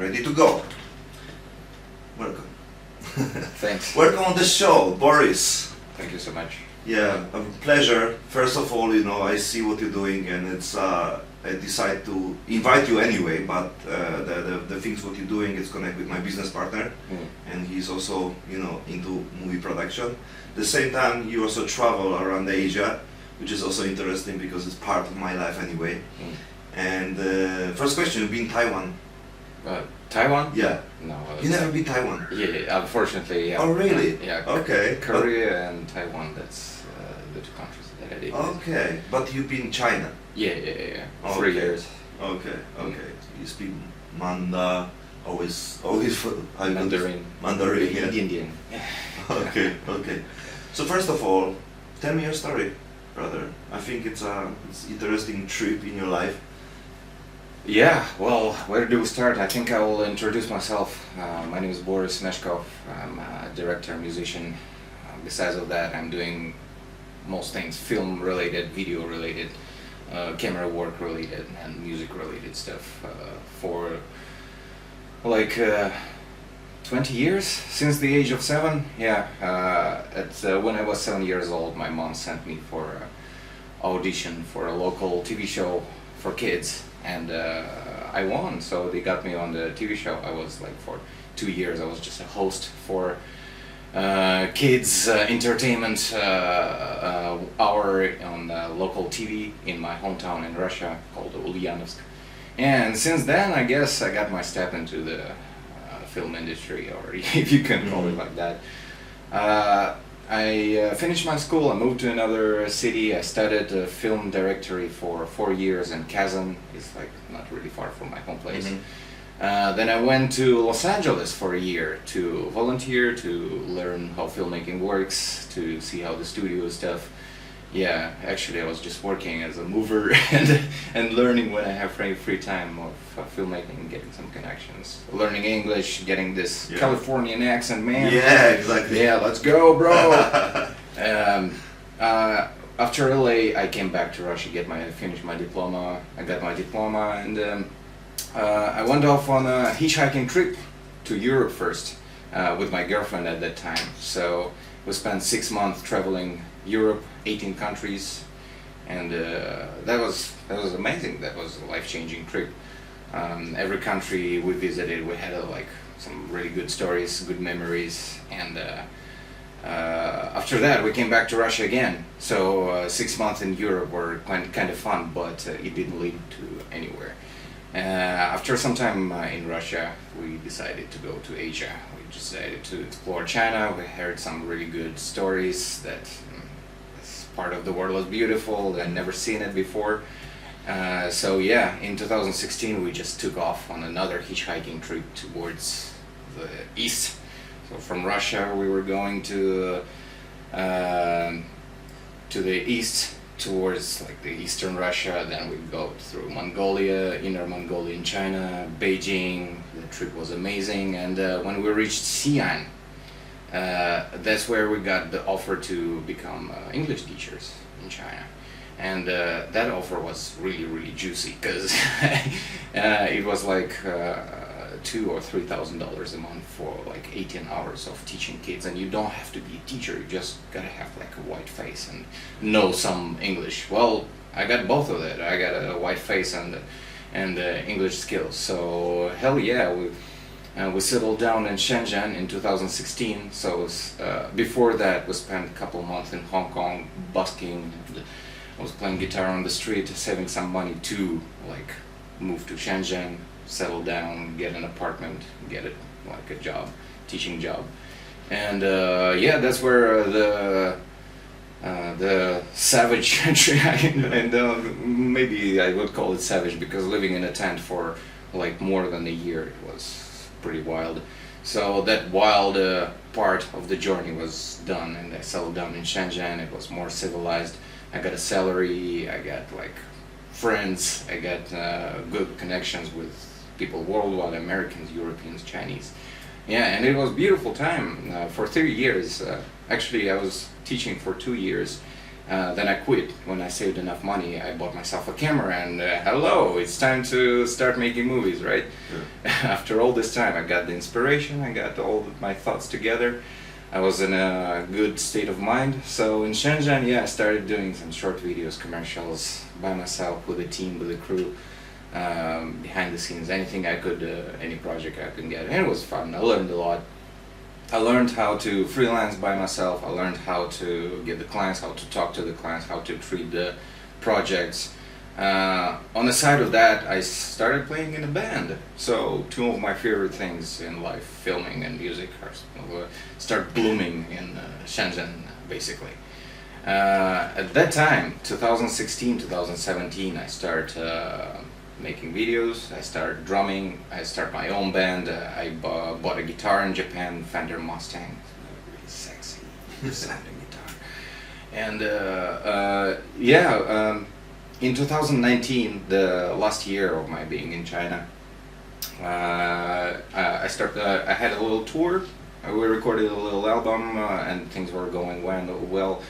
ready to go. Welcome. Thanks. Welcome on the show, Boris. Thank you so much. Yeah, a pleasure. First of all, I see what you're doing, and it's I decide to invite you anyway. But the things what you're doing is connect with my business partner, and he's also into movie production. The same time, you also travel around Asia, which is also interesting because it's part of my life anyway. And first question, you've been Taiwan? Taiwan? Yeah. No. You never been Taiwan? Yeah, unfortunately, yeah. Oh, really? Yeah. Okay. Korea and Taiwan, that's the two countries that I did. Okay, but you've been China? Yeah. Okay. 3 years. Okay. You speak Manda, always Mandarin. Mandarin, yeah. Indian. Okay. So first of all, tell me your story, brother. I think it's interesting trip in your life. Yeah, well, where do we start? I think I will introduce myself. My name is Boris. I'm a director, musician. Besides of that, I'm doing most things, film related, video related, camera work related, and music related stuff for like 20 years, since the age of 7. Yeah, when I was 7 years old, my mom sent me for an audition for a local TV show for kids. And I won, so they got me on the TV show. I was like, for 2 years, I was just a host for kids entertainment hour on local TV in my hometown in Russia called Ulyanovsk. And since then, I guess I got my step into the film industry, or if you can call it like that. I finished my school, I moved to another city, I studied film directory for 4 years in Kazan. It's like not really far from my home place. Then I went to Los Angeles for a year to volunteer, to learn how filmmaking works, to see how the studio stuff. Yeah, actually I was just working as a mover and learning when I have free time of filmmaking, getting some connections, learning English, getting this Californian accent, man. Yeah, exactly. Yeah, let's go, bro. After LA, I came back to Russia, finish my diploma. I got my diploma, and I went off on a hitchhiking trip to Europe first with my girlfriend at that time. So we spent 6 months traveling Europe, 18 countries, and that was amazing. That was a life-changing trip. Every country we visited, we had like some really good stories, good memories, and after that we came back to Russia again. So 6 months in Europe were kind of fun, but it didn't lead to anywhere. After some time in Russia, we decided to go to Asia. We decided to explore China. We heard some really good stories that this part of the world was beautiful. I'd never seen it before. So yeah, in 2016 we just took off on another hitchhiking trip towards the east. So from Russia we were going to the east, towards like the eastern Russia. Then we go through Mongolia, inner Mongolia in China, Beijing. The trip was amazing. And when we reached Xi'an, that's where we got the offer to become English teachers in China. And that offer was really juicy, because it was like $2,000 or $3,000 a month for like 18 hours of teaching kids, and you don't have to be a teacher, you just gotta have like a white face and know some English. Well, I got both of that. I got a white face and English skills. So hell yeah, we settled down in Shenzhen in 2016. So before that we spent a couple months in Hong Kong busking. I was playing guitar on the street, saving some money to like move to Shenzhen, settle down, get an apartment, get it like a job, teaching job. And yeah, that's where the savage and maybe I would call it savage, because living in a tent for like more than a year, it was pretty wild. So that wild part of the journey was done, and I settled down in Shenzhen. It was more civilized. I got a salary, I got like friends, I got good connections with people worldwide, Americans, Europeans, Chinese. Yeah, and it was a beautiful time for 3 years. Actually, I was teaching for 2 years, Then I quit. When I saved enough money, I bought myself a camera and hello, it's time to start making movies, right? Yeah. After all this time, I got the inspiration, I got all my thoughts together. I was in a good state of mind. So in Shenzhen, yeah, I started doing some short videos, commercials by myself, with a team, with a crew, behind the scenes, anything I could, any project I could get. And it was fun. I learned a lot. I learned how to freelance by myself. I learned how to get the clients, how to talk to the clients, how to treat the projects. On the side of that, I started playing in a band. So two of my favorite things in life, filming and music, start blooming in Shenzhen, basically. At that time, 2016, 2017, I started making videos, I started drumming, I started my own band, I bought a guitar in Japan, Fender Mustang, really sexy sounding guitar. And in 2019, the last year of my being in China, I had a little tour, we recorded a little album and things were going well.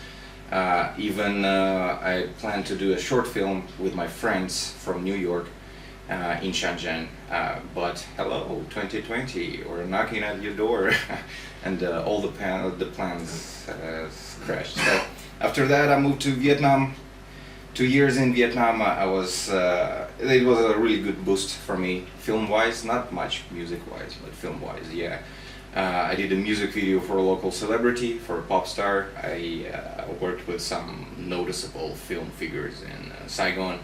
I planned to do a short film with my friends from New York in Shenzhen, but hello, 2020, we're knocking at your door, and all the plans crashed. So after that, I moved to Vietnam. 2 years in Vietnam, it was a really good boost for me, film-wise, not much music-wise, but film-wise, yeah. I did a music video for a local celebrity, for a pop star. I worked with some noticeable film figures in Saigon,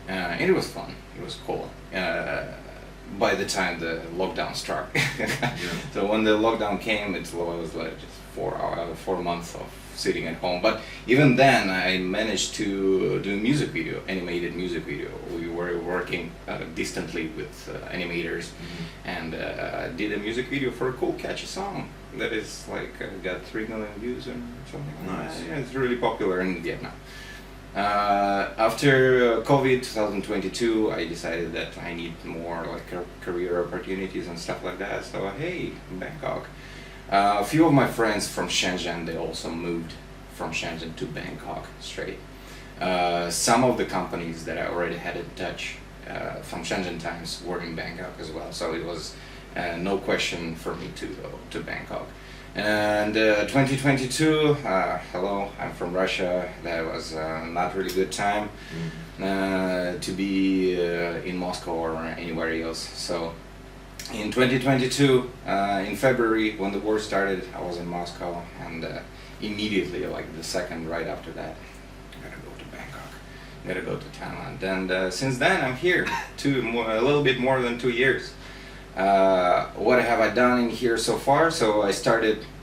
and it was fun. It was cool. By the time the lockdown struck, yeah. So when the lockdown came, it was like just 4 months of sitting at home. But even then, I managed to do a music video, animated music video. We were working distantly with animators, and did a music video for a cool, catchy song that is like got 3 million views or something. Nice. Yeah, it's really popular in Vietnam. After COVID 2022, I decided that I need more like career opportunities and stuff like that. So hey, Bangkok. A few of my friends from Shenzhen, they also moved from Shenzhen to Bangkok straight. Some of the companies that I already had in touch from Shenzhen times were in Bangkok as well, so it was no question for me to go to Bangkok. And 2022, hello, I'm from Russia. That was not really good time to be in Moscow or anywhere else. So in 2022, in February, when the war started, I was in Moscow, and immediately, like the second right after that, I gotta go to Bangkok, gotta go to Thailand. And since then, I'm here, a little bit more than 2 years. What have I done in here so far? So I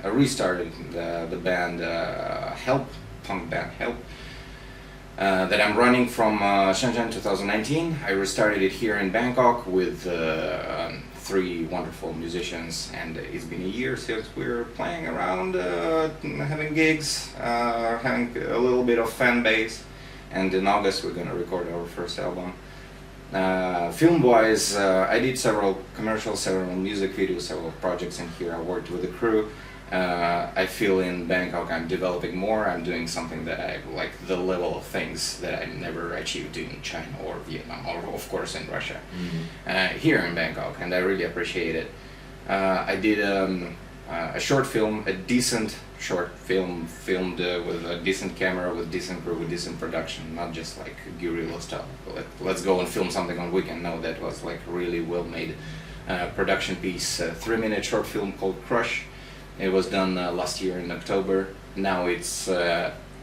restarted the band Help, punk band Help, that I'm running from Shenzhen 2019. I restarted it here in Bangkok with 3 wonderful musicians, and it's been a year since we're playing around, having gigs, having a little bit of fan base, and in August we're gonna record our first album. Film-wise, I did several commercials, several music videos, several projects in here. I worked with the crew. I feel in Bangkok I'm developing more. I'm doing something that I like, the level of things that I never achieved in China or Vietnam, or of course in Russia. Here in Bangkok, and I really appreciate it. I did a short film, a decent short film, filmed with a decent camera, with decent crew, with decent production, not just like guerrilla stuff. Let's go and film something on weekend. No, that was like really well made production piece. A 3-minute short film called Crush. It was done last year in October. Now it's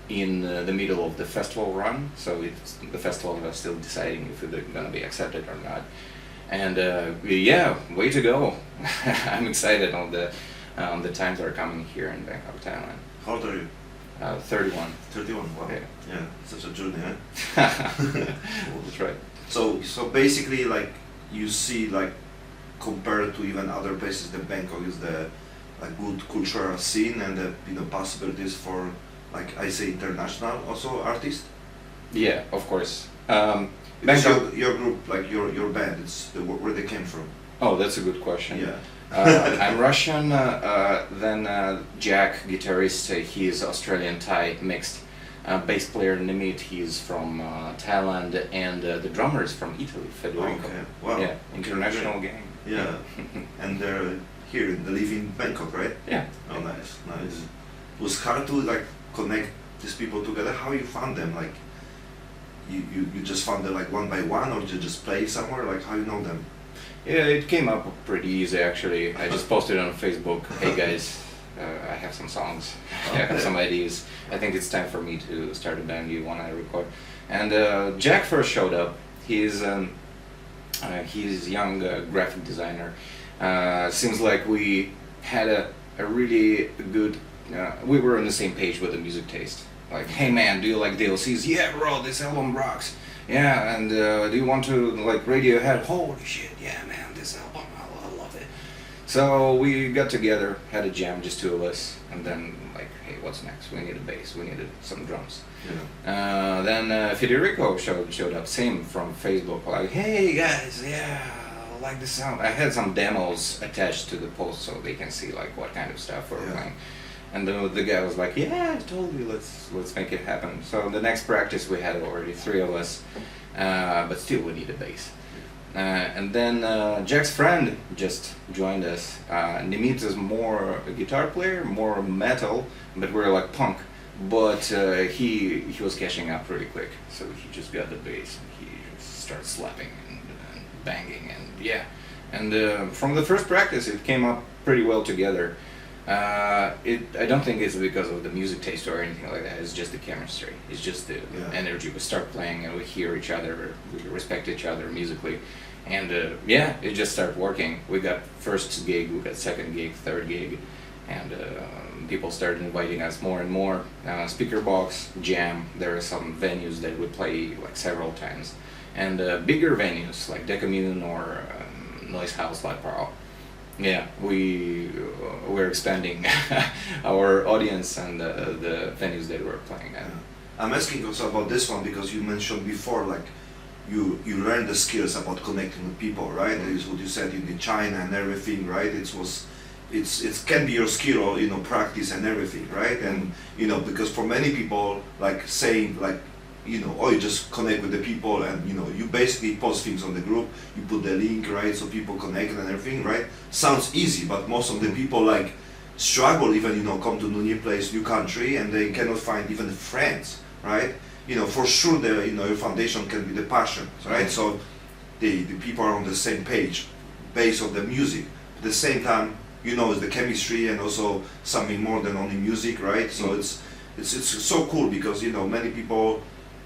in the middle of the festival run, so the festival is still deciding if they're gonna be accepted or not. And yeah, way to go! I'm excited on the times that are coming here in Bangkok, Thailand. How old are you? 31. 31, wow. Yeah, such a journey, eh? That's right. So basically, like, you see, like, compared to even other places, that Bangkok is the good cultural scene, and the possibilities for, like I say, international also artists. Yeah, of course. Bangkok, your group, like your band, it's where they came from. Oh, that's a good question. Yeah. I'm Russian. Then Jack, guitarist, he is Australian Thai mixed. Bass player Nimit, he's from Thailand, and the drummer is from Italy, Federico. Okay. Wow. Yeah, international gang. Yeah. And they're here. They live in Bangkok, right? Yeah. Oh, nice, nice. It was hard to like connect these people together. How you found them? Like, you just found them like one by one, or you just play somewhere? Like, how you know them? Yeah, it came up pretty easy actually. I just posted on Facebook, hey guys, I have some songs, I have some ideas. I think it's time for me to start a band, you wanna record? And Jack first showed up. He's young graphic designer. Seems like we had a really good, we were on the same page with the music taste. Like, hey man, do you like DLCs? Yeah bro, this album rocks. Yeah, and do you want to like Radiohead? Holy shit, yeah man, this album, I love it. So we got together, had a jam, just two of us, and then like, hey, what's next? We need a bass, we needed some drums. Yeah. Then Federico showed up, same from Facebook, like, hey guys, yeah, I like the sound. I had some demos attached to the post so they can see like what kind of stuff we're playing. And the guy was like, yeah, totally, let's make it happen. So the next practice we had already three of us, but still we need a bass. And then Jack's friend just joined us. Nimit is more a guitar player, more metal, but we're like punk. But he was catching up pretty quick, so he just got the bass and he just started slapping and banging and yeah. And from the first practice it came up pretty well together. I don't think it's because of the music taste or anything like that. It's just the chemistry. It's just the energy. We start playing and we hear each other. We respect each other musically, and it just started working. We got first gig, we got second gig, third gig, and people started inviting us more and more. Speaker box, jam. There are some venues that we play like several times, and bigger venues like Decommune or Noise House like Pearl. Yeah, we're expanding our audience and the venues that we're playing at. I'm asking also about this one because you mentioned before, like you learned the skills about connecting with people, right? That is what you said in China and everything, right? It can be your skill, or practice and everything, right? And because for many people, like saying like, you just connect with the people and you basically post things on the group, you put the link, right, so people connect and everything, right? Sounds easy, but most of the people like struggle even, come to new place, new country, and they cannot find even friends, right? For sure your foundation can be the passion, right? So the people are on the same page based on the music. At the same time, it's the chemistry and also something more than only music, right? So it's so cool because many people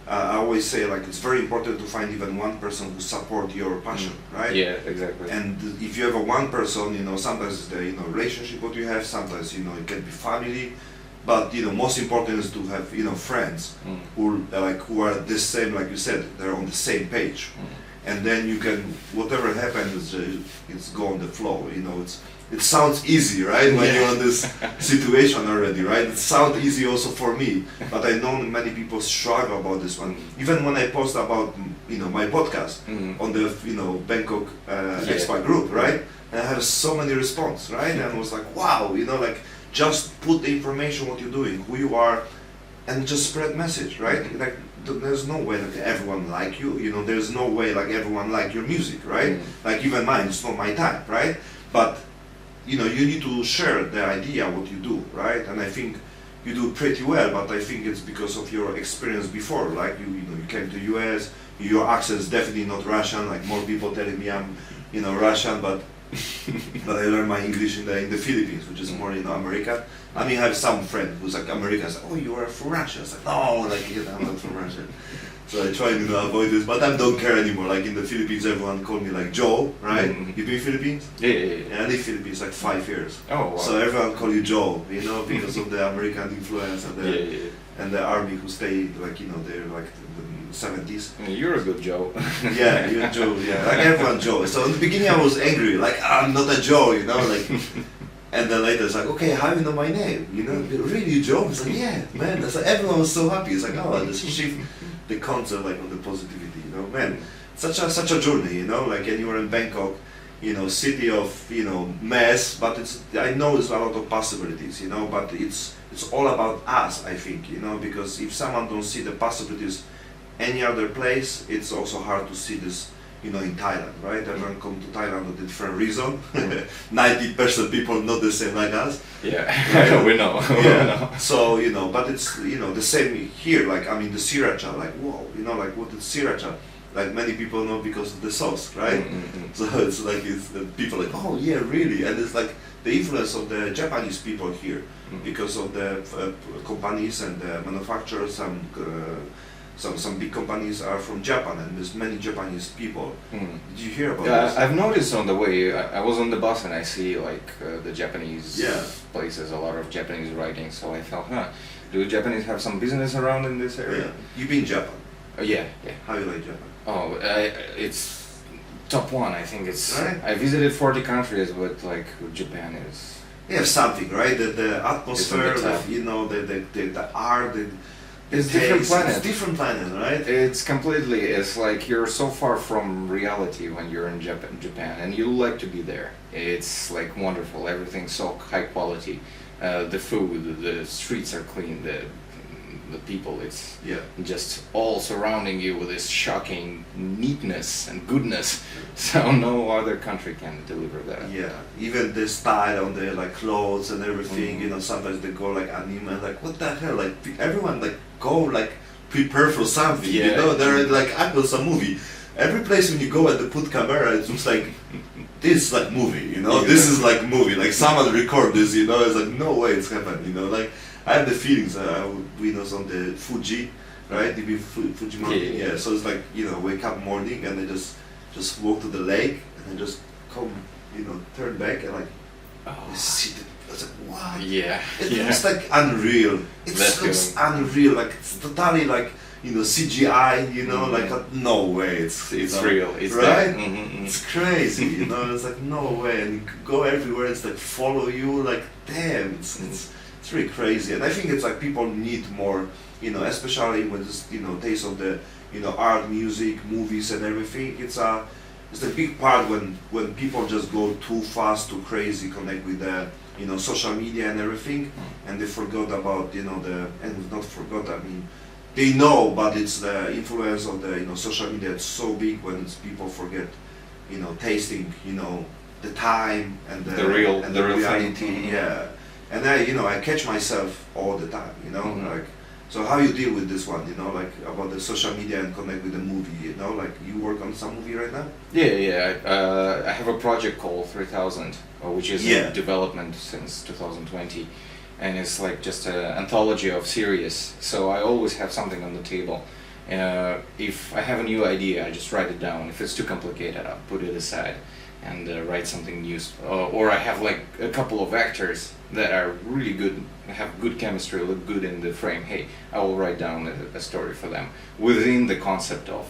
I always say like it's very important to find even one person who support your passion, right? Yeah, exactly. And if you have a one person, sometimes it's the relationship what you have, sometimes it can be family, but most important is to have friends who are the same, like you said, they're on the same page, and then you can whatever happens, it's go on the flow. It sounds easy, right? When you're in this situation already, right? It sounds easy also for me, but I know many people struggle about this one. Even when I post about, my podcast on the, Bangkok expat group, right? And I have so many response, right? And I was like, wow, like just put the information what you're doing, who you are, and just spread message, right? Like there's no way like everyone like you, there's no way like everyone like your music, right? Like even mine, it's not my type, right? But you need to share the idea what you do, right? And I think you do pretty well, but I think it's because of your experience before. Like you came to US, your accent is definitely not Russian. Like more people telling me I'm, Russian, but I learned my English in the Philippines, which is more America. I mean, I have some friend who's like American. Like, oh, you are from Russia. It's like, no, like I'm not from Russia. So I try to avoid this, but I don't care anymore. Like in the Philippines, everyone called me like Joe, right? You been in Philippines? Yeah. I live in Philippines like 5 years. Oh, wow. So everyone call you Joe, because of the American influence and the army who stayed like they're like the 70s. You're a good Joe. Yeah, you're Joe. Yeah, like everyone Joe. So in the beginning I was angry, like I'm not a Joe, like. And then later it's like, okay, how do you know my name? Really Joe? It's like, yeah, man. That's like everyone was so happy. It's like, oh, this shift the concept like on the positivity, man. Such a journey, like, and you were in Bangkok, city of mess, but I know there's a lot of possibilities, but it's all about us, I think, because if someone don't see the possibilities any other place, it's also hard to see this, in Thailand, right? Everyone come to Thailand with a different reason. 90% people not the same like us. Yeah, Right? we know. Yeah. So, but it's, the same here, like, I mean, the sriracha, like, whoa, like, what is sriracha? Like, many people know because of the sauce, right? So it's like, people like, oh, yeah, really? And it's like the influence of the Japanese people here because of the companies and the manufacturers, some big companies are from Japan, and there's many Japanese people. Did you hear about this? I've noticed on the way, I was on the bus and I see like the Japanese places, a lot of Japanese writing, so I thought, do Japanese have some business around in this area? Yeah. You've been Japan? Yeah. How you like Japan? Oh, it's top one, I think it's, Right. I visited 40 countries, but like Japan is... You have something, right? The atmosphere, It's on the art, It's different taste, planet. It's different planet, right? It's completely, it's like you're so far from reality when you're in Japan, and you like to be there. It's like wonderful, everything's so high quality. The food, the streets are clean, the people, it's just all surrounding you with this shocking neatness and goodness. So no other country can deliver that. Yeah, even the style on the like clothes and everything, sometimes they go like anime, like what the hell, like everyone like go like prepare for something, they're like acting some movie. Every place when you go and they put camera, it's just like this is like movie, this is like movie, like someone record this, it's like no way it's happened, like I have the feelings, we know on the Fuji, right, Fuji mountain, Yeah. so it's like, wake up morning and they just walk to the lake and then just come, turn back and like, you see the, it's like, what? Yeah. It looks like unreal. It That looks feeling. unreal. Like it's totally like CGI. Like no way. It's real. It's right. there. It's crazy. It's like no way. And you could go everywhere. It's like follow you. Like damn. It's really crazy. And I think it's like people need more. Especially with this taste of the art, music, movies, and everything. It's a big part when people just go too fast, too crazy, connect with the social media and everything, and they forgot about and not forgot. I mean, they know, but it's the influence of the social media. It's so big when people forget, tasting, the time and the real reality. thing. Yeah, and I catch myself all the time. Like. So how you deal with this one, like about the social media and connect with the movie, like you work on some movie right now? Yeah. I have a project called 3000, which is in development since 2020, and it's like just an anthology of series. So I always have something on the table. If I have a new idea, I just write it down. If it's too complicated, I'll put it aside and write something new. Or I have like a couple of actors that are really good, have good chemistry, look good in the frame. Hey, I will write down a story for them within the concept of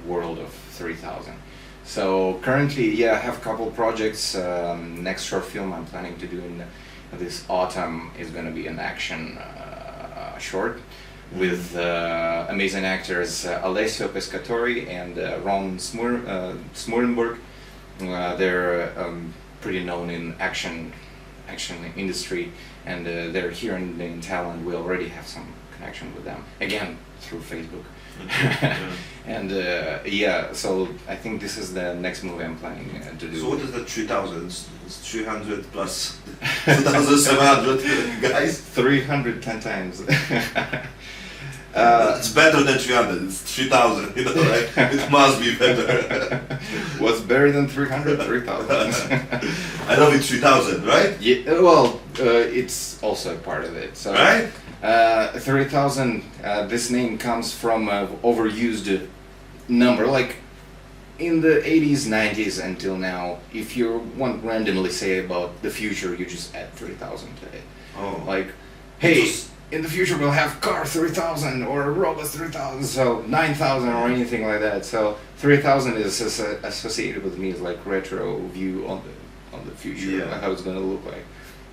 world of 3000. So currently, I have a couple projects. Next short film I'm planning to do in this autumn is going to be an action short with amazing actors Alessio Pescatori and Ron Smurenberg. They're pretty known in action industry, and they're here in Thailand. We already have some connection with them, again through Facebook. And so I think this is the next movie I'm planning to do. So what is the 3000? It's 300 plus 2700 guys? 310 times. It's better than 300, it's 3000, right? It must be better. What's better than 300? 3000. I love it 3000, right? Yeah, well, it's also a part of it. So, right? 3000, this name comes from an overused number. Like in the 80s, 90s until now, if you want randomly say about the future, you just add 3000 to it. Oh. Like, hey, in the future we'll have car 3000 or robot 3000, so 9000 or anything like that. So 3000 is associated with me as like retro view on the future, how it's gonna look like.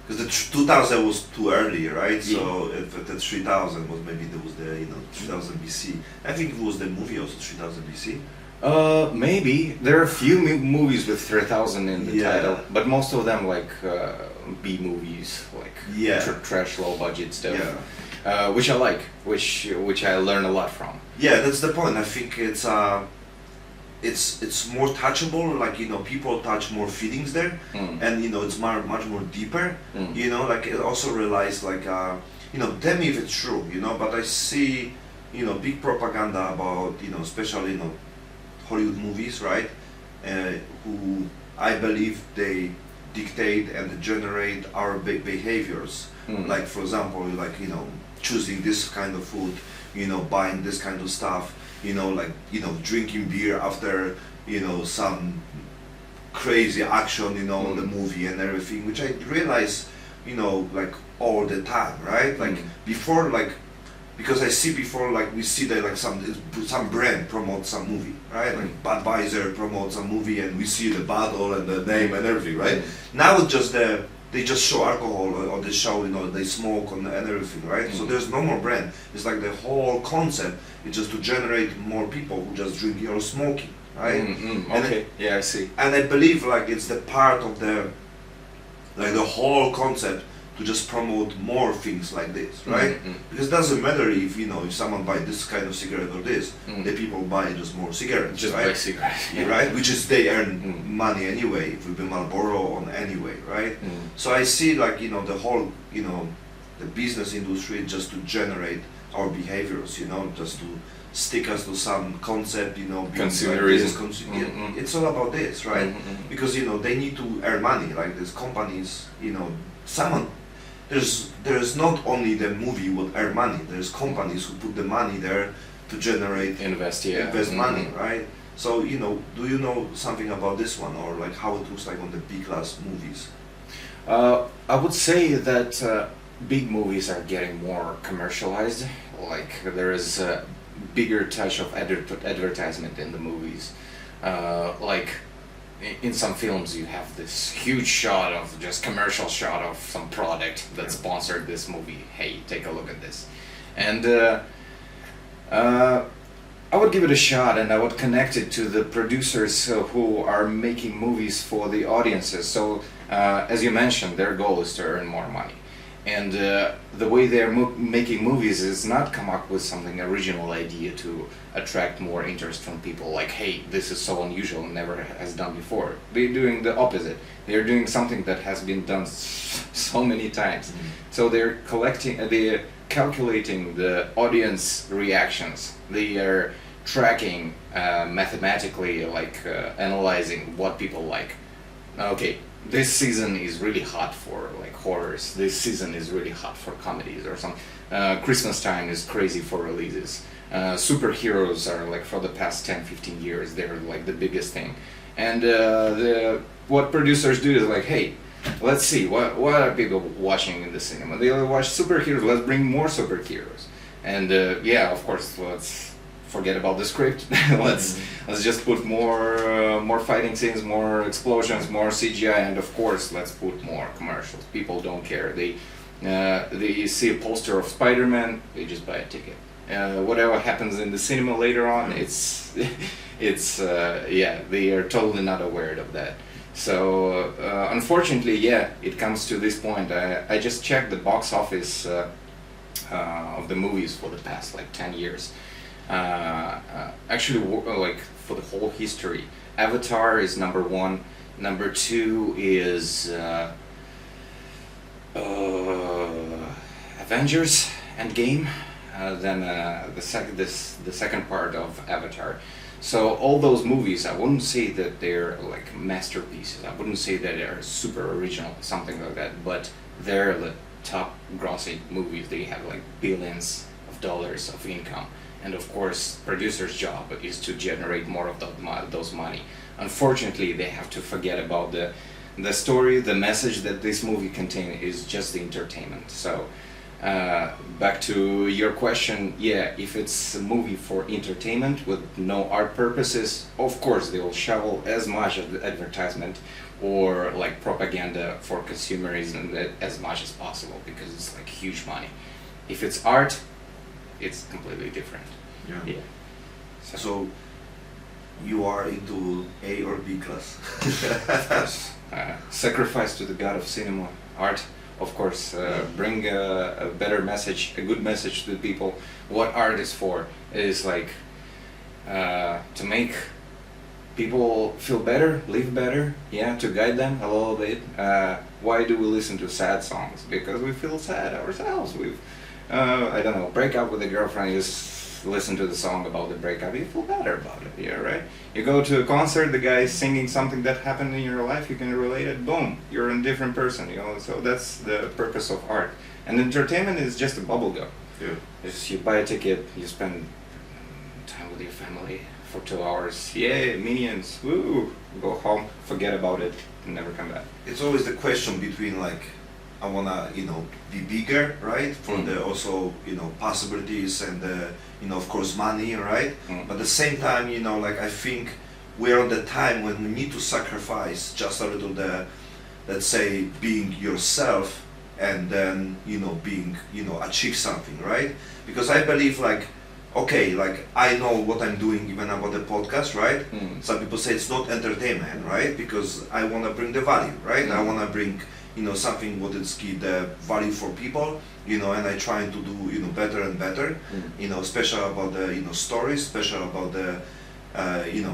Because the 2000 was too early, right? Yeah. So if the 3000 was maybe there was the 3000 BC. I think it was the movie also 3000 BC. Maybe there are a few movies with 3,000 in the Yeah. title, but most of them like B movies, like Yeah. trash, low budget stuff, Yeah. which I like, which I learn a lot from. Yeah, that's the point. I think it's more touchable. Like people touch more feelings there, and it's much more deeper. Like it also realize like tell me if it's true. But I see big propaganda about especially Hollywood movies, right? Who I believe they dictate and generate our behaviors. Like for example, like choosing this kind of food, buying this kind of stuff, like drinking beer after some crazy action, in the movie and everything, which I realize, like all the time, right? Like before, like because I see before, like we see that like some brand promotes some movie, right? Like Budweiser promotes a movie, and we see the bottle and the name and everything, right? Now it's just they just show alcohol, or they show they smoke and everything, right? So there's no more brand. It's like the whole concept is just to generate more people who just drink or smoking, right? Okay, yeah, I see. And I believe like it's the part of the whole concept to just promote more things like this, right? Because it doesn't matter if if someone buy this kind of cigarette or this, the people buy just more cigarettes, Just right? buy cigarettes, Right? Which is they earn money anyway. If we buy Marlboro on anyway, right? So I see like the whole the business industry just to generate our behaviors, just to stick us to some concept, Consumerism. It's all about this, right? Because they need to earn money. Like these companies, someone. There's not only the movie would earn money. There's companies who put the money there to generate invest money, right? So do you know something about this one, or like how it looks like on the B class movies? I would say that big movies are getting more commercialized. Like there is a bigger touch of advertisement in the movies. Like in some films you have this huge shot of just commercial shot of some product that sponsored this movie. Hey, take a look at this. And I would give it a shot, and I would connect it to the producers who are making movies for the audiences. So as you mentioned, their goal is to earn more money. And the way they're making movies is not come up with something original idea to attract more interest from people. Like, hey, this is so unusual, never has done before. They're doing the opposite. They're doing something that has been done so many times. So they're calculating the audience reactions. They are tracking mathematically, like analyzing what people like. Okay, this season is really hot for like horrors. This season is really hot for comedies or something. Christmas time is crazy for releases. Superheroes are like for the past 10-15 years, they're like the biggest thing. And what producers do is like, hey, let's see, what are people watching in the cinema? They watch superheroes, let's bring more superheroes. And yeah, of course, let's forget about the script. let's just put more fighting scenes, more explosions, more CGI, and of course let's put more commercials. People don't care. They see a poster of Spider-Man, they just buy a ticket. Whatever happens in the cinema later on, it's yeah, they are totally not aware of that. So unfortunately, yeah, it comes to this point. I just checked the box office of the movies for the past like 10 years. Actually, like for the whole history, Avatar is number 1. Number 2 is Avengers Endgame. Then the second part of Avatar. So all those movies, I wouldn't say that they're like masterpieces. I wouldn't say that they're super original, something like that. But they're the top grossing movies. They have like billions of dollars of income. And of course, producer's job is to generate more of those money. Unfortunately, they have to forget about the story, the message that this movie contains is just the entertainment. So back to your question, yeah, if it's a movie for entertainment with no art purposes, of course they will shovel as much of the advertisement or like propaganda for consumerism as much as possible because it's like huge money. If it's art, it's completely different. Yeah. Yeah. So you are into A or B class. Of course. Sacrifice to the god of cinema, art. Of course, bring a better message, a good message to the people. What art is for is like to make people feel better, live better, yeah, to guide them a little bit. Why do we listen to sad songs? Because we feel sad ourselves. We've, I don't know, break up with a girlfriend, you listen to the song about the breakup, you feel better about it, yeah, right? You go to a concert, the guy is singing something that happened in your life, you can relate it, boom, you're a different person, you know, so that's the purpose of art. And entertainment is just a bubblegum. Yeah. Just you buy a ticket, you spend time with your family for 2 hours, yay, minions, woo, go home, forget about it, and never come back. It's always the question between like, I wanna, be bigger, right? For the also, possibilities and of course money, right? But at the same time, like I think we're on the time when we need to sacrifice just a little let's say, being yourself and then, being, achieve something, right? Because I believe like, okay, like I know what I'm doing even about the podcast, right? Some people say it's not entertainment, right? Because I wanna bring the value, right? I wanna bring something what is key, the value for people, and I trying to do, better and better, special about the, stories, special about the,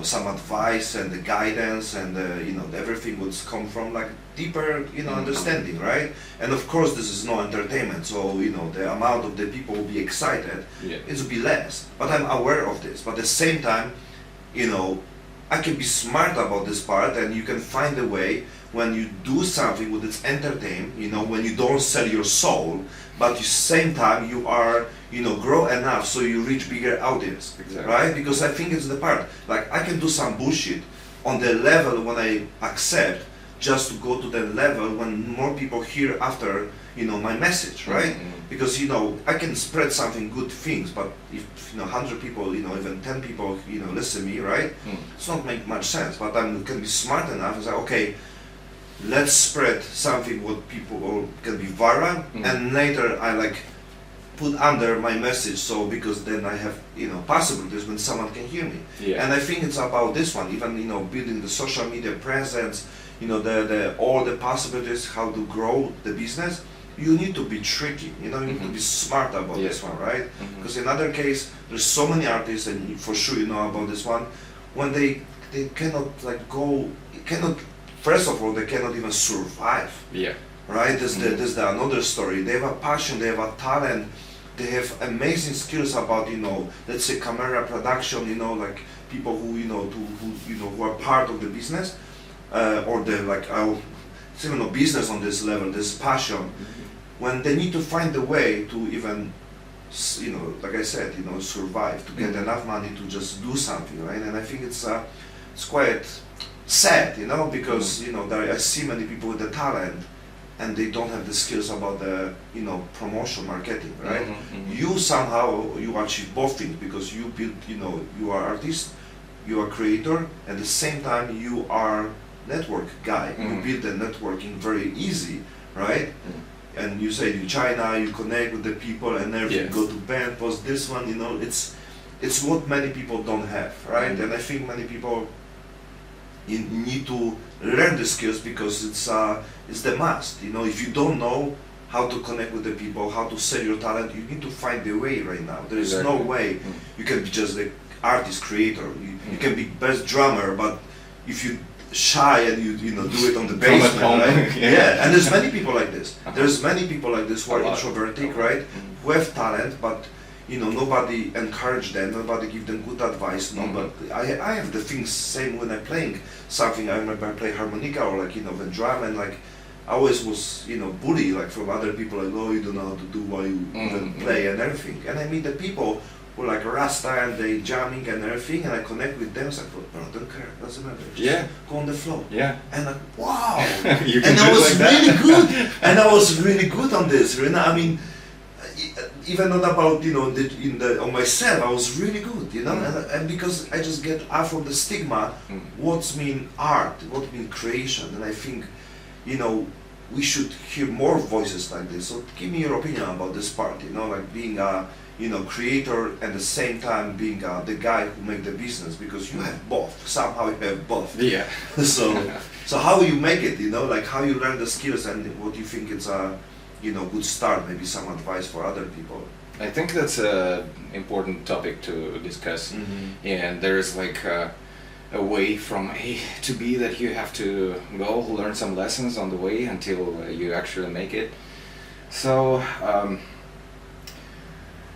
some advice and the guidance and, everything what's come from like deeper, understanding, right? And of course this is no entertainment, so, the amount of the people will be excited, it will be less, but I'm aware of this, but at the same time, I can be smart about this part and you can find a way when you do something with its entertain, when you don't sell your soul, but at the same time you are, grow enough so you reach bigger audience, right? Because I think it's the part, like I can do some bullshit on the level when I accept, just to go to the level when more people hear after, my message, right? Because, I can spread something good things, but if, 100 people, even 10 people, listen to me, right? It's not make much sense, but I can be smart enough and say, okay, let's spread something what people can be viral, and later I like put under my message, so because then I have possibilities when someone can hear me. And I think it's about this one, even building the social media presence, the all the possibilities how to grow the business. You need to be tricky, you need to be smart about this one, right? Because in other case, there's so many artists, and for sure you know about this one, when they cannot like go, first of all, they cannot even survive. Right? This is another story. They have a passion, they have a talent, they have amazing skills about, let's say camera production, like people who, who are part of the business, or the like, it's even a business on this level, this passion. When they need to find a way to even, like I said, survive, to get enough money to just do something, right? And I think it's quite sad, because I see many people with the talent and they don't have the skills about the promotion, marketing, right? You somehow you achieve both things because you build, you are artist, you are creator, at the same time you are network guy. You build the networking very easy, right? And you say in China you connect with the people and everything, go to band, post this one, it's what many people don't have, right? And I think many people need to learn the skills because it's the must. If you don't know how to connect with the people, how to sell your talent, you need to find the way right now. There is no way you can be just the artist creator. You can be best drummer, but if you shy and you do it on the basement, right? And there's many people like this. There's many people like this who are introverted, right? Who have talent, but nobody encourage them, nobody give them good advice. No, but I have the things same when I'm playing something. I remember I play harmonica or like the drum, and like I always was bullied like from other people, like, oh, you don't know how to do why you even play and everything. And I meet the people who are like Rasta and they jamming and everything, and I connect with them. So I thought, bro, don't care, doesn't matter. Just go on the flow. And like, wow. And I was like really good. And I was really good on this. I mean, even not about on myself, I was really good, and because I just get out of the stigma, what's mean art, what mean creation, and I think, we should hear more voices like this. So give me your opinion about this part, like being a, creator at the same time being the guy who make the business, because you have both. Somehow you have both. Yeah. So how you make it? Like how you learn the skills, and what you think it's a good start. Maybe some advice for other people. I think that's a important topic to discuss. And there's like a way from A to B that you have to go learn some lessons on the way until you actually make it. So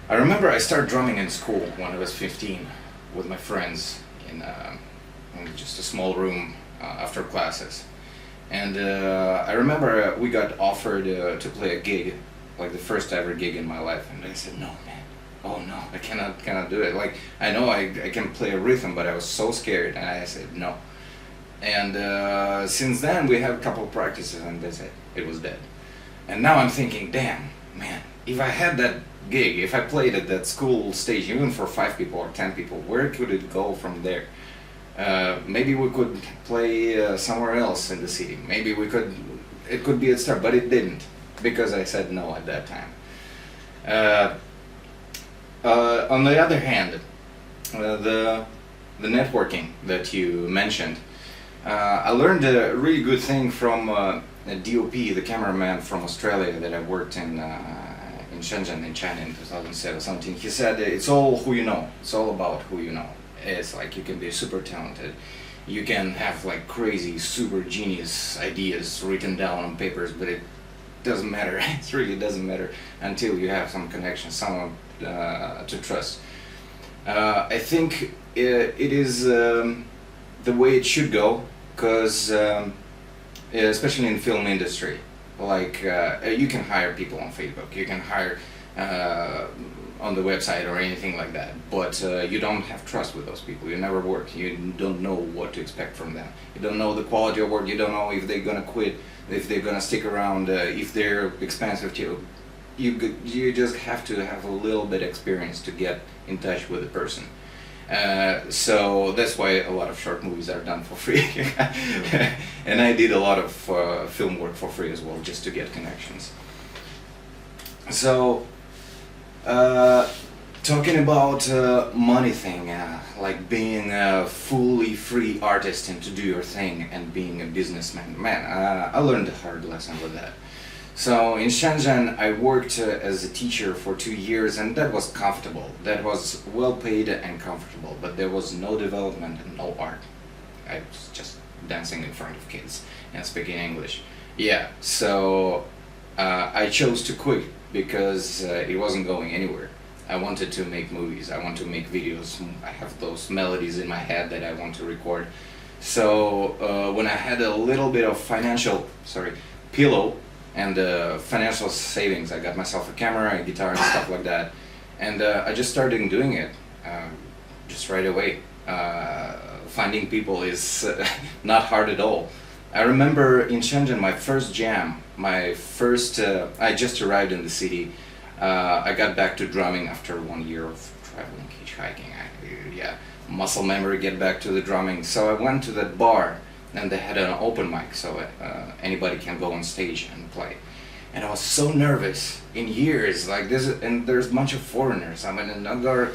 I remember I started drumming in school when I was 15 with my friends in just a small room after classes. And I remember we got offered to play a gig, like the first ever gig in my life, and I said, no man, oh no, I cannot do it. Like, I know I can play a rhythm, but I was so scared, and I said no. And since then we have a couple of practices, and that's it, it was dead. And now I'm thinking, damn, man, if I had that gig, if I played at that school stage, even for 5 people or 10 people, where could it go from there? Maybe we could play somewhere else in the city. Maybe it could be a start, but it didn't, because I said no at that time. On the other hand, the networking that you mentioned, I learned a really good thing from DOP, the cameraman from Australia that I worked in Shenzhen in China in 2017. He said it's all who you know. It's all about who you know. It's like you can be super talented. You can have like crazy, super genius ideas written down on papers, but it doesn't matter. It really doesn't matter until you have some connection, someone to trust. I think it is the way it should go, because especially in film industry, like you can hire people on Facebook, you can hire on the website or anything like that, but you don't have trust with those people. You never work. You don't know what to expect from them. You don't know the quality of work. You don't know if they're gonna quit, if they're gonna stick around, if they're expensive to you. You just have to have a little bit experience to get in touch with the person. So that's why a lot of short movies are done for free. And I did a lot of film work for free as well, just to get connections. So talking about money thing, like being a fully free artist and to do your thing and being a businessman, man, I learned a hard lesson with that. So in Shenzhen I worked as a teacher for 2 years, and that was comfortable. That was well paid and comfortable, but there was no development and no art. I was just dancing in front of kids and speaking English. Yeah, so I chose to quit because it wasn't going anywhere. I wanted to make movies, I want to make videos, I have those melodies in my head that I want to record. So when I had a little bit of pillow and financial savings, I got myself a camera, a guitar and stuff like that. And I just started doing it, just right away. Finding people is not hard at all. I remember in Shenzhen, my first jam, I just arrived in the city. I got back to drumming after 1 year of traveling, hitchhiking. Muscle memory, get back to the drumming. So I went to that bar, and they had an open mic, so anybody can go on stage and play. And I was so nervous in years, like this, and there's a bunch of foreigners. I'm in another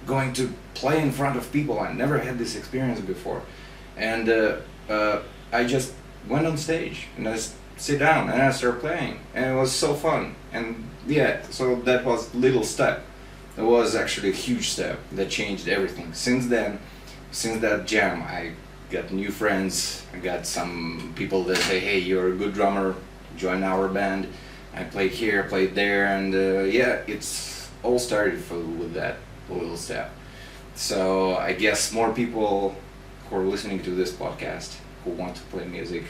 going to play in front of people. I never had this experience before, and I just went on stage and I sit down and I started playing, and it was so fun. And yeah, so that was little step. It was actually a huge step that changed everything. Since then, since that jam, I got new friends. I got some people that say, hey, you're a good drummer, join our band. I played here, played there, and it's all started with that little step. So I guess more people who are listening to this podcast who want to play music,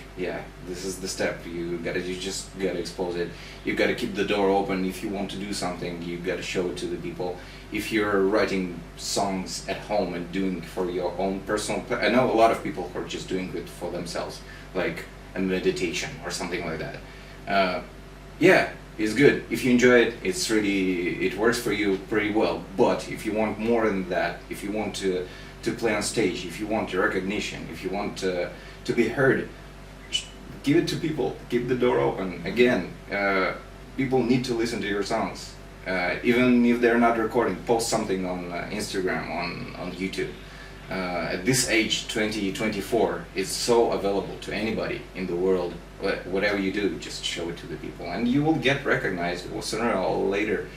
this is the step. You just gotta expose it. You gotta keep the door open. If you want to do something, you gotta show it to the people. If you're writing songs at home and doing it for your own personal, I know a lot of people who are just doing it for themselves, like a meditation or something like that. It's good. If you enjoy it, it works for you pretty well. But if you want more than that, if you want to play on stage, if you want the recognition, if you want to be heard, give it to people. Keep the door open. Again, people need to listen to your songs. even if they're not recording, post something on Instagram, on YouTube. At this age, 2024, it's so available to anybody in the world. Whatever you do, just show it to the people, and you will get recognized sooner or later.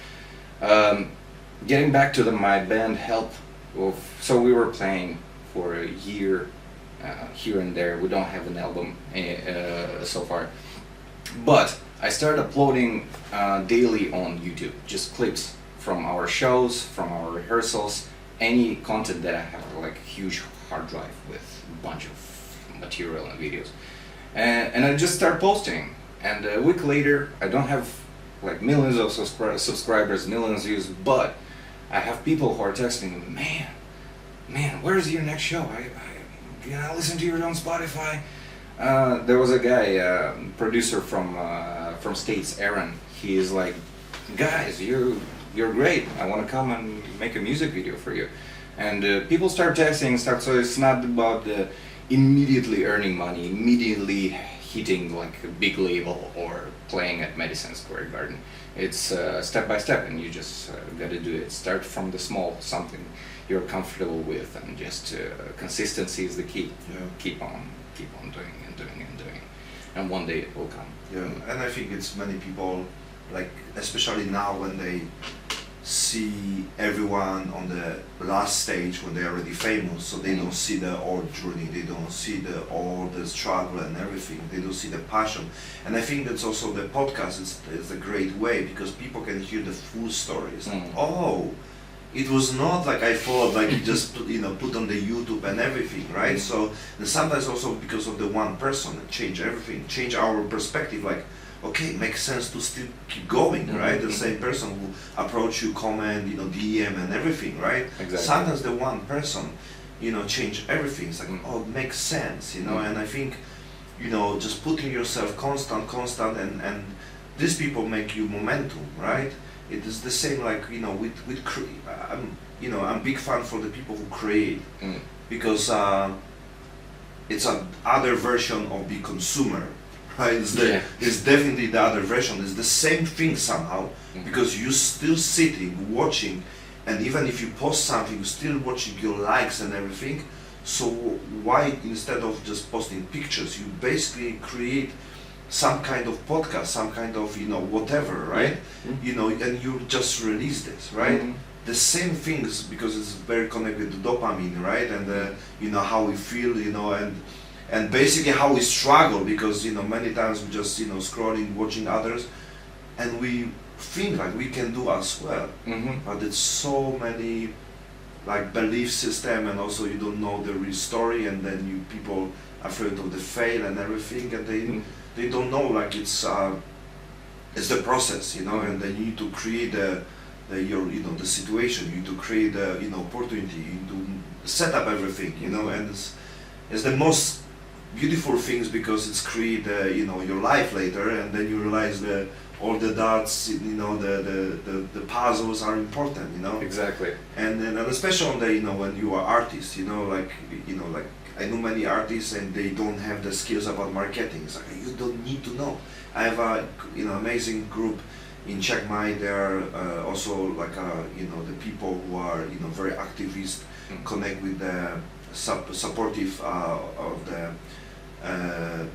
Getting back to my band Help, so we were playing for a year here and there. We don't have an album so far, but I started uploading daily on YouTube, just clips from our shows, from our rehearsals, any content that I have, like a huge hard drive with a bunch of material and videos. And I just start posting, and a week later, I don't have like millions of subscribers, millions of views, but I have people who are texting me, man, where's your next show? I listen to you on Spotify. There was a guy, producer from States, Aaron. He is like, guys, you're great. I want to come and make a music video for you. And people start texting stuff. So it's not about immediately earning money, immediately hitting like a big label or playing at Madison Square Garden. It's step by step, and you just gotta do it. Start from the small, something you're comfortable with, and just consistency is the key. Yeah. Keep on doing and doing and doing, and one day it will come. Yeah, and I think it's many people, like especially now when they see everyone on the last stage when they're already famous, so they don't see the old journey, they don't see all the struggle and everything, they don't see the passion. And I think that's also the podcast is a great way, because people can hear the full stories. Oh, it was not like I thought, like you just put on the YouTube and everything, right? So and sometimes also because of the one person, it change everything, change our perspective, like okay, it makes sense to still keep going, right? The same person who approach you, comment, DM and everything, right? Exactly. Sometimes the one person, change everything. It's like, oh, it makes sense, and I think, just putting yourself constant and these people make you momentum, right? It is the same like, I'm big fan for the people who create, because it's a other version of the consumer. Right? It's definitely the other version. It's the same thing somehow, because you're still sitting, watching, and even if you post something, you're still watching your likes and everything. So why, instead of just posting pictures, you basically create some kind of podcast, some kind of, whatever, right? And you just release this, right? The same things, because it's very connected to dopamine, right? And how we feel, and basically how we struggle, because many times we just scrolling, watching others, and we think like we can do as well, but it's so many like belief system, and also you don't know the real story, and then people afraid of the fail and everything, and they don't know like it's the process, and then you need to create the situation, you need to create the opportunity, you need to set up everything, and it's the most beautiful things, because it's create your life later, and then you realize all the dots, the puzzles are important, Exactly. And especially on the when you are artists, like I know many artists and they don't have the skills about marketing. It's like you don't need to know. I have a amazing group in Chiang Mai. They are also like the people who are very activist, connect with the supportive of the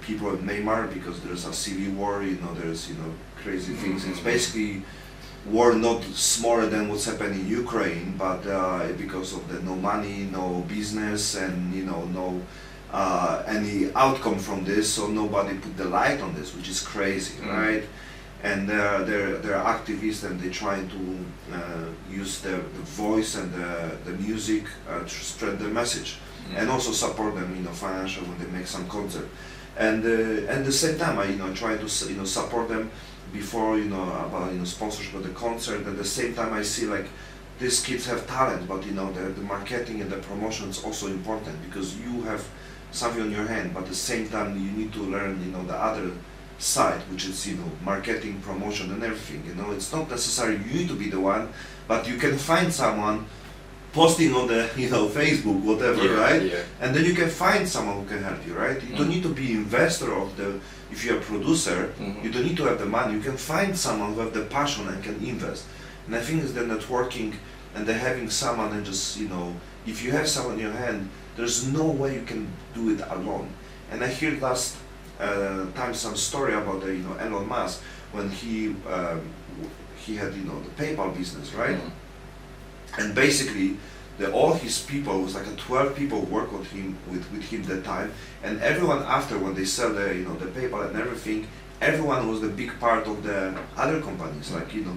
people in Myanmar, because there's a civil war, there's crazy things. It's basically war not smaller than what's happening in Ukraine, but because of the no money, no business, and no any outcome from this, so nobody put the light on this, which is crazy, right? And they're activists, and they try to use the voice and the music to spread the message, and also support them, financially when they make some concert. And at the same time, I try to support them before about sponsorship of the concert. At the same time, I see like these kids have talent, but the marketing and the promotion is also important, because you have something on your hand, but at the same time you need to learn the other side, which is marketing, promotion and everything. It's not necessary you need to be the one, but you can find someone posting on the Facebook, whatever, right? Yeah. And then you can find someone who can help you, right? You don't need to be investor of if you're a producer, you don't need to have the money. You can find someone who have the passion and can invest. And I think it's the networking and the having someone and just, you know, if you have someone in your hand, there's no way you can do it alone. And I heard last time some story about you know, Elon Musk when he had, you know, the PayPal business, right? And basically all his people was like 12 people work with him that time, and everyone after when they sell the, you know, the PayPal and everything, everyone was the big part of the other companies, like, you know,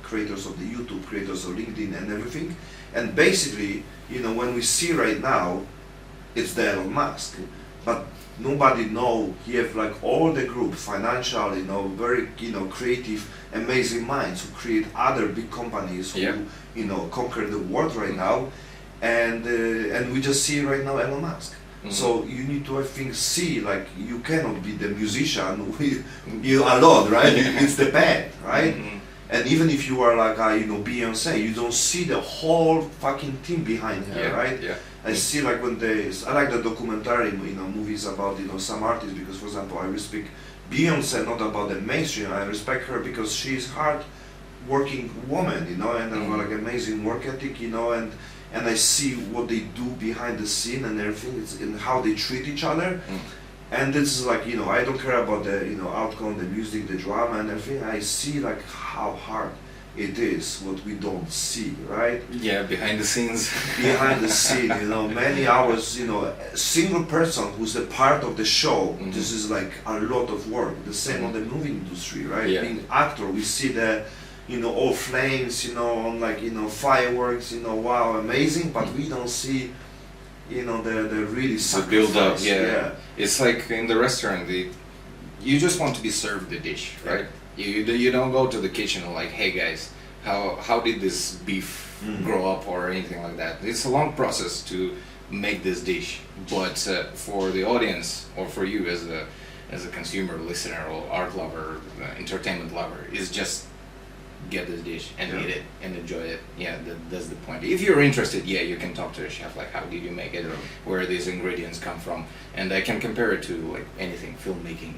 creators of the YouTube, creators of LinkedIn and everything. And basically, you know, when we see right now, it's the Elon Musk, but nobody know he have like all the group, financial, you know, very, you know, creative, amazing minds who create other big companies who, you know, conquer the world right now, and we just see right now Elon Musk. So you need to, I think, see, like, you cannot be the musician with you alone, right? It's the band, right? And even if you are like, you know, Beyonce, you don't see the whole fucking team behind her, right? I see, like, when I like the documentary, you know, movies about, you know, some artists, because, for example, I respect Beyonce not about the mainstream. I respect her because she's hard working woman, you know, and have like amazing work ethic, you know, and I see what they do behind the scene and everything. It's in how they treat each other. And it's like, you know, I don't care about the, you know, outcome, the music, the drama and everything. I see like how hard it is, what we don't see, right? Yeah, behind the scenes. Behind the scene, you know, many hours, you know, a single person who's a part of the show, this is like a lot of work. The same on the movie industry, right? Being actor, we see the, you know, all flames, you know, on like, you know, fireworks, you know, wow, amazing, but we don't see, you know, the really the build up. It's like in the restaurant, you just want to be served the dish, right? You don't go to the kitchen and like, hey guys, how did this beef grow up or anything like that. It's a long process to make this dish, but for the audience or for you as a consumer, listener, or art lover, entertainment lover, is just get this dish and eat it and enjoy it. That's the point. If you're interested, you can talk to the chef, like, how did you make it, where these ingredients come from, and I can compare it to like anything, filmmaking,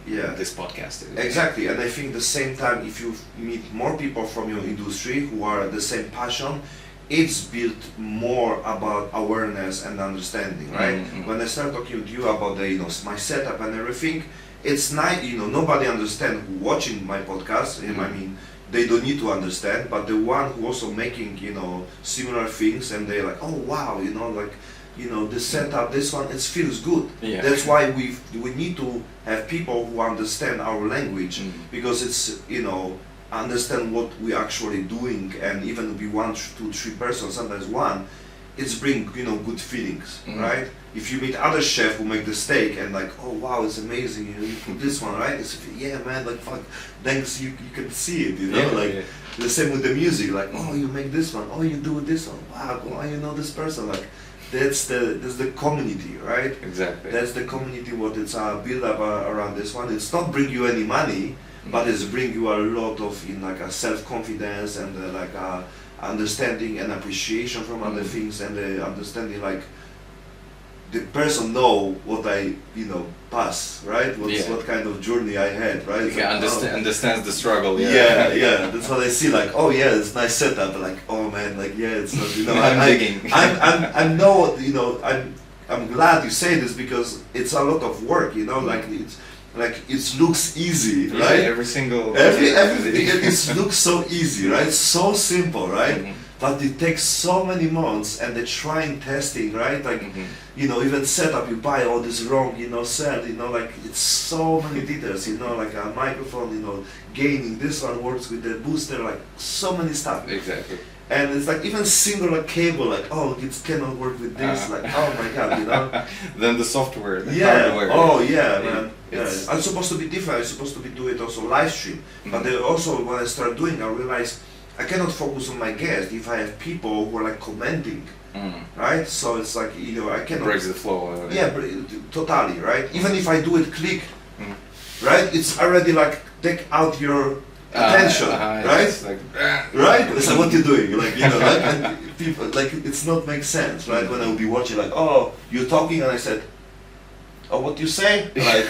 this podcast. Exactly. And I think the same time, if you meet more people from your industry who are the same passion, it's built more about awareness and understanding, right? When I start talking with you about the, you know, my setup and everything, it's nice, you know, nobody understands watching my podcast. I mean, they don't need to understand, but the one who also making, you know, similar things, and they're like, oh wow, you know, like, you know, this setup, this one, it feels good. That's why we need to have people who understand our language, because it's, you know, understand what we actually doing, and even if we 1, 2, 3 persons, sometimes one, it's bring, you know, good feelings, right? If you meet other chef who make the steak and like, oh wow, it's amazing, you know, you put this one, right? It's, yeah man, like fuck, thanks, you can see it, you know, the same with the music, like, oh, you make this one, oh, you do this one, wow, oh, you know this person, like, that's the community, right? Exactly. That's the community, what it's built up around this one. It's not bring you any money, but it's bring you a lot of, in like a self-confidence and like a understanding and appreciation from other things, and understanding like the person know what I, you know, pass, right? What kind of journey I had, right? Like, understands the struggle. That's what I see. Like, oh yeah, it's nice setup. Like, oh man, like it's not, you know, I know, you know, I'm glad you say this, because it's a lot of work, you know, like it looks easy, right? Everything it looks so easy, right? So simple, right? But it takes so many months, and the trying, testing, right? Like, you know, even setup, you buy all this wrong, you know, set, you know, like it's so many details, you know, like a microphone, you know, gaining, this one works with the booster, like so many stuff. Exactly. And it's like even singular cable, like, oh, it cannot work with this, like, oh my god, you know. Then the software, the hardware. Oh yeah, man. I'm supposed to be different. I'm supposed to be do it also live stream. But then also when I start doing, I realize I cannot focus on my guests if I have people who are like commenting, right? So it's like, you know, I cannot. Breaks the flow. Totally, right? Even if I do it click, right? It's already like take out your attention, right? It's like, right? It's like, what you doing? Like, you know, like, and people, like, it's not make sense, right? When I will be watching, like, oh, you're talking, and I said, oh, what you say? Like,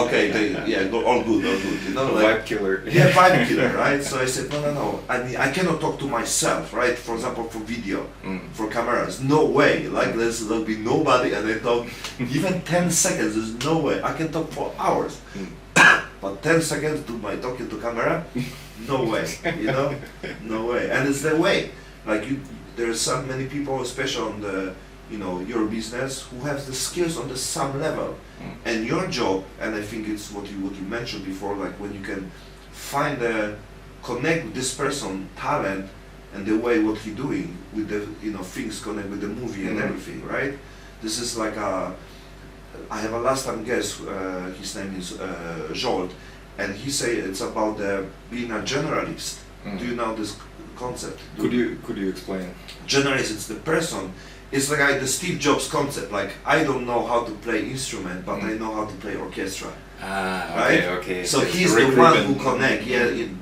okay, all good, you know, like, Vibe killer. yeah, vibe killer, right? So I said, no, I mean, I cannot talk to myself, right? For example, for video, for cameras, no way. Like, there'll be nobody, and I talk even 10 seconds. There's no way. I can talk for hours, but 10 seconds to my talking to camera, no way. You know, no way. And it's the way. Like there's so many people, especially on the, you know, your business, who have the skills on the some level, and your job. And I think it's what you mentioned before, like when you can find connect with this person talent and the way what he doing with the, you know, things connect with the movie and everything, right? This is like I have a last time guest. His name is Jolt, and he say it's about being a generalist. Do you know this concept? Could you explain? Generalist, it's the person. It's like the Steve Jobs concept. Like, I don't know how to play instrument, but I know how to play orchestra. Okay, right? okay. So he's the one who connect,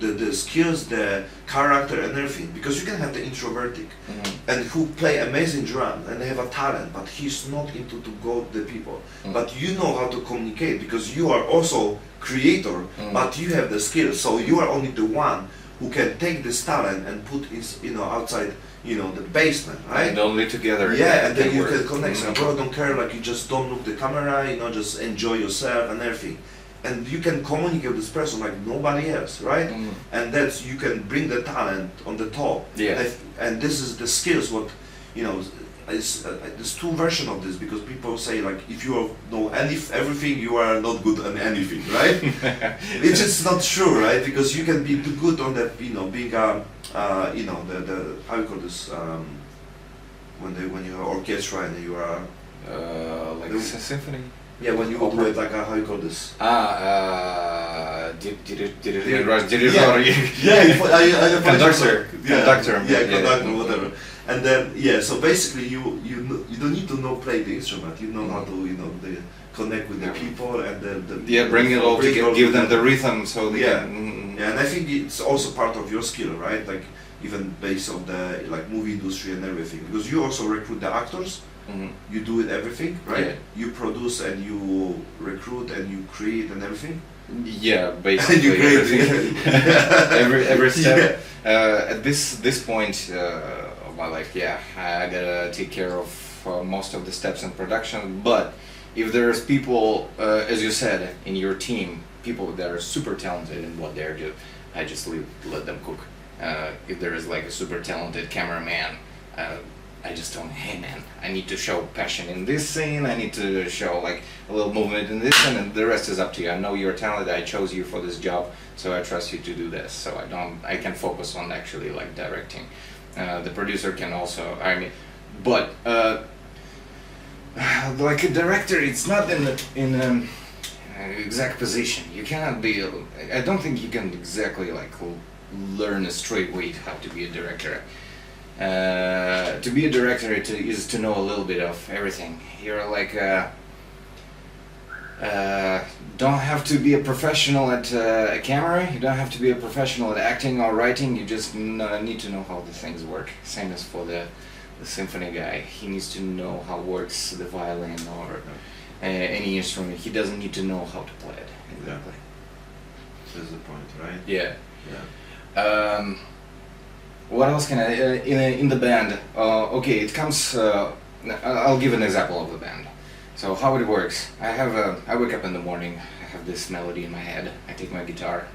the skills, the character, and everything. Because you can have the introvertic, and who play amazing drum, and they have a talent, but he's not into to go the people. But you know how to communicate because you are also creator, but you have the skills. So you are only the one who can take this talent and put it, you know, outside, you know, the basement, right? And only together. Yeah, and then you can connect. So, bro, don't care, like you just don't look the camera, you know, just enjoy yourself and everything. And you can communicate with this person like nobody else, right? And that's, you can bring the talent on the top. Yeah. And this is the skills, what, you know, there's two versions of this, because people say like, if you know everything, you are not good on anything, right? It's just not true, right? Because you can be good on the, you know, being you know, the how you call this, when you have orchestra and you are like a symphony. Yeah, when you do it like how you call this? Conductor, whatever. And then so basically you don't need to know play the instrument. You know how to, you know, connect with the people and then bring it all together, give them the rhythm so they can. And I think it's also part of your skill, right? Like even based on the like movie industry and everything, because you also recruit the actors. You do it everything, right? Yeah. You produce and you recruit and you create and everything. Yeah, basically everything. every step. At this point of my life, I gotta take care of most of the steps in production. But if there's people, as you said, in your team, people that are super talented in what they're doing, I just let them cook. If there is like a super talented cameraman, I just tell him, hey man, I need to show passion in this scene, I need to show like a little movement in this scene, and the rest is up to you. I know you're talented, I chose you for this job, so I trust you to do this. So I can focus on actually like directing. The producer can also, but like a director, it's not in an exact position. You cannot be, I don't think you can exactly like learn a straight way how to be a director. To be a director is to know a little bit of everything. You're like don't have to be a professional at a camera, you don't have to be a professional at acting or writing, you just need to know how the things work. Same as for the symphony guy, he needs to know how works the violin or any instrument. He doesn't need to know how to play it. Exactly. That's the point, right? Yeah. What else can I, in the band, okay, it comes, I'll give an example of the band. So how it works, I wake up in the morning, I have this melody in my head, I take my guitar,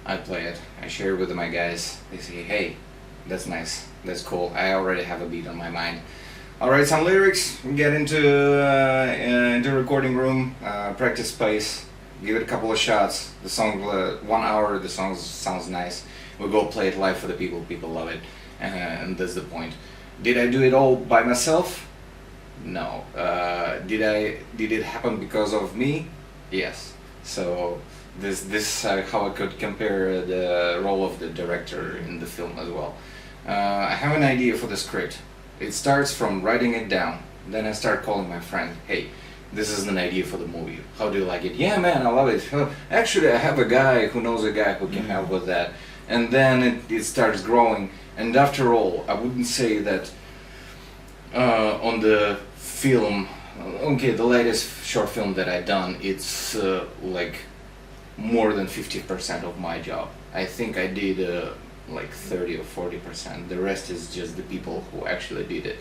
I play it, I share it with my guys, they say, hey, that's nice, that's cool, I already have a beat on my mind. I'll write some lyrics, get into the recording room, practice space, give it a couple of shots, the song, 1 hour, the song sounds nice. We go play it live for the people, people love it, and that's the point. Did I do it all by myself? No. Did it happen because of me? Yes. So this how I could compare the role of the director in the film as well. I have an idea for the script. It starts from writing it down, then I start calling my friend, hey, this is an idea for the movie. How do you like it? Yeah man, I love it. Actually, I have a guy who knows a guy who can help with that. And then it starts growing, and after all, I wouldn't say that on the film Okay, the latest short film that I done, it's like more than 50% of my job. I think I did like 30 or 40%. The rest is just the people who actually did it.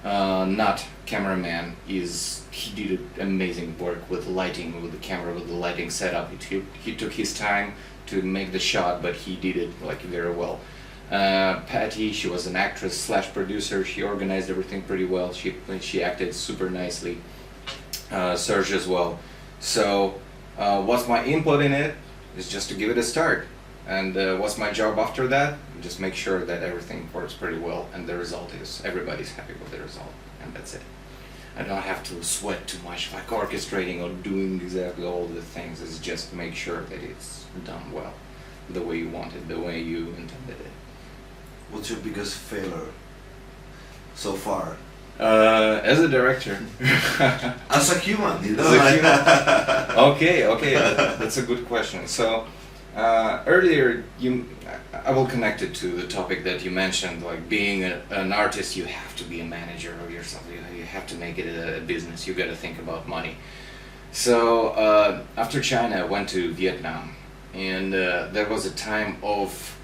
Not cameraman is he did amazing work with lighting, with the camera, with the lighting setup. He took his time to make the shot, but he did it like very well. Patty, she was an actress slash producer. She organized everything pretty well. She acted super nicely. Serge as well. So what's my input in it? Is just to give it a start. And what's my job after that? Just make sure that everything works pretty well and the result is everybody's happy with the result, and that's it. I don't have to sweat too much like orchestrating or doing exactly all the things. It's just make sure that it's done well, the way you want it, the way you intended it. What's your biggest failure so far? As a director. As a human, you know? As a human? Okay, that's a good question. So, earlier, I will connect it to the topic that you mentioned, like being an artist, you have to be a manager of yourself, you have to make it a business, you gotta think about money. So, after China, I went to Vietnam, and there was a time of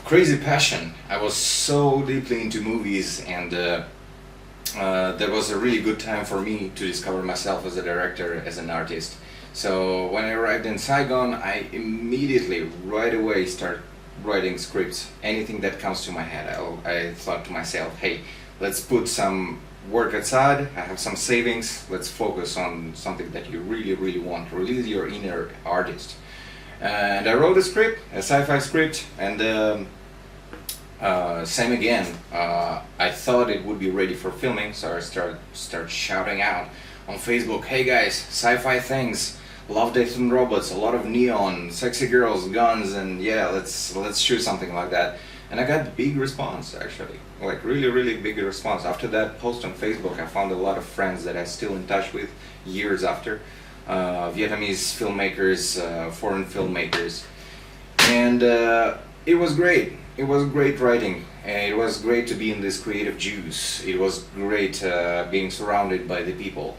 crazy passion. I was so deeply into movies, and that was a really good time for me to discover myself as a director, as an artist. So when I arrived in Saigon, I immediately, right away, start writing scripts. Anything that comes to my head, I thought to myself, hey, let's put some work aside, I have some savings, let's focus on something that you really, really want, release your inner artist. And I wrote a script, a sci-fi script, and same again. I thought it would be ready for filming, so I start shouting out on Facebook, hey guys, sci-fi things, love, death and robots, a lot of neon, sexy girls, guns, and yeah, let's shoot something like that. And I got big response, actually, like really big response. After that post on Facebook, I found a lot of friends that I'm still in touch with years after. Vietnamese filmmakers, foreign filmmakers, and it was great. It was great writing, and it was great to be in this creative juice. It was great being surrounded by the people,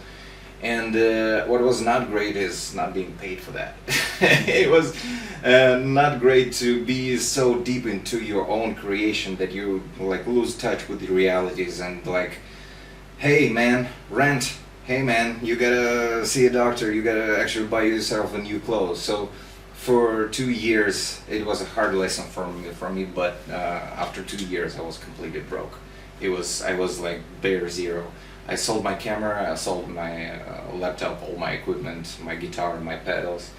and what was not great is not being paid for that. It was not great to be so deep into your own creation that you like lose touch with the realities and like, hey man, rent. Hey man, you gotta see a doctor, you gotta actually buy yourself a new clothes. So for 2 years it was a hard lesson for me, but after 2 years I was completely broke. I was like bare zero. I sold my camera, I sold my laptop, all my equipment, my guitar, my pedals.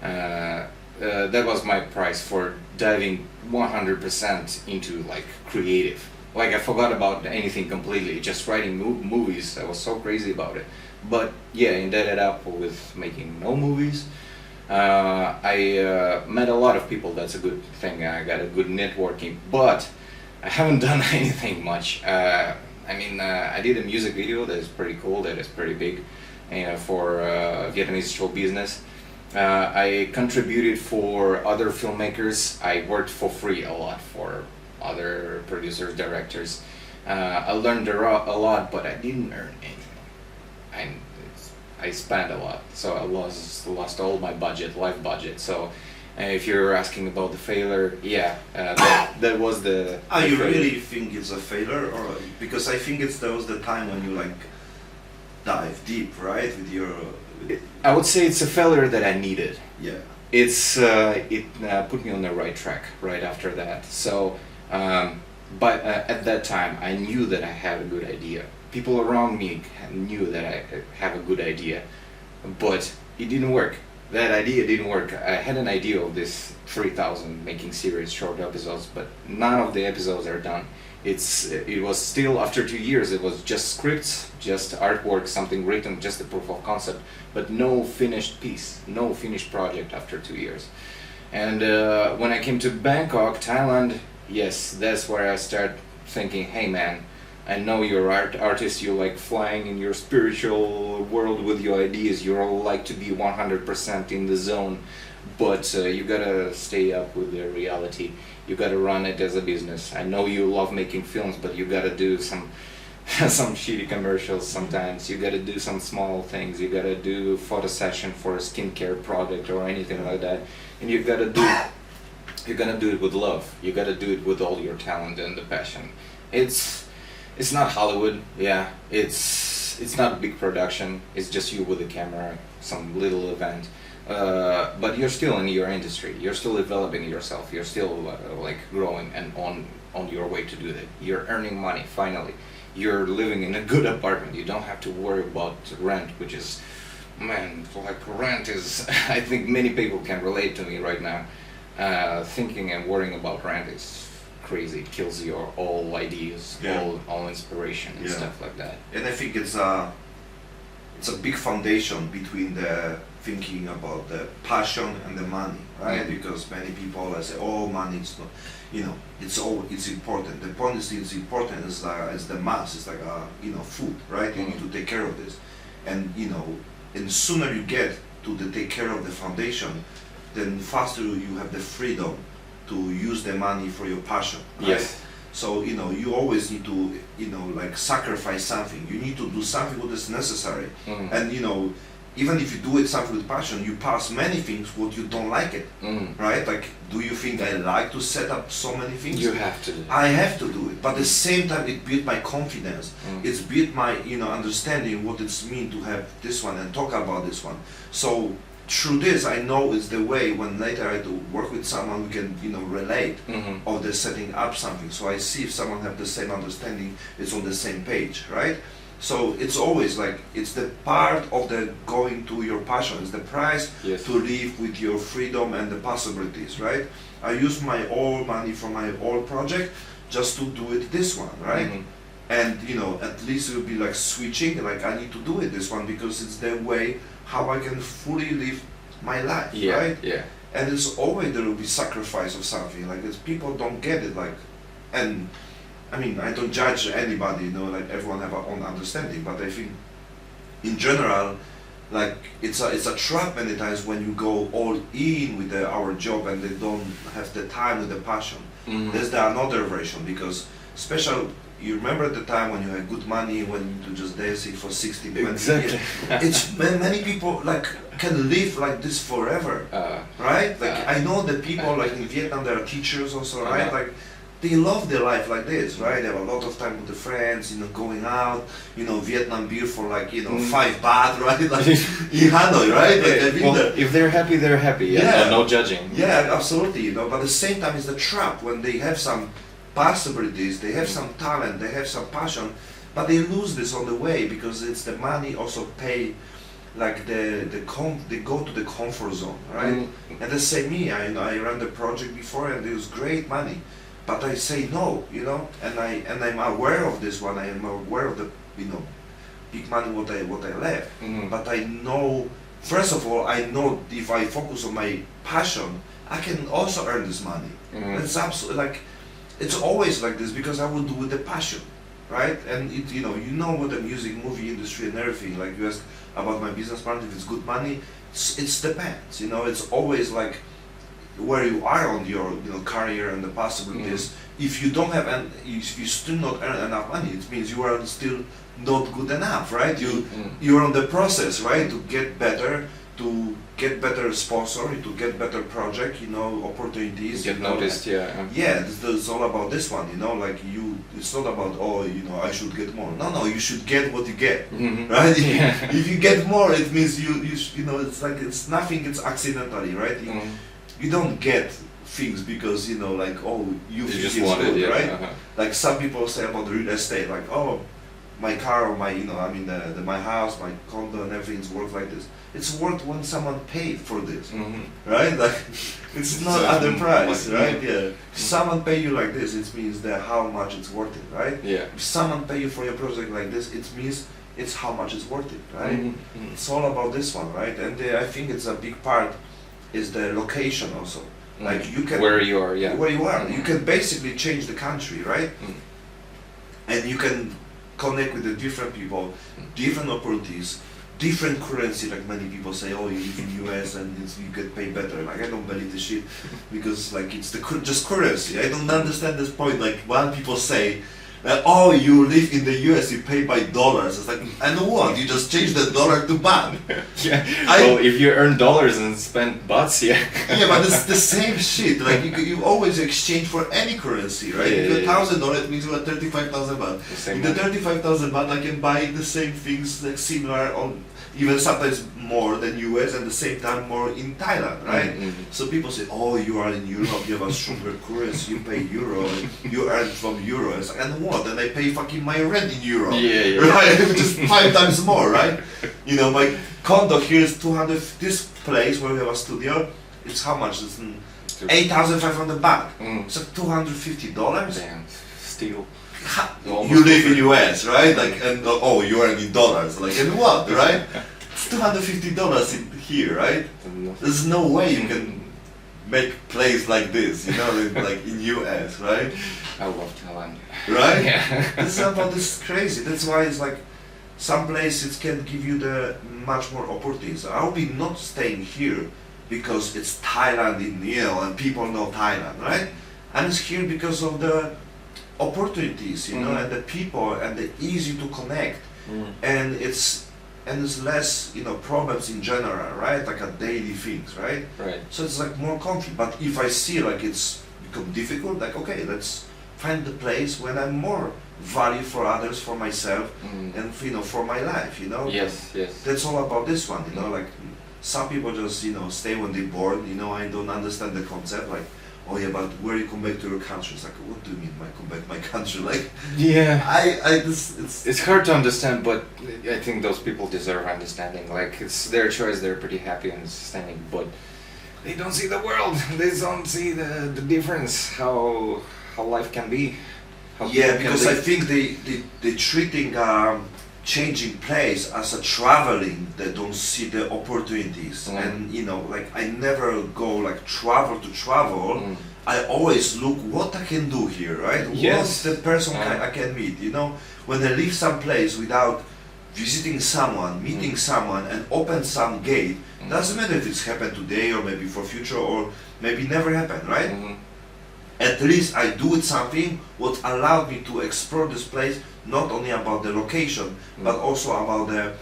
That was my price for diving 100% into like creative. Like I forgot about anything completely, just writing movies. I was so crazy about it. But yeah, ended up with making no movies. I met a lot of people, that's a good thing. I got a good networking, but I haven't done anything much. I did a music video that is pretty cool, that is pretty big, for Vietnamese show business. I contributed for other filmmakers. I worked for free a lot for other producers, directors. I learned a lot, but I didn't earn anything. I spent a lot, so I lost all my budget, life budget. So if you're asking about the failure, yeah, that was the. You really think it's a failure, or because I think that was the time when you like dive deep, right, with your. I would say it's a failure that I needed. Yeah. It put me on the right track right after that. So. But at that time, I knew that I had a good idea. People around me knew that I have a good idea, but it didn't work. That idea didn't work. I had an idea of this 3,000 making series short episodes, but none of the episodes are done. It was still, after 2 years, it was just scripts, just artwork, something written, just a proof of concept, but no finished piece, no finished project after 2 years. And when I came to Bangkok, Thailand, yes, that's where I start thinking, hey man, I know you're artist, you like flying in your spiritual world with your ideas, you all like to be 100% in the zone, but you gotta stay up with the reality, you gotta run it as a business. I know you love making films, but you gotta do some some shitty commercials sometimes. You gotta do some small things. You gotta do photo session for a skincare product or anything like that, and you're gonna do it with love. You gotta do it with all your talent and the passion. It's not Hollywood. Yeah, it's not a big production. It's just you with a camera, some little event. But you're still in your industry. You're still developing yourself. You're still like growing and on your way to do that. You're earning money finally. You're living in a good apartment. You don't have to worry about rent, which is, man, like rent is. I think many people can relate to me right now. Thinking and worrying about rent is crazy. It kills your all ideas, all inspiration and stuff like that. And I think it's a big foundation between the thinking about the passion and the money, right? Because many people say, "Oh, money is not," it's important. The point is, it's important as the mass. It's like food, right? You need to take care of this, and and sooner you get to take care of the foundation, then faster you have the freedom to use the money for your passion, right? Yes. So you always need to like sacrifice something. You need to do something what is necessary, and even if you do it something with passion, you pass many things what you don't like it, right? Like, do you think I like to set up so many things? You have to do it. I have to do it, but at the same time it built my confidence. It's built my understanding what it's mean to have this one and talk about this one. So through this, I know it's the way when later I do work with someone who can relate of the setting up something. So I see if someone have the same understanding, it's on the same page, right? So it's always like it's the part of the going to your passion. It's the price to live with your freedom and the possibilities, right? I use my all money from my old project just to do it this one, right? And at least it will be like switching. Like I need to do it this one because it's the way how I can fully live my life, right? Yeah. And it's always there will be sacrifice of something. Like it's, people don't get it. Like, and I mean, I don't judge anybody, like everyone have our own understanding, but I think in general, like it's a trap many times when you go all in with our job and they don't have the time with the passion. There's the another version because special, you remember the time when you had good money, when you just dancing for 60 minutes. Exactly. It's many people like can live like this forever, right? Like I know the people like in Vietnam, there are teachers also, right? Like they love their life like this, right? They have a lot of time with the friends, going out, Vietnam beer for like, 5 baht, right? Like in Hanoi, right? Like, well, if they're happy, they're happy. Yeah. No judging. Yeah, absolutely. But at the same time, it's the trap when they have some possibilities, they have some talent, they have some passion, but they lose this on the way because it's the money also pay, like they go to the comfort zone, right? And they say me, I ran the project before and it was great money. But I say no, and I'm aware of this one. I am aware of the, big money what I left. But I know, first of all, I know if I focus on my passion, I can also earn this money. It's absolutely like, it's always like this because I will do with the passion, right? And it, what the music, movie industry and everything. Like you asked about my business partner, if it's good money, it depends. It's always like where you are on your career and the possibilities. If you don't have and if you still not earn enough money, it means you are still not good enough, right? You're on the process, right, to get better sponsor, to get better project, opportunities. Get noticed, Yeah, it's all about this one, like it's not about I should get more. No, you should get what you get, right? If you get more, it means it's like it's nothing. It's accidentally, right? You don't get things because you think just it's want good, it, right? Like some people say about real estate, like my car or my my house, my condo and everything's worth like this. It's worth when someone paid for this, right? Like it's not at the price, right? Yeah. If someone pay you like this, it means that how much it's worth it, right? Yeah. If someone pay you for your project like this, it means it's how much it's worth it, right? It's all about this one, right? And I think it's a big part is the location also. Like you can where you are, where you are. You can basically change the country, right? And you can connect with the different people, different opportunities, different currency. Like many people say, oh, you live in US and you get paid better. Like I don't believe this shit because like it's just currency. I don't understand this point. Like when people say, Oh, you live in the US, you pay by dollars. It's like, and what? You just change the dollar to baht. Yeah. Well, if you earn dollars and spend bahts, yeah. Yeah, but it's the same shit. Like you always exchange for any currency, right? Yeah, If yeah, $1,000, it means you got 35,000 baht. With the 35,000 baht, I can buy the same things, like similar, or even sometimes more than US, and the same time more in Thailand, right? Mm-hmm. So people say, oh, you are in Europe, you have a stronger currency, you pay euro, you earn from euro. It's like, and what? And I pay fucking my rent in euro, right? Just 5 times more, right? You know, my condo here is 200. This place where we have a studio, it's how much? It's 8,500 baht. It's like $250. Damn, still. You live in US, right? Like, and oh, you earn in dollars. Like, and what, right? It's $250 in here, right? There's no way you can make place like this, you know, like in US, right? I love Thailand. Right? Yeah. This is crazy. That's why it's like some places can give you the much more opportunities. I'll be not staying here because it's Thailand in and people know Thailand, right? And it's here because of the opportunities, you know, and the people and the easy to connect, and it's less, you know, problems in general, right? Like a daily things, right? Right. So it's like more comfy. But if I see like it's become difficult, like okay, let's find the place when I'm more value for others, for myself, and you know, for my life, you know. Yes, yes. That's all about this one, you know. Like some people just, you know, stay when they're born, you know. I don't understand the concept, like, oh yeah, but where you come back to your country? It's like, what do you mean, I come back to my country? Like, yeah, it's hard to understand, but I think those people deserve understanding. Like, it's their choice; they're pretty happy and understanding, but they don't see the world. They don't see the difference, how life can be. Yeah, because I think they treating changing place as a traveling. They don't see the opportunities, and you know, like I never go like travel to travel. I always look what I can do here, right? Yes. What's the person I can meet? You know, when I leave some place without visiting someone, meeting someone, and open some gate, doesn't matter if it's happened today or maybe for future or maybe never happen, right? At least I do it something what allowed me to explore this place, not only about the location, but also about the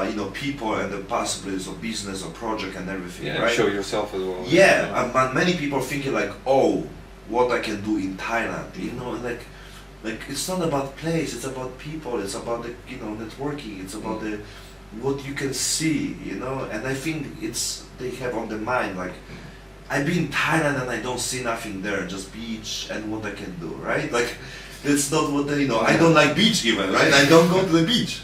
you know, people and the possibilities of business or project and everything, Yeah, right? show yourself as well. Yeah, and many people thinking like, oh, what I can do in Thailand, you know, like it's not about place, it's about people, it's about the, you know, networking, it's about the what you can see, you know, and I think it's they have on the mind like. I've been in Thailand and I don't see nothing there, just beach and what I can do, right? Like, that's not what they, you know, I don't like beach even, right? I don't go to the beach.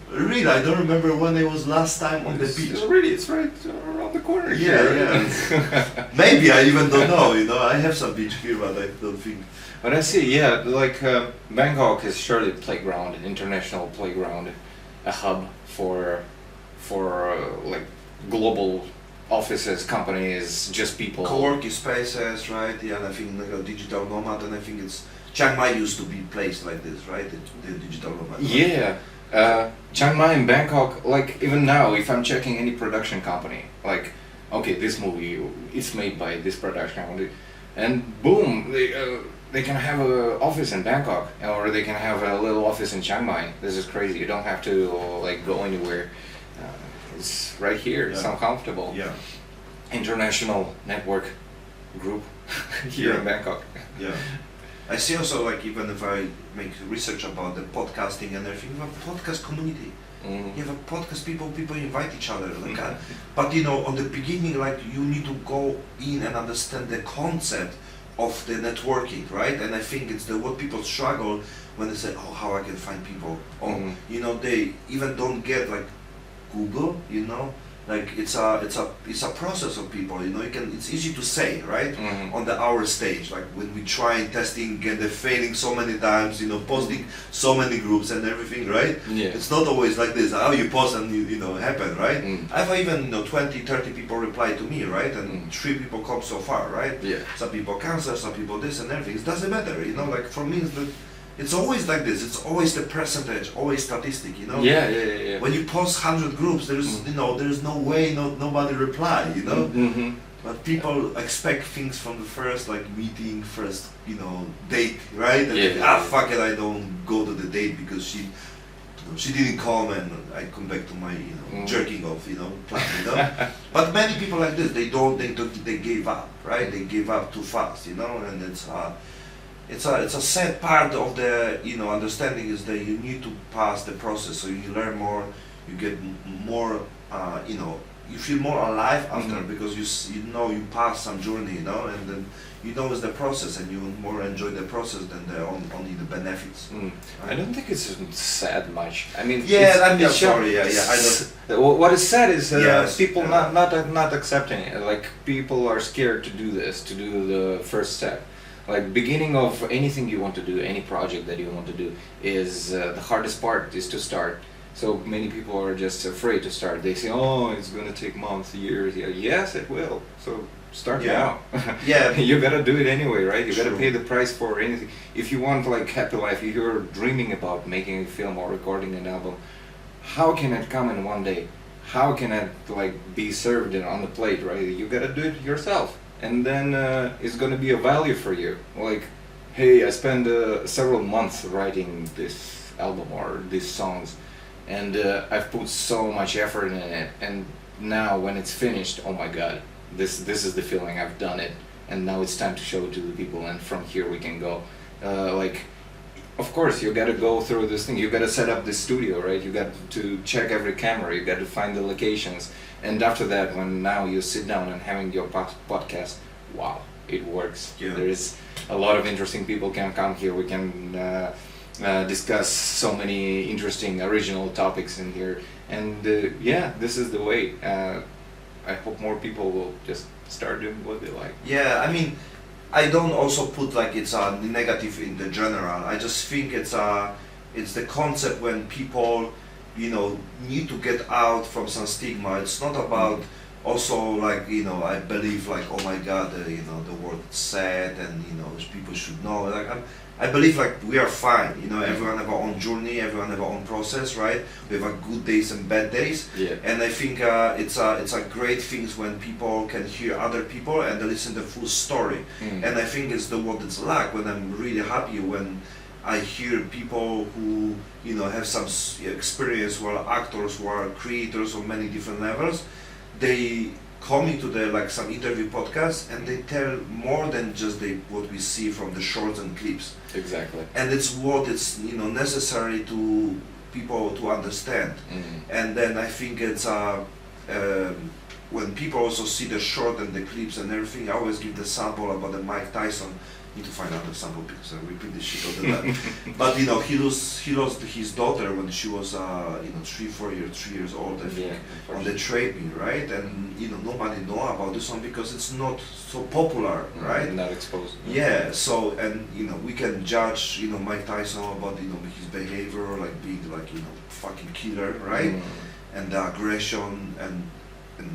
Really, I don't remember when I was last time on the beach. It's right around the corner Yeah, here. yeah. Maybe, I even don't know, you know, I have some beach here, but I don't think. But I see, yeah, like Bangkok is surely a playground, an international playground, a hub for like global offices, companies, just people. Co-working spaces, right? Yeah, and I think like a digital nomad, and I think it's Chiang Mai used to be placed like this, right? The digital nomad. Yeah, Chiang Mai and Bangkok. Like even now, if I'm checking any production company, like okay, this movie it's made by this production company, and boom, they can have an office in Bangkok, or they can have a little office in Chiang Mai. This is crazy. You don't have to like go anywhere. It's right here. It's uncomfortable. Yeah. International network group here in Bangkok. Yeah. I see also like even if I make research about the podcasting and everything, you have a podcast community. You have a podcast people invite each other. Like but you know, on the beginning, like you need to go in and understand the concept of the networking, right? And I think it's what people struggle when they say, oh, how I can find people. Or you know, they even don't get like Google, you know, like it's a process of people, you know. It's easy to say, right? On the hour stage, like when we try testing and they're failing so many times, you know, posting so many groups and everything, right? Yeah. It's not always like this. How you post and you know happen, right? I've even, you know, 20, 30 people reply to me, right? And 3 people come so far, right? Yeah. Some people cancel, some people this and everything. It doesn't matter, you know. Like for me, it's always like this. It's always the percentage, always statistic, you know. Yeah. When you post 100 groups, there's you know there's no way nobody reply, you know. But people expect things from the first like meeting, first date, right? And Yeah. fuck it, I don't go to the date because she didn't come, and I come back to my jerking off plan. But many people like this, they gave up, right? They gave up too fast, and it's a sad part of the understanding is that you need to pass the process, so you learn more, you get more, you feel more alive after because you pass some journey, and then it's the process, and you more enjoy the process than only the benefits. I don't think it's sad much. I mean, I'm sorry. I don't. What is sad is people yeah. not accepting it. Like people are scared to do this, to do the first step. Like beginning of anything you want to do, any project that you want to do, is the hardest part is to start. So many people are just afraid to start. They say, "Oh, it's gonna take months, years." Yeah, yes, it will. So start now. Yeah. You gotta do it anyway, right? You gotta True. pay the price for anything. If you want like happy life, if you're dreaming about making a film or recording an album, how can it come in one day? How can it like be served on the plate, right? You gotta do it yourself, and then it's gonna be a value for you. Like, hey, I spent several months writing this album or these songs, and I've put so much effort in it, and now when it's finished, oh my god, this is the feeling. I've done it, and now it's time to show it to the people, and from here we can go. Like, of course, you gotta go through this thing. You gotta set up the studio, right? You got to check every camera. You got to find the locations, and after that, when now you sit down and having your podcast, wow, it works. Yeah. There is a lot of interesting people can come here. We can discuss so many interesting original topics in here, and this is the way. I hope more people will just start doing what they like. Yeah, I mean, I don't also put like it's a negative in the general. I just think it's the concept when people need to get out from some stigma. It's not about also like I believe like, oh my god, the world is sad, and people should know. Like I believe like we are fine. Everyone have our own journey, everyone have our own process, right? We have our good days and bad days. Yeah. And I think it's a great thing when people can hear other people and they listen to the full story. And I think it's the what it's like when I'm really happy when I hear people who have some experience, who are actors, who are creators on many different levels. They come into the like some interview podcasts and they tell more than just what we see from the shorts and clips. Exactly. And it's what it's necessary to people to understand. And then I think it's when people also see the short and the clips and everything, I always give the sample about the Mike Tyson. Need to find out the sample because I repeat this shit all the time. But he lost his daughter when she was 3 years old, I think, on the treadmill, right? And nobody know about this one because it's not so popular, right? Not exposed. Yeah. So and we can judge Mike Tyson about his behavior, like being like fucking killer, right? And the aggression and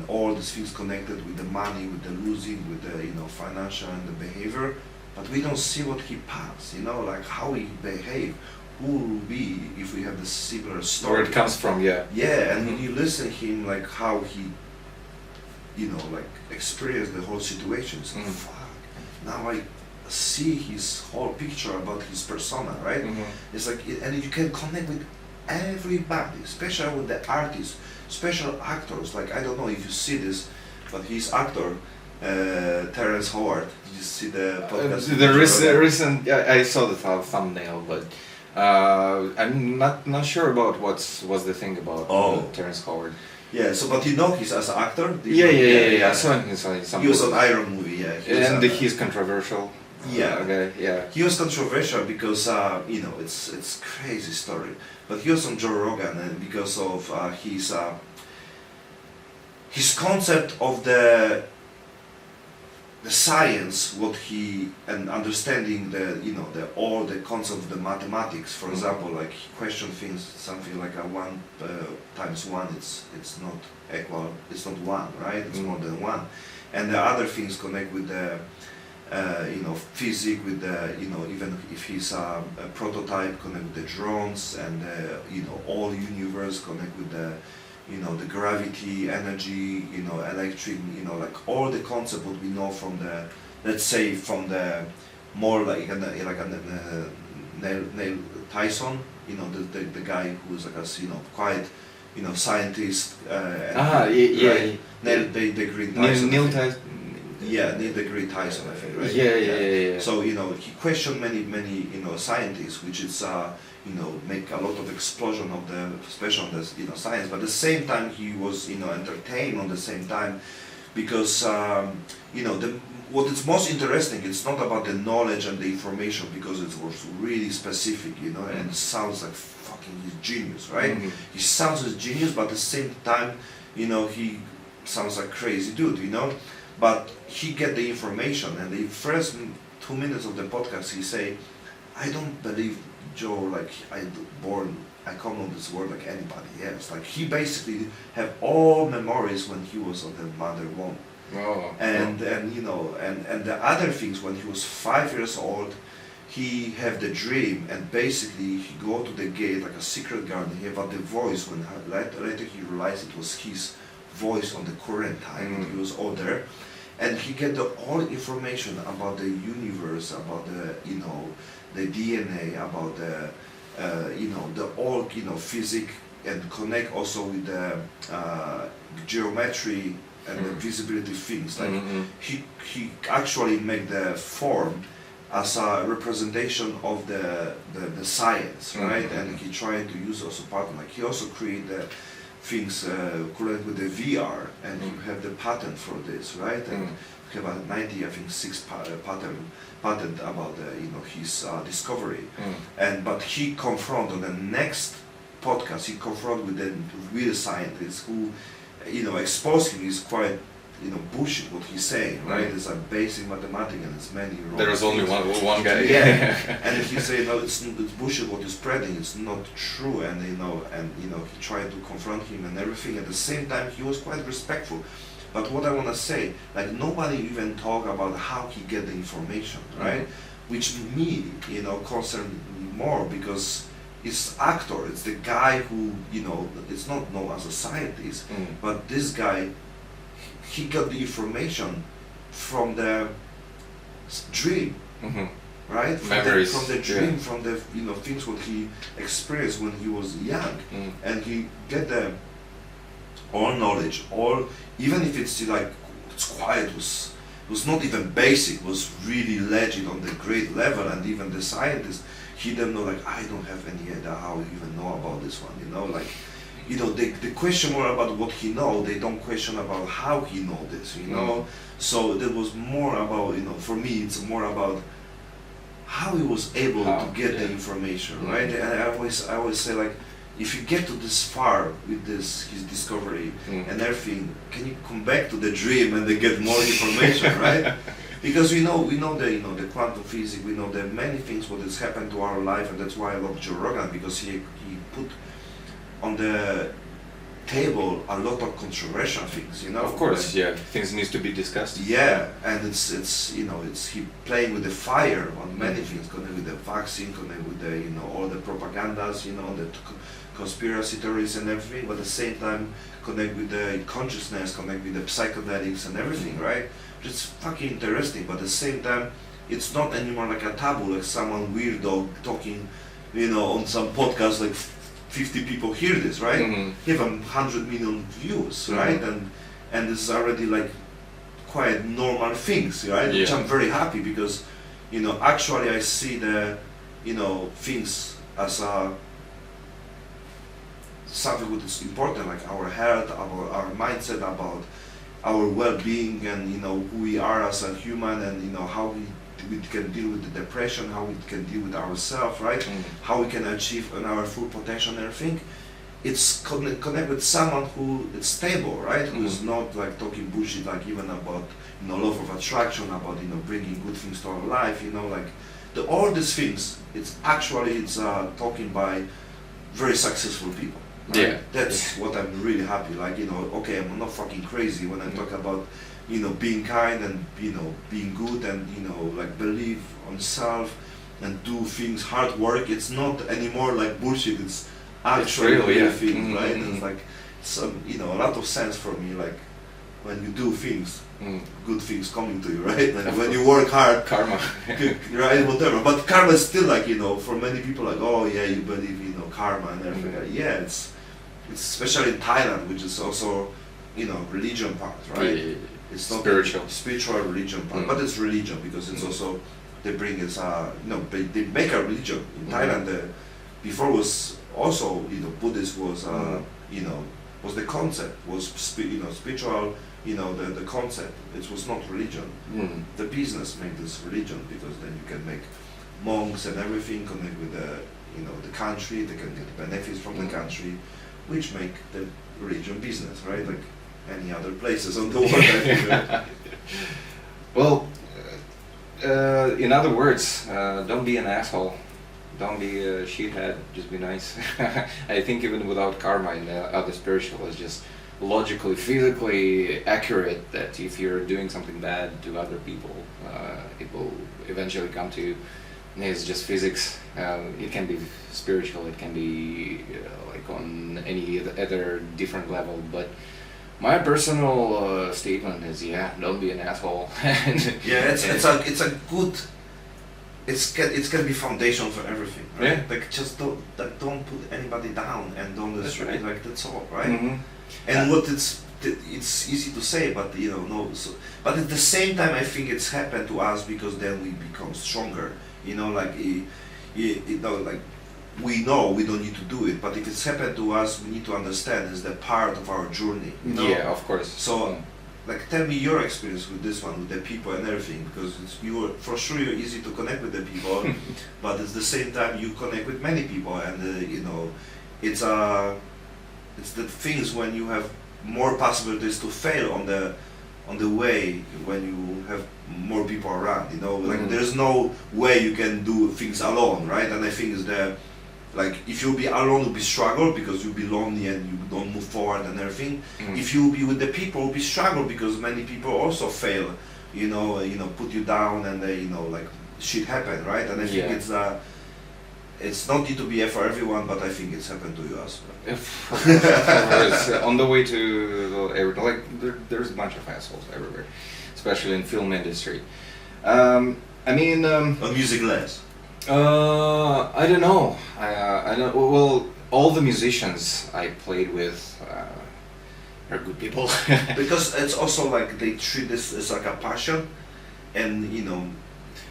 all these things connected with the money, with the losing, with the financial and the behavior. But we don't see what he passed, like how he behaved, who will be if we have the similar story. Where it comes from, yeah. Yeah, and when you listen him, like how he, like experienced the whole situation. It's like, fuck, now I see his whole picture about his persona, right? It's like, and you can connect with everybody, especially with the artists, special actors. Like I don't know if you see this, but he's actor. Terrence Howard. Did you see the podcast? The recent, I saw the thumbnail, but I'm not sure about what's the thing about Terrence Howard. Yeah. So, but he's as an actor. Yeah. I saw him in some. He was on Iron movie. Yeah. He's controversial. Yeah. Okay. Yeah. He was controversial because it's crazy story. But he was on Joe Rogan and because of his concept of the science, what he and understanding all the concept of the mathematics. For example, like he questioned things, something like a 1 times 1. It's not equal. It's not 1, right? It's more than 1. And the other things connect with the physics, with the even if he's a prototype, connect with the drones and all universe connect with you know, the gravity, energy, you know, electric, you know, like all the concept what we know from the, let's say from the more like Neil Tyson, you know, the guy who's like a, you know, quite, you know, scientist. Right? Neil deGrasse Tyson. Neil Tyson. Yeah, Neil deGrasse Tyson, I think, right? Yeah. So, you know, he questioned many, you know, scientists, which is, you know, make a lot of explosion of the, especially on the, you know, science. But at the same time, he was, you know, entertained on the same time, because, you know, what is most interesting, it's not about the knowledge and the information, because it was really specific, you know, and it sounds like fucking genius, right? He sounds like genius, but at the same time, you know, he sounds like crazy dude, you know. But he get the information, and the first 2 minutes of the podcast, he say, I don't believe Joe, like I come on this world like anybody else. Like he basically have all memories when he was on the mother womb. And you know, and the other things, when he was 5 years old, he have the dream, and basically he go to the gate like a secret garden. He have the voice when later he realized it was his voice on the current time when he was older, and he get the all information about the universe, about the, you know, the DNA, about the you know, the all, you know, physics, and connect also with the geometry and the visibility things. Like he actually make the form as a representation of the science, right? And he tried to use also pattern. Like he also create the things correct with the VR, and you have the patent for this, right? And he have a 96 patent about the, you know, his discovery. And but he confront on the next podcast, he confront with the real scientists who, you know, expose him is quite, you know, bullshit what he's saying, right? It's a basic mathematics, and it's many wrong. There is only one guy. Yeah, and he say, no, it's bullshit what you're spreading. It's not true, and you know, he tried to confront him and everything. At the same time, he was quite respectful. But what I want to say, like nobody even talk about how he get the information, right? Which me, you know, concern me more, because it's actor. It's the guy who, you know, it's not known as a scientist, but this guy, he got the information from the dream, right? Memories. From the dream, from the, you know, things what he experienced when he was young, and he get the all knowledge, all, even if it's like it's quiet, was not even basic, was really legend on the great level, and even the scientists, he didn't know, like I don't have any idea how he even know about this one, you know, like. You know, they question more about what he know, they don't question about how he know this, you know. So there was more about, you know, for me it's more about how he was able to get the information, right? And I always say, like, if you get to this far with this his discovery and everything, can you come back to the dream and then get more information, right? Because we know the, you know, the quantum physics, we know the many things what has happened to our life, and that's why I love Joe Rogan, because he put on the table a lot of controversial things, you know. Of course, yeah, things needs to be discussed. Yeah, and it's you know, it's he playing with the fire on many things, connect with the vaccine, connect with the, you know, all the propagandas, you know, the conspiracy theories and everything, but at the same time connect with the consciousness, connect with the psychedelics and everything, right? It's fucking interesting, but at the same time, it's not anymore like a taboo, like someone weirdo talking, you know, on some podcast, like 50 people hear this, right? You have 100 million views, right? And this is already like quite normal things, right? Which I'm very happy, because, you know, actually I see the, you know, things as something that is important, like our health, our mindset, about our well-being, and, you know, who we are as a human, and, you know, how we can deal with the depression, how we can deal with ourselves, right? How we can achieve our full potential and everything. It's connect with someone who is stable, right? Who's not like talking bullshit, like even about, you know, law of attraction, about, you know, bringing good things to our life, you know, like all these things. It's actually talking by very successful people. Right? Yeah, that's what I'm really happy. Like, you know, okay, I'm not fucking crazy when I talk about, you know, being kind and, you know, being good, and, you know, like believe on self and do things, hard work. It's not anymore like bullshit. It's actually real thing, right? It's like some, a lot of sense for me, like when you do things, good things coming to you, right? And when you work hard, Karma. right, whatever. But karma is still like, for many people, like, oh yeah, you believe, karma and everything. Like, yeah, it's especially in Thailand, which is also, religion part, right? Yeah. It's not Spiritual religion part, but it's religion because it's also, they bring it, they make a religion. In Thailand, before was also, Buddhist was, was the concept, was, spiritual, the concept. It was not religion. The business made this religion because then you can make monks and everything, connect with the, the country, they can get benefits from the country, which make the religion business, right? Like any other places on the world. I think, Well, in other words, don't be an asshole. Don't be a shithead, just be nice. I think even without karma and other spiritual, it's just logically, physically accurate that if you're doing something bad to other people, it will eventually come to you. It's just physics. It can be spiritual, it can be like on any other different level, but my personal statement is, don't be an asshole. yeah, it's a good. It's can be foundation for everything, right? Yeah. Like just don't put anybody down and don't destroy. Right. Like that's all, right? And what it's easy to say, but no. So, but at the same time, I think it's happened to us because then we become stronger. Like like we know we don't need to do it, but if it's happened to us, we need to understand it's the part of our journey. Yeah, of course. So. Like, tell me your experience with this one, with the people and everything, because for sure you're easy to connect with the people, but at the same time you connect with many people, and it's the things when you have more possibilities to fail on the way when you have more people around. Like there's no way you can do things alone, right? And I think it's like if you'll be alone, you'll be struggle because you'll be lonely and you don't move forward and everything. If you'll be with the people, you'll be struggle because many people also fail, put you down and they, like shit happen, right? And I think it's not need to be for everyone, but I think it's happened to you as well. It's on the way to everything. Like there's a bunch of assholes everywhere, especially in film industry. I mean, on music less. I don't know. I don't. Well, all the musicians I played with are good people. Because it's also like they treat this as like a passion, and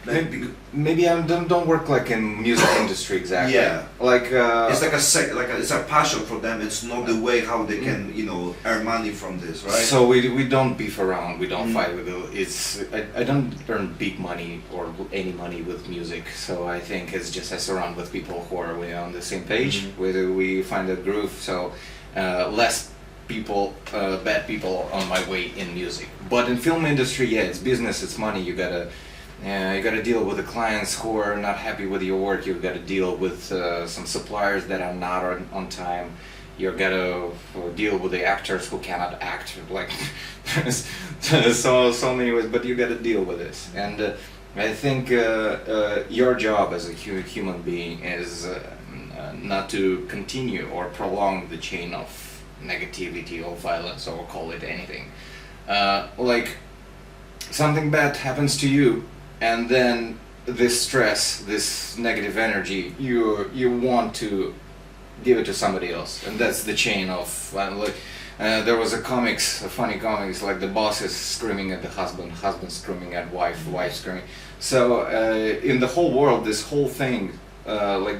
like maybe I don't work like in music industry exactly. Yeah. Like it's like it's a passion for them. It's not the way how they can earn money from this, right? So we don't beef around. We don't fight with it. I don't earn big money or any money with music. So I think it's just I surround with people who are on the same page. Whether we find a groove. So less people, bad people on my way in music. But in film industry, it's business. It's money. You gotta deal with the clients who are not happy with your work. You gotta deal with some suppliers that are not on time. You gotta deal with the actors who cannot act. Like so many ways, but you gotta deal with this. And I think your job as a human being is not to continue or prolong the chain of negativity or violence or call it anything. Like something bad happens to you. And then this stress, this negative energy, you want to give it to somebody else, and that's the chain of. There was a funny comics, like the boss is screaming at the husband screaming at wife screaming. So in the whole world, this whole thing, like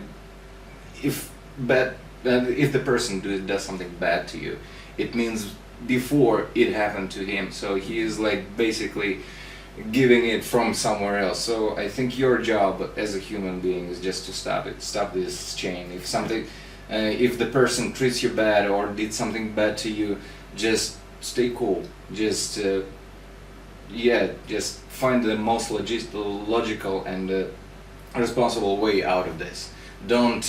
if the person does something bad to you, it means before it happened to him. So he is like basically giving it from somewhere else. So I think your job as a human being is just to stop this chain. If something, if the person treats you bad or did something bad to you, just stay cool. Just just find the most logical and responsible way out of this. Don't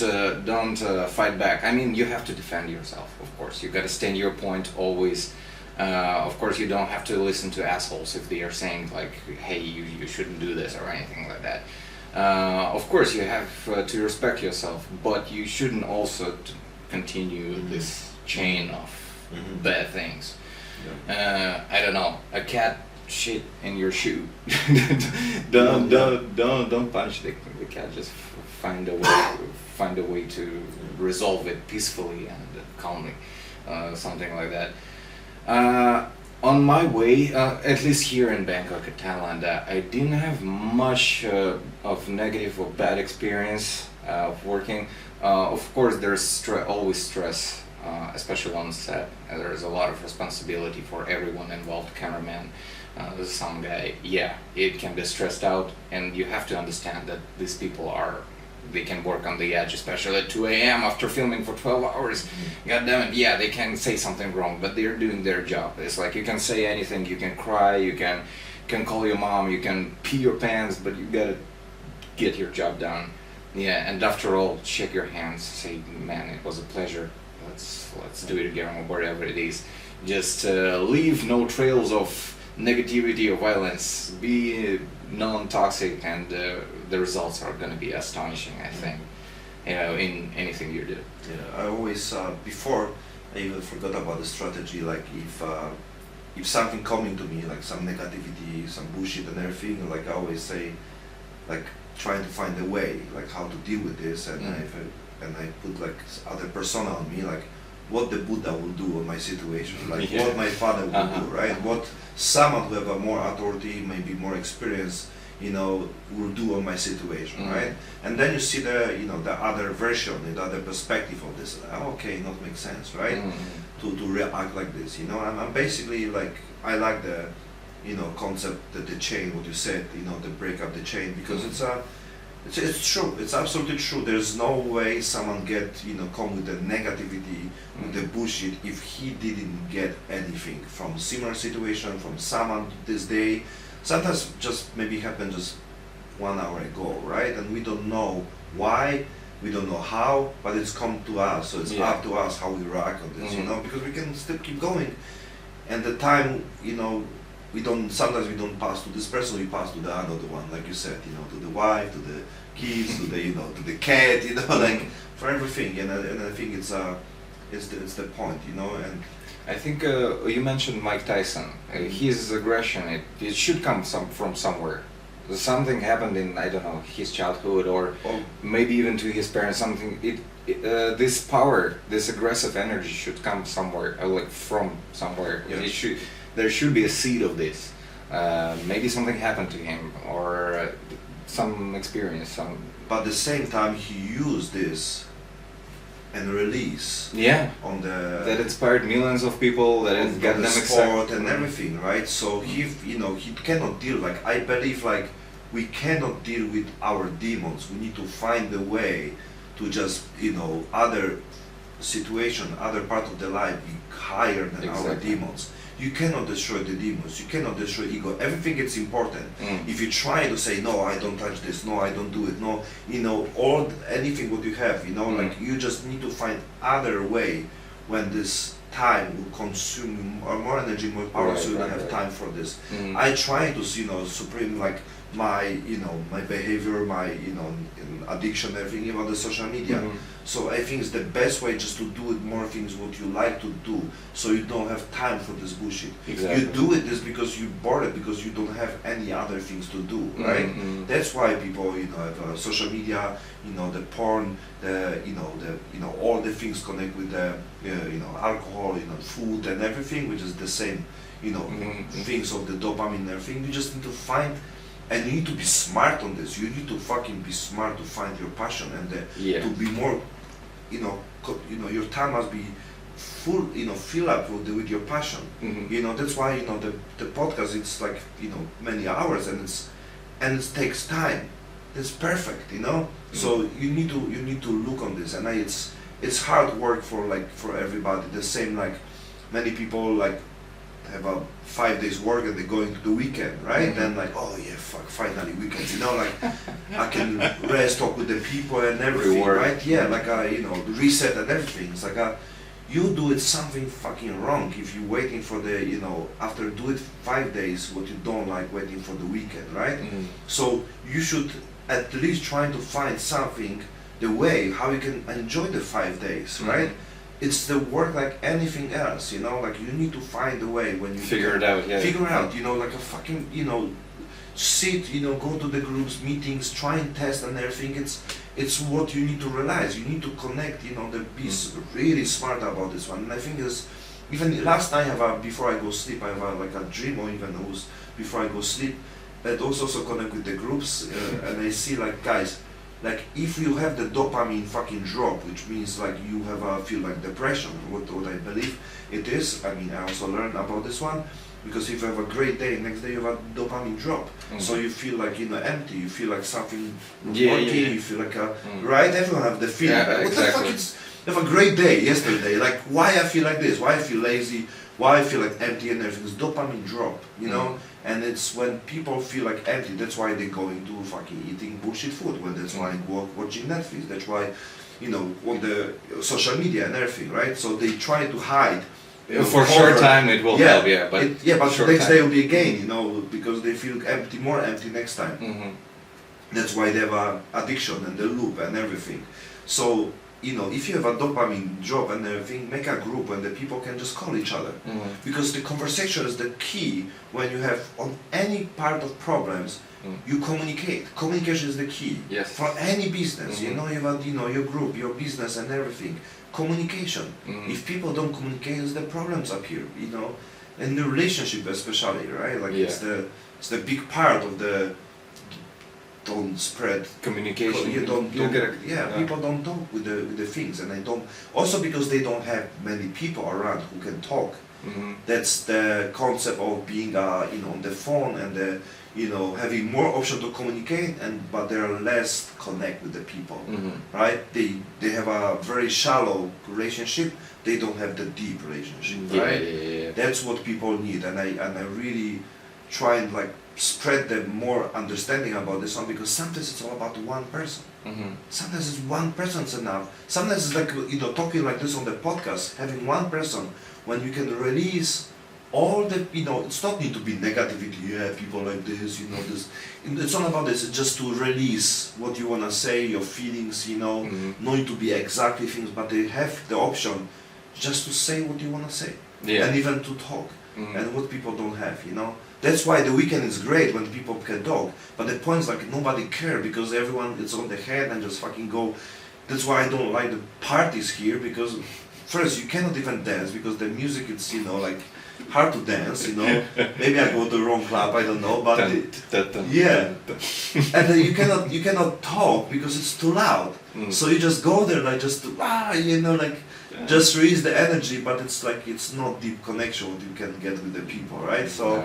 fight back. I mean, you have to defend yourself, of course. You gotta stand your point always. Of course, you don't have to listen to assholes if they are saying like, hey, you shouldn't do this or anything like that. Of course, you have to respect yourself, but you shouldn't also continue this chain of bad things. Yeah. I don't know, a cat shit in your shoe. Don't punch the cat. Just find a way to resolve it peacefully and calmly, something like that. On my way, at least here in Bangkok, Thailand, I didn't have much of negative or bad experience of working. Of course, there's always stress, especially on set. There's a lot of responsibility for everyone involved, cameraman, some guy. Yeah, it can be stressed out, and you have to understand that these people they can work on the edge, especially at 2 a.m. after filming for 12 hours. God damn it, yeah, they can say something wrong, but they're doing their job. It's like you can say anything, you can cry, you can call your mom, you can pee your pants, but you gotta get your job done. Yeah, and after all, shake your hands, say, man, it was a pleasure. Let's do it again, or whatever it is. Just leave no trails of negativity or violence. Be non-toxic, and the results are going to be astonishing, I think, in anything you do. Yeah, I always before I even forgot about the strategy. Like if something coming to me, like some negativity, some bullshit and everything, like I always say, like trying to find a way, like how to deal with this, and I put like other persona on me, like what the Buddha will do on my situation, like what my father will do, right? What someone who have a more authority, maybe more experience, will do on my situation, right? And then you see the other version, the other perspective of this. Okay, not make sense, right? To react like this, I'm basically like, I like the, concept, the chain, what you said, the break up the chain, because it's true. It's absolutely true. There's no way someone come with the negativity, with the bullshit, if he didn't get anything from similar situation, from someone to this day. Sometimes just maybe happened just 1 hour ago, right? And we don't know why, we don't know how, but it's come to us. So it's up to us how we react on this, because we can still keep going. And the time, sometimes we don't pass to this person, we pass to the another one, like you said, to the wife, to the kids, to the to the cat, like for everything. And I think it's the point, and I think you mentioned Mike Tyson. His aggression, it should come from somewhere. Something happened in, I don't know, his childhood, or maybe even to his parents. Something. This power, this aggressive energy should come somewhere, like from somewhere. Yeah. There should be a seed of this. Maybe something happened to him, or some experience. But at the same time, he used this and release. On that inspired millions of people. That it got them excited and everything, right? So he cannot deal. Like I believe, like we cannot deal with our demons. We need to find a way to just other situation, other part of the life be higher than our demons. You cannot destroy the demons, you cannot destroy ego. Everything is important. If you try to say, no, I don't touch this, no, I don't do it, no, anything what you have, like you just need to find other way when this time will consume more energy, more power, so you don't have time for this. I try to, supreme like my, my behavior, my, addiction, everything, even the social media. So I think it's the best way just to do it more things what you like to do, so you don't have time for this bullshit. Exactly. You do it just because you're bored, because you don't have any other things to do, right? That's why people, have social media, the porn, all the things connect with the, alcohol, food and everything, which is the same, things of the dopamine and everything. You just need to find. And you need to be smart on this. You need to fucking be smart to find your passion and to be more, your time must be full, fill up with your passion. That's why the podcast, it's like many hours, and it takes time. It's perfect, So you need to look on this, and it's hard work for everybody. The same like many people like have a 5 days work and they're going to the weekend, right? Then like, oh yeah, fuck, finally weekends, like I can rest, talk with the people and everything, right? Yeah, like reset and everything. It's like you do it something fucking wrong if you're waiting for the, after do it 5 days, what you don't like waiting for the weekend, right? So you should at least try to find something, the way how you can enjoy the 5 days, right? it's the work like anything else, you know, like you need to find a way when you Figure it out, yeah. figure out, you know, like a fucking, you know, sit, you know, go to the groups, meetings, try and test and everything. It's what you need to realize. You need to connect, you know, be really smart about this one. And I think is even last night before I go sleep, I have like a dream, or even before I go sleep, that also connect with the groups, and I see like guys, like if you have the dopamine fucking drop, which means like you have feel like depression, what I believe it is. I mean, I also learned about this one, because if you have a great day, next day you have a dopamine drop, so you feel like, you know, empty. You feel like something working. You feel like right. Everyone have the feeling. Yeah, like, what exactly. the fuck is? I have a great day yesterday. Like why I feel like this? Why I feel lazy? Why I feel like empty and everything? It's dopamine drop, you know. And it's when people feel like empty, that's why they go into fucking eating bullshit food. Well, that's why watching Netflix. That's why, you know, on the social media and everything, right? So they try to hide. You know, For a short time it will help, yeah. But but short next time. day will be again, you know, because they feel empty, more empty next time. That's why they have a addiction and the loop and everything. So, you know, if you have a dopamine drop and everything, make a group and the people can just call each other. Because the conversation is the key. When you have on any part of problems, you communicate. Communication is the key. Yes. For any business, you know, you have, you know, your group, your business and everything. Communication. If people don't communicate, the problems appear, you know. In the relationship especially, right? Like it's the big part of the don't spread communication. People don't talk with the things, and they don't. Also because they don't have many people around who can talk. That's the concept of being, you know, on the phone and you know, having more option to communicate, but they are less connect with the people, right? They have a very shallow relationship. They don't have the deep relationship, right? That's what people need, and I really try and like spread the more understanding about this one, because sometimes it's all about one person. Sometimes it's one person's enough. Sometimes it's like, you know, talking like this on the podcast, having one person when you can release all the, you know, it's not need to be negativity, people like this, you know, this. It's not about this, it's just to release what you want to say, your feelings, you know, not need to be exactly things, but they have the option just to say what you want to say. And even to talk. And what people don't have, you know. That's why the weekend is great when people can talk. But the point is like nobody care, because everyone is on the head and just fucking go. That's why I don't like the parties here, because first you cannot even dance because the music is, you know, like hard to dance, you know. Maybe I go to the wrong club, I don't know, but and then you cannot talk because it's too loud. So you just go there like just to, you know, like just release the energy, but it's like it's not deep connection what you can get with the people, right? So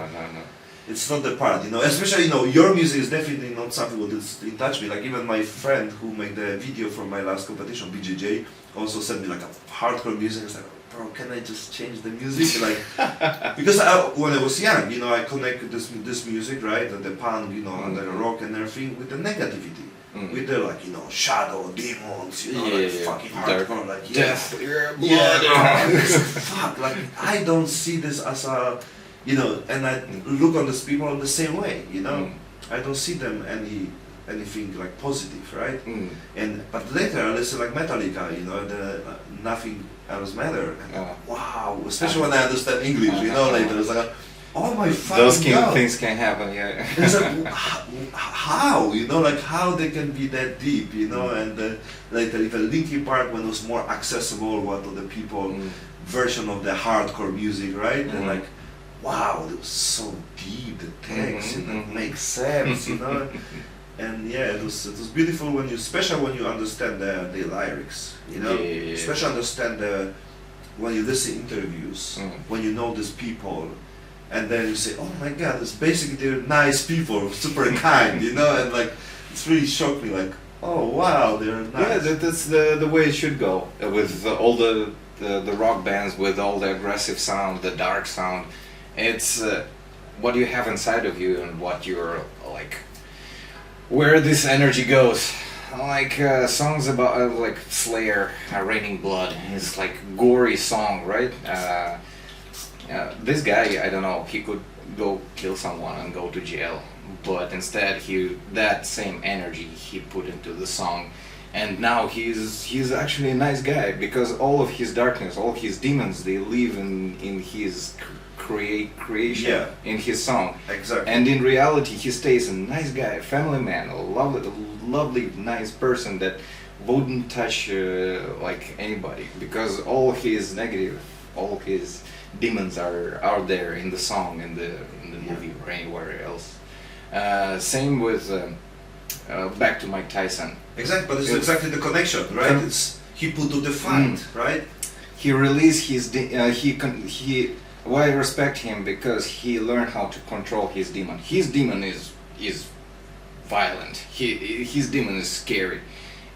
it's not the part, you know. Especially, you know, your music is definitely not something that is in touch with. Like even my friend who made the video for my last competition, BJJ, also sent me like a hardcore music. It's like, bro, can I just change the music? Like, because when I was young, you know, I connected this music, right, the punk, you know, and the rock and everything with the negativity. With the, like, you know, shadow, demons, you know, like fucking hardcore, like death, blood. Fuck, like I don't see this as a, you know, and I look on these people in the same way, you know. I don't see them anything like positive, right? But later I listen like Metallica, you know, nothing else matter. And wow, especially when I understand English, you know, later it's like, oh my fucking those God. things can happen, yeah. It's like, how, you know, like how they can be that deep, you know, and later even Linkin Park, when it was more accessible, what to the people version of the hardcore music, right? And like, wow, it was so deep, the text, and it makes sense, you know. And yeah, it was beautiful when you, especially when you understand the lyrics, you know, especially understand when you listen to interviews, when you know these people. And then you say, oh my God, it's basically they're nice people, super kind, you know, and like, it's really shocked me, like, oh wow, they're nice. Yeah, that's the way it should go, with all the rock bands, with all the aggressive sound, the dark sound. It's what you have inside of you and what you're, like, where this energy goes. Like songs about, like Slayer, Raining Blood, is like gory song, right? This guy, I don't know, he could go kill someone and go to jail, but instead that same energy he put into the song, and now he's actually a nice guy, because all of his darkness, all his demons, they live in his creation, Yeah. in his song. Exactly. And in reality, he stays a nice guy, a family man, a lovely, nice person that wouldn't touch like anybody, because all his negative, all his demons are out there in the song, in the movie, or anywhere else. Same with back to Mike Tyson. Exactly, but it's exactly the connection, right? It's he put to the fight, right? He released his why I respect him, because he learned how to control his demon. His demon is violent. His demon is scary,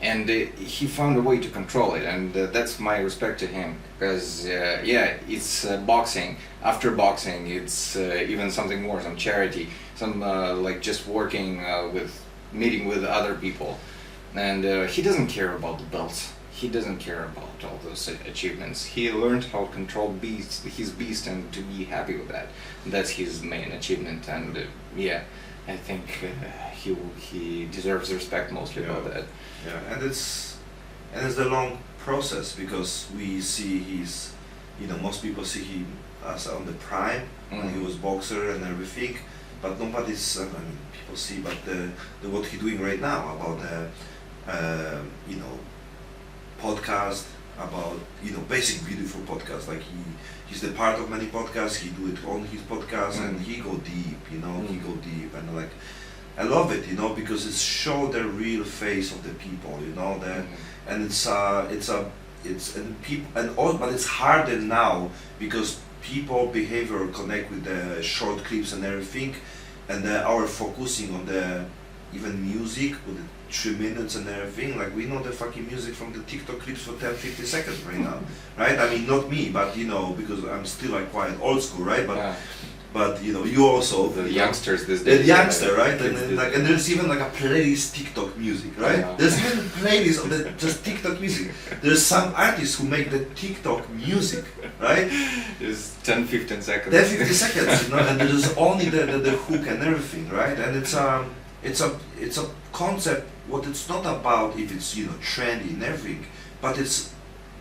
and he found a way to control it, and that's my respect to him. Because it's boxing. After boxing, it's even something more, some charity, some like just working meeting with other people, and he doesn't care about the belts. He doesn't care about all those achievements. He learned how to control his beast, and to be happy with that. That's his main achievement, and I think he deserves respect mostly about that. Yeah, and it's the long process, because we see most people see him as on the prime when he was boxer and everything, but nobody's people see, but the what he doing right now about the podcast, about basic beautiful podcast, like he's the part of many podcasts, he do it on his podcast, and he go deep, he go deep, and like I love it, because it show the real face of the people, that, and but it's harder now, because people behavior connect with the short clips and everything, and our focusing on the even music with the 3 minutes and everything, like we know the fucking music from the TikTok clips for 10-50 seconds right now, right? I mean, not me, but because I'm still like quite old school, right? But you also the youngsters this the day, youngster, right? And there's even like a playlist TikTok music, right? Yeah. There's even a playlist of the just TikTok music. There's some artists who make the TikTok music, right? It's 10-15 seconds. 10-50 seconds, and there's only the hook and everything, right? And it's a concept. What it's not about if it's trendy and everything, but it's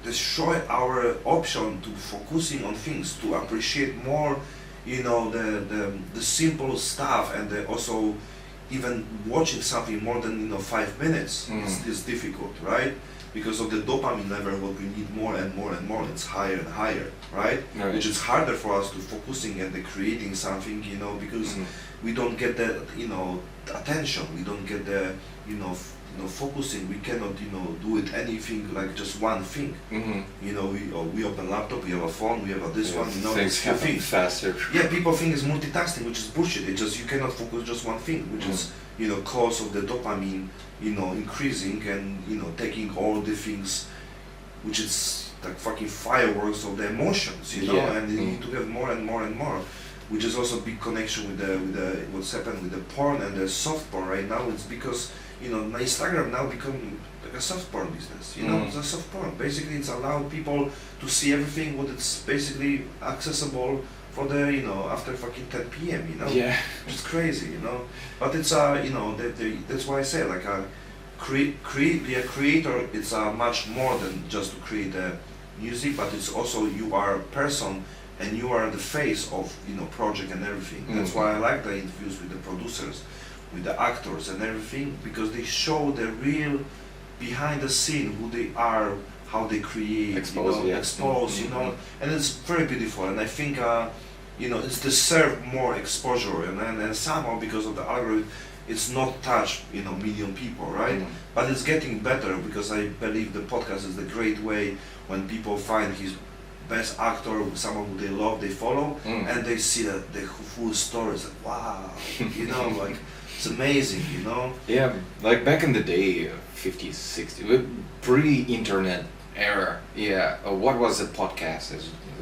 destroy our option to focusing on things, to appreciate more, the simple stuff, and also even watching something more than 5 minutes is difficult, right? Because of the dopamine level, what we need more and more and more, it's higher and higher, right? Which is harder for us to focusing and the creating something, because we don't get the attention, we don't get the focusing, we cannot do it anything like just one thing. We open laptop, we have a phone, we have this one, things happen faster. Yeah, people think it's multitasking, which is bullshit. It's just you cannot focus just one thing, which is cause of the dopamine increasing, and taking all the things, which is like fucking fireworks of the emotions, and you need to have more and more and more, which is also a big connection with the what's happened with the porn and the soft porn right now. It's because my Instagram now become like a soft porn business. It's a soft porn. Basically, it's allowed people to see everything what it's basically accessible for the after fucking 10 p.m. Yeah. It's crazy, But it's that's why I say like be a creator. It's much more than just to create the music, but it's also you are a person. And you are the face of project and everything. That's why I like the interviews with the producers, with the actors and everything, because they show the real behind the scene, who they are, how they create, expose, and it's very beautiful. And I think it's deserved more exposure, and somehow because of the algorithm, it's not touched million people, right? But it's getting better, because I believe the podcast is the great way when people find his best actor, someone who they love, they follow, and they see the full story. It's like, wow, like it's amazing, Yeah, like back in the day, 50s, 60s, pre-internet era. Yeah, what was a podcast?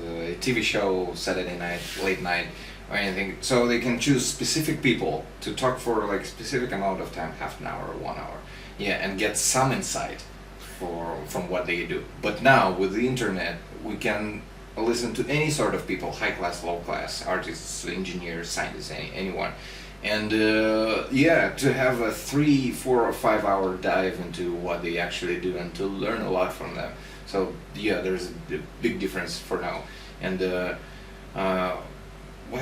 A TV show, Saturday night, late night, or anything. So they can choose specific people to talk for like specific amount of time, half an hour or 1 hour. Yeah, and get some insight from what they do. But now with the internet, we can listen to any sort of people, high class, low class, artists, engineers, scientists, anyone, and to have a 3, 4, or 5 hour dive into what they actually do and to learn a lot from them. So yeah, there's a big difference for now. And why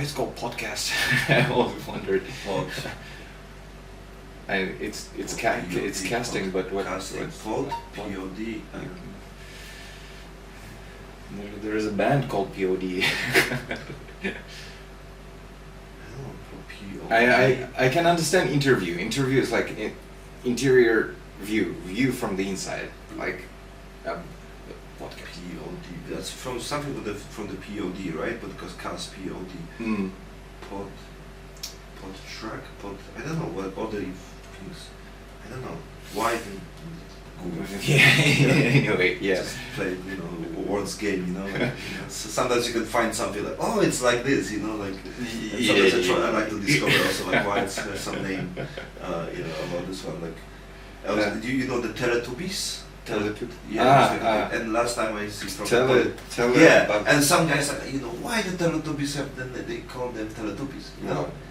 it's called podcast? I always wondered. It's casting, but what? Casting, pod, P-O-D. There is a band called POD. I can understand interview. Interview is like interior view from the inside, like podcast. POD. That's from something from the POD, right? But because cast POD. Pod track. I don't know what other things. I don't know why. Google. Anyway, yeah. Just play, words game, So sometimes you can find something like, oh, it's like this, like. And sometimes I like to discover also like why it's some name, about this one. Like, do you know the Teletubbies? Yeah. And last time I see from and some guys are, why the Teletubbies have they call them Teletubbies?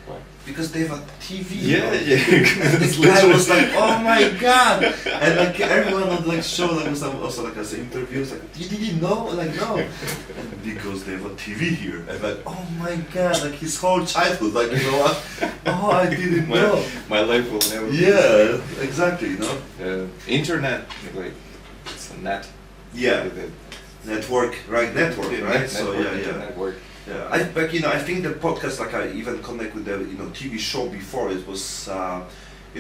Why? Because they have a TV. Yeah. And the guy was like, oh my god! And like everyone on like show like was also like as interviews like, you didn't know? Like no. And because they have a TV here. And like, oh my god! Like his whole childhood, like what? Oh, I didn't know. My life will never. Yeah, exactly. Internet, like it's a net. Yeah. Network, right? So network. Yeah, I think the podcast, like I even connect with the TV show before, it was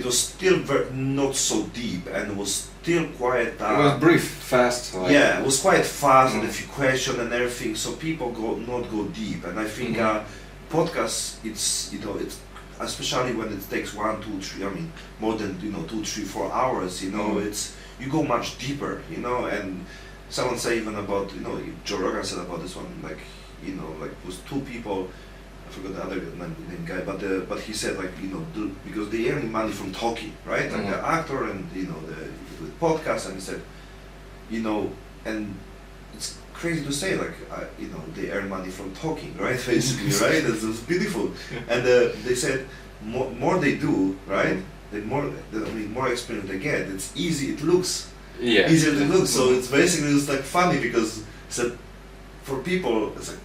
still not so deep and it was still quite. It was brief, fast. It was quite fast and a few questions and everything, so people not go deep. And I think podcasts, it's especially when it takes 1, 2, 3. I mean, more than 2, 3, 4 hours. It's you go much deeper. And someone say even about Joe Rogan said about this one like. Like it was 2 people, I forgot the other name guy, but he said like because they earn money from talking, right? Like the actor and the podcast, and he said, and it's crazy to say like they earn money from talking, right? Basically, right? It's beautiful, and they said more they do, right? The more experience they get, it's easy. It looks easier to look. So it's basically like funny because for people it's like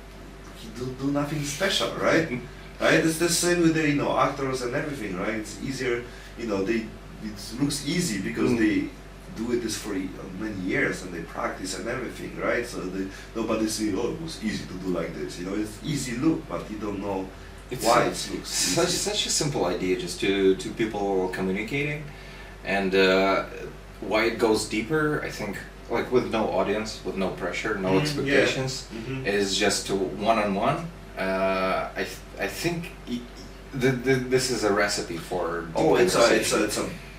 you do nothing special, right? Right? It's the same with the actors and everything, right? It's easier, it looks easy because they do this for many years and they practice and everything, right? So nobody say, oh, it was easy to do like this. It's easy look, but you don't know why it looks such a simple idea, just two people communicating, and why it goes deeper, I think. Like with no audience, with no pressure, no expectations, is just one-on-one. I think this is a recipe for.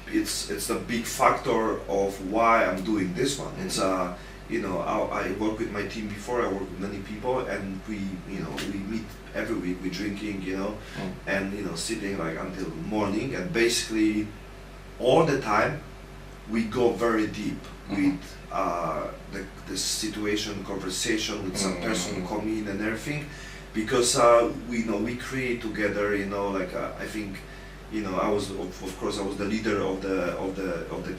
It's a big factor of why I'm doing this one. It's I work with my team before. I work with many people, and we meet every week. We're drinking, and sitting like until morning, and basically all the time we go very deep with the situation, conversation with some person come in and everything, because we create together. I think I was of course I was the leader of the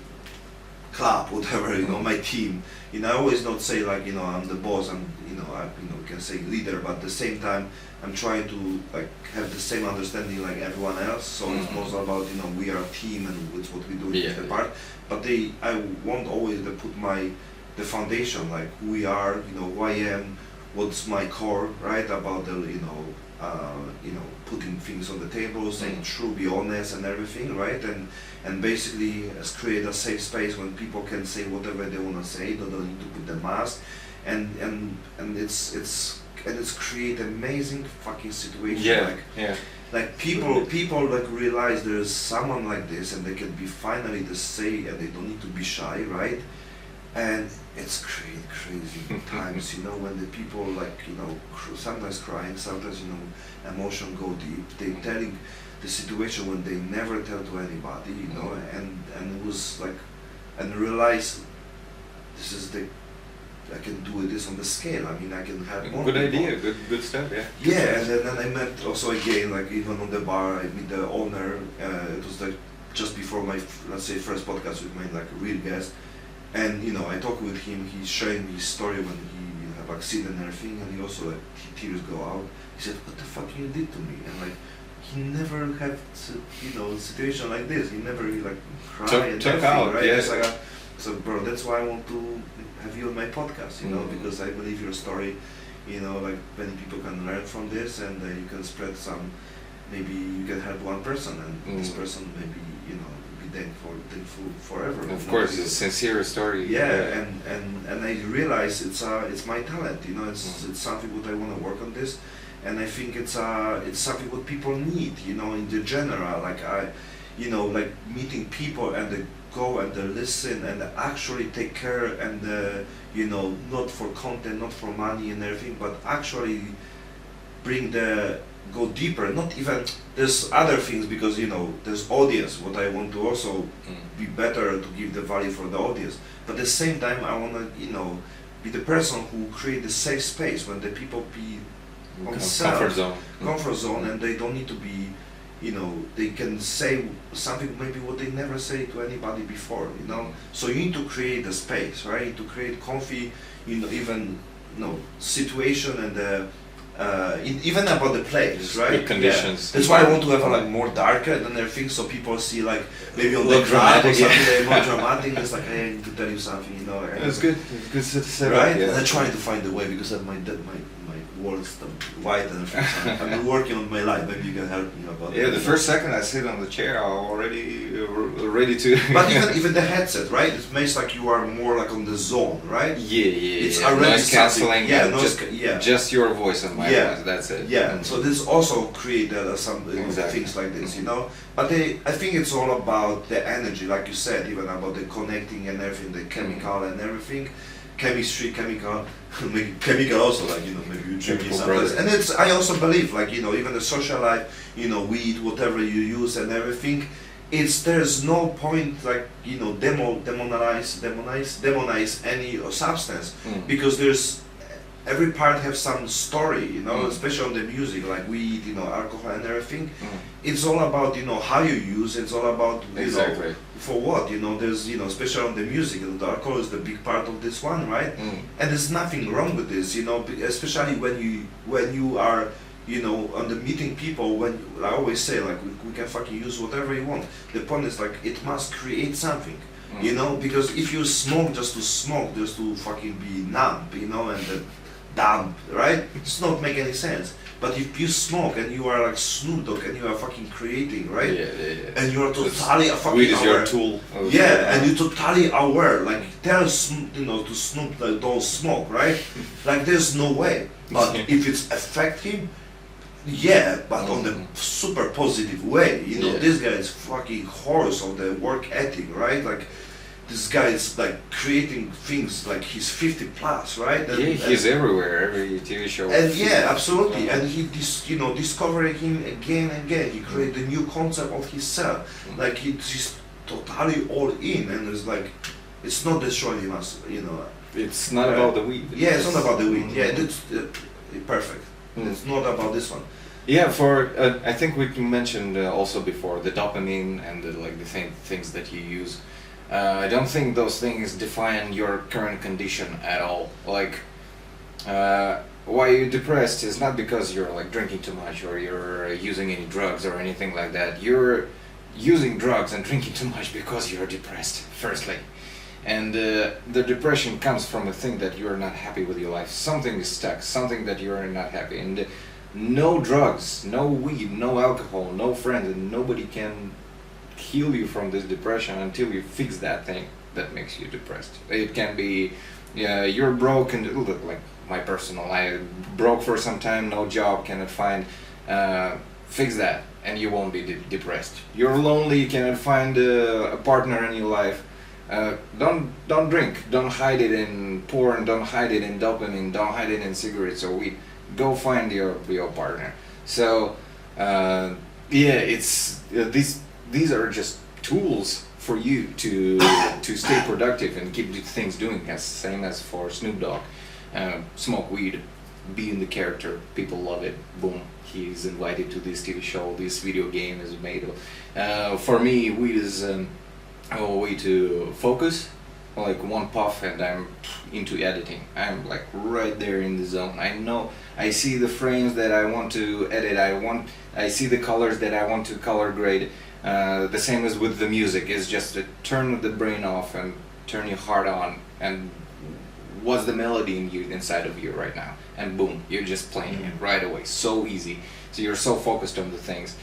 club, whatever, my team. I always not say like I'm the boss. I'm I can say leader, but at the same time I'm trying to like have the same understanding like everyone else. So it's more about we are a team and it's what we do in the part. But I want always to put the foundation, like who we are, who I am, what's my core, right? About the putting things on the table, saying true, be honest and everything, right? And basically create a safe space when people can say whatever they want to say. They don't need to put the mask, and it's create amazing fucking situation. Like people like realize there's someone like this and they can be finally to say and they don't need to be shy, right? And it's crazy times, when the people like, sometimes crying, sometimes, emotion go deep. They telling the situation when they never tell to anybody, and it was like, and realize this is the I can do this on the scale. I mean, I can have more Good people. idea, good stuff, yeah. Yeah, and then I met also again, like even on the bar, I meet the owner. It was like just before my, let's say, first podcast with my like real guest. And you know, I talk with him. He's sharing his story when he have accident and everything, and he also like tears go out. He said, "What the fuck you did to me?" And like, he never had situation like this. He never like cry and took everything, out, right? yeah. It's like, so bro, that's why I want to have you on my podcast, you know, because I believe your story, you know, like many people can learn from this, and you can spread some. Maybe you can help one person, and this person maybe you know be thankful forever. Of course, it's a sincere story. Yeah, and I realize it's my talent. You know, it's something what I want to work on this, and I think it's something what people need. You know, in the general, like like meeting people and they go and they listen and they actually take care and not for content, not for money and everything, but actually go deeper. Not even there's other things because there's audience. What I want to also be better to give the value for the audience, but at the same time I want to be the person who create the safe space when the people be on comfort zone, and they don't need to be. They can say something maybe what they never say to anybody before. So you need to create the space, right? To create comfy, even situation and even about the place, right? Good conditions. Yeah. That's why I want to have like more darker than everything, so people see like maybe on the crowd or something more dramatic. It's like, hey, I need to tell you something, It's good. It's good to say, right? Yeah. And I'm trying to find a way because my walls white and everything. I'm working on my life. Maybe you can help me about it. Yeah, the first second I sit on the chair, I'm already ready to. But even the headset, right? It makes like you are more like on the zone, right? Yeah. It's already noise cancelling. Yeah, just your voice and my voice. That's it. Yeah. So this also create some things like this, But I think it's all about the energy, like you said, even about the connecting and everything, the chemical and everything. Chemistry, chemical also, like, maybe you drink sometimes. And I also believe, like, even the social life, weed, whatever you use and everything, there's no point, like, demonize any substance, because every part have some story, especially on the music, like weed, alcohol and everything. It's all about, how you use it. It's all about, for what, there's, especially on the music, the alcohol is the big part of this one, right? And there's nothing wrong with this, especially when you are, on the meeting people, I always say, like, we can fucking use whatever you want. The point is, like, it must create something. Because if you smoke, just to fucking be numb, and dumb, right? It's not make any sense. But if you smoke and you are like Snoop Dogg and you are fucking creating, right? Yeah. And you are totally fucking weed is aware. your tool. And you're totally aware. Like tell to Snoop that don't smoke, right? Like there's no way. But if it's affect him, but on the super positive way. This guy is fucking horse of the work ethic, right? Like. This guy is like creating things like he's 50 plus, right? He's everywhere, every TV show. And absolutely. And he, discovering him again and again. He created a new concept of himself. Like he's totally all in, and it's like, it's not destroying us, It's not about the weed. Yeah, it's not about the weed. Yeah, it's perfect. It's not about this one. Yeah, I think we mentioned also before the dopamine and the things that you use. I don't think those things define your current condition at all. Like, why you're depressed is not because you're like drinking too much or you're using any drugs or anything like that. You're using drugs and drinking too much because you're depressed, firstly. And the depression comes from a thing that you're not happy with your life. Something is stuck, something that you're not happy. And no drugs, no weed, no alcohol, no friends, and nobody can heal you from this depression until you fix that thing that makes you depressed. It can be you're broke and like my personal life, broke for some time, no job, cannot find, fix that and you won't be depressed. You're lonely, you cannot find a partner in your life, don't drink, don't hide it in porn, don't hide it in dopamine, don't hide it in cigarettes or weed. Go find your partner. So it's these are just tools for you to stay productive and keep the things doing. As same as for Snoop Dogg, smoke weed, be in the character. People love it. Boom, he's invited to this TV show. This video game is made of. For me, weed is a way to focus. Like one puff and I'm into editing. I'm like right there in the zone. I know, I see the frames that I want to edit. I see the colors that I want to color grade. The same as with the music. It's just to turn the brain off and turn your heart on. And what's the melody inside of you right now? And boom, you're just playing it right away. So easy. So you're so focused on the things.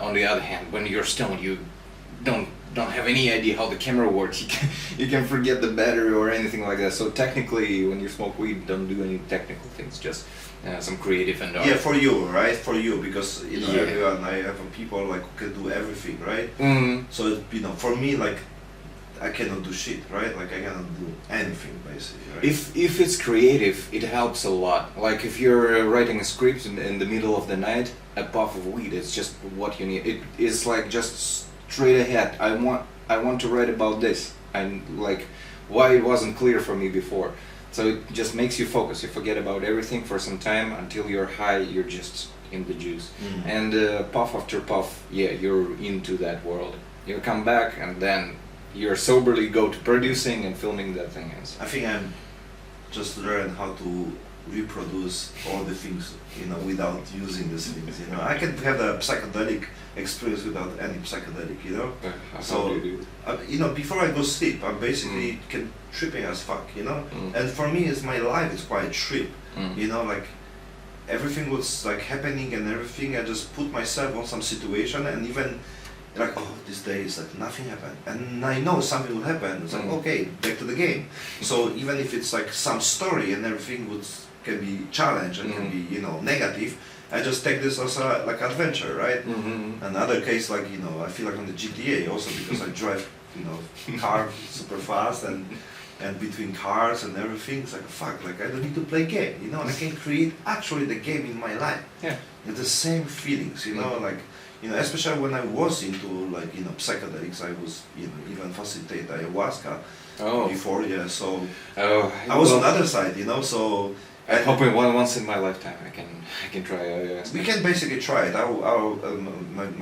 On the other hand, when you're stoned, you don't have any idea how the camera works. You can forget the battery or anything like that. So technically, when you smoke weed, don't do any technical things. Just some creative and art. Yeah, for you, right? For you, because you know Yeah. everyone. I have people like who can do everything, right? Mm. So you know, for me, like I cannot do shit, right? Like I cannot do anything basically, right? If it's creative, it helps a lot. Like if you're writing a script in the middle of the night, a puff of weed is just what you need. It is like just straight ahead. I want to write about this. And like why it wasn't clear for me before. So it just makes you focus. You forget about everything for some time until you're high. You're just in the juice. And puff after puff, yeah, you're into that world. You come back and then you're soberly go to producing and filming that thing. I think I'm just learn how to reproduce all the things, you know, without using these things. You know, I can have a psychedelic experience without any psychedelic. You know, How So- do you do it? you know, before I go sleep, I'm basically can tripping as fuck. You know, and for me, it's my life is quite trip. You know, like everything was like happening and everything. I just put myself on some situation and even like, oh, this day is like nothing happened, and I know something will happen. It's like, okay, back to the game. So even if it's like some story and everything can be challenged and can be, you know, negative, I just take this as a like adventure, right? Another case, like, you know, I feel like on the GTA also because I drive, you know, car super fast and between cars and everything, it's like fuck, like I don't need to play game, you know, I can create actually the game in my life. Yeah. It's the same feelings, you know, like, you know, especially when I was into like, you know, psychedelics, I was, you know, even facilitate ayahuasca before, yeah, so Oh, I was well, on the other side, you know, so I'm hoping once in my lifetime I can try. we can basically try it.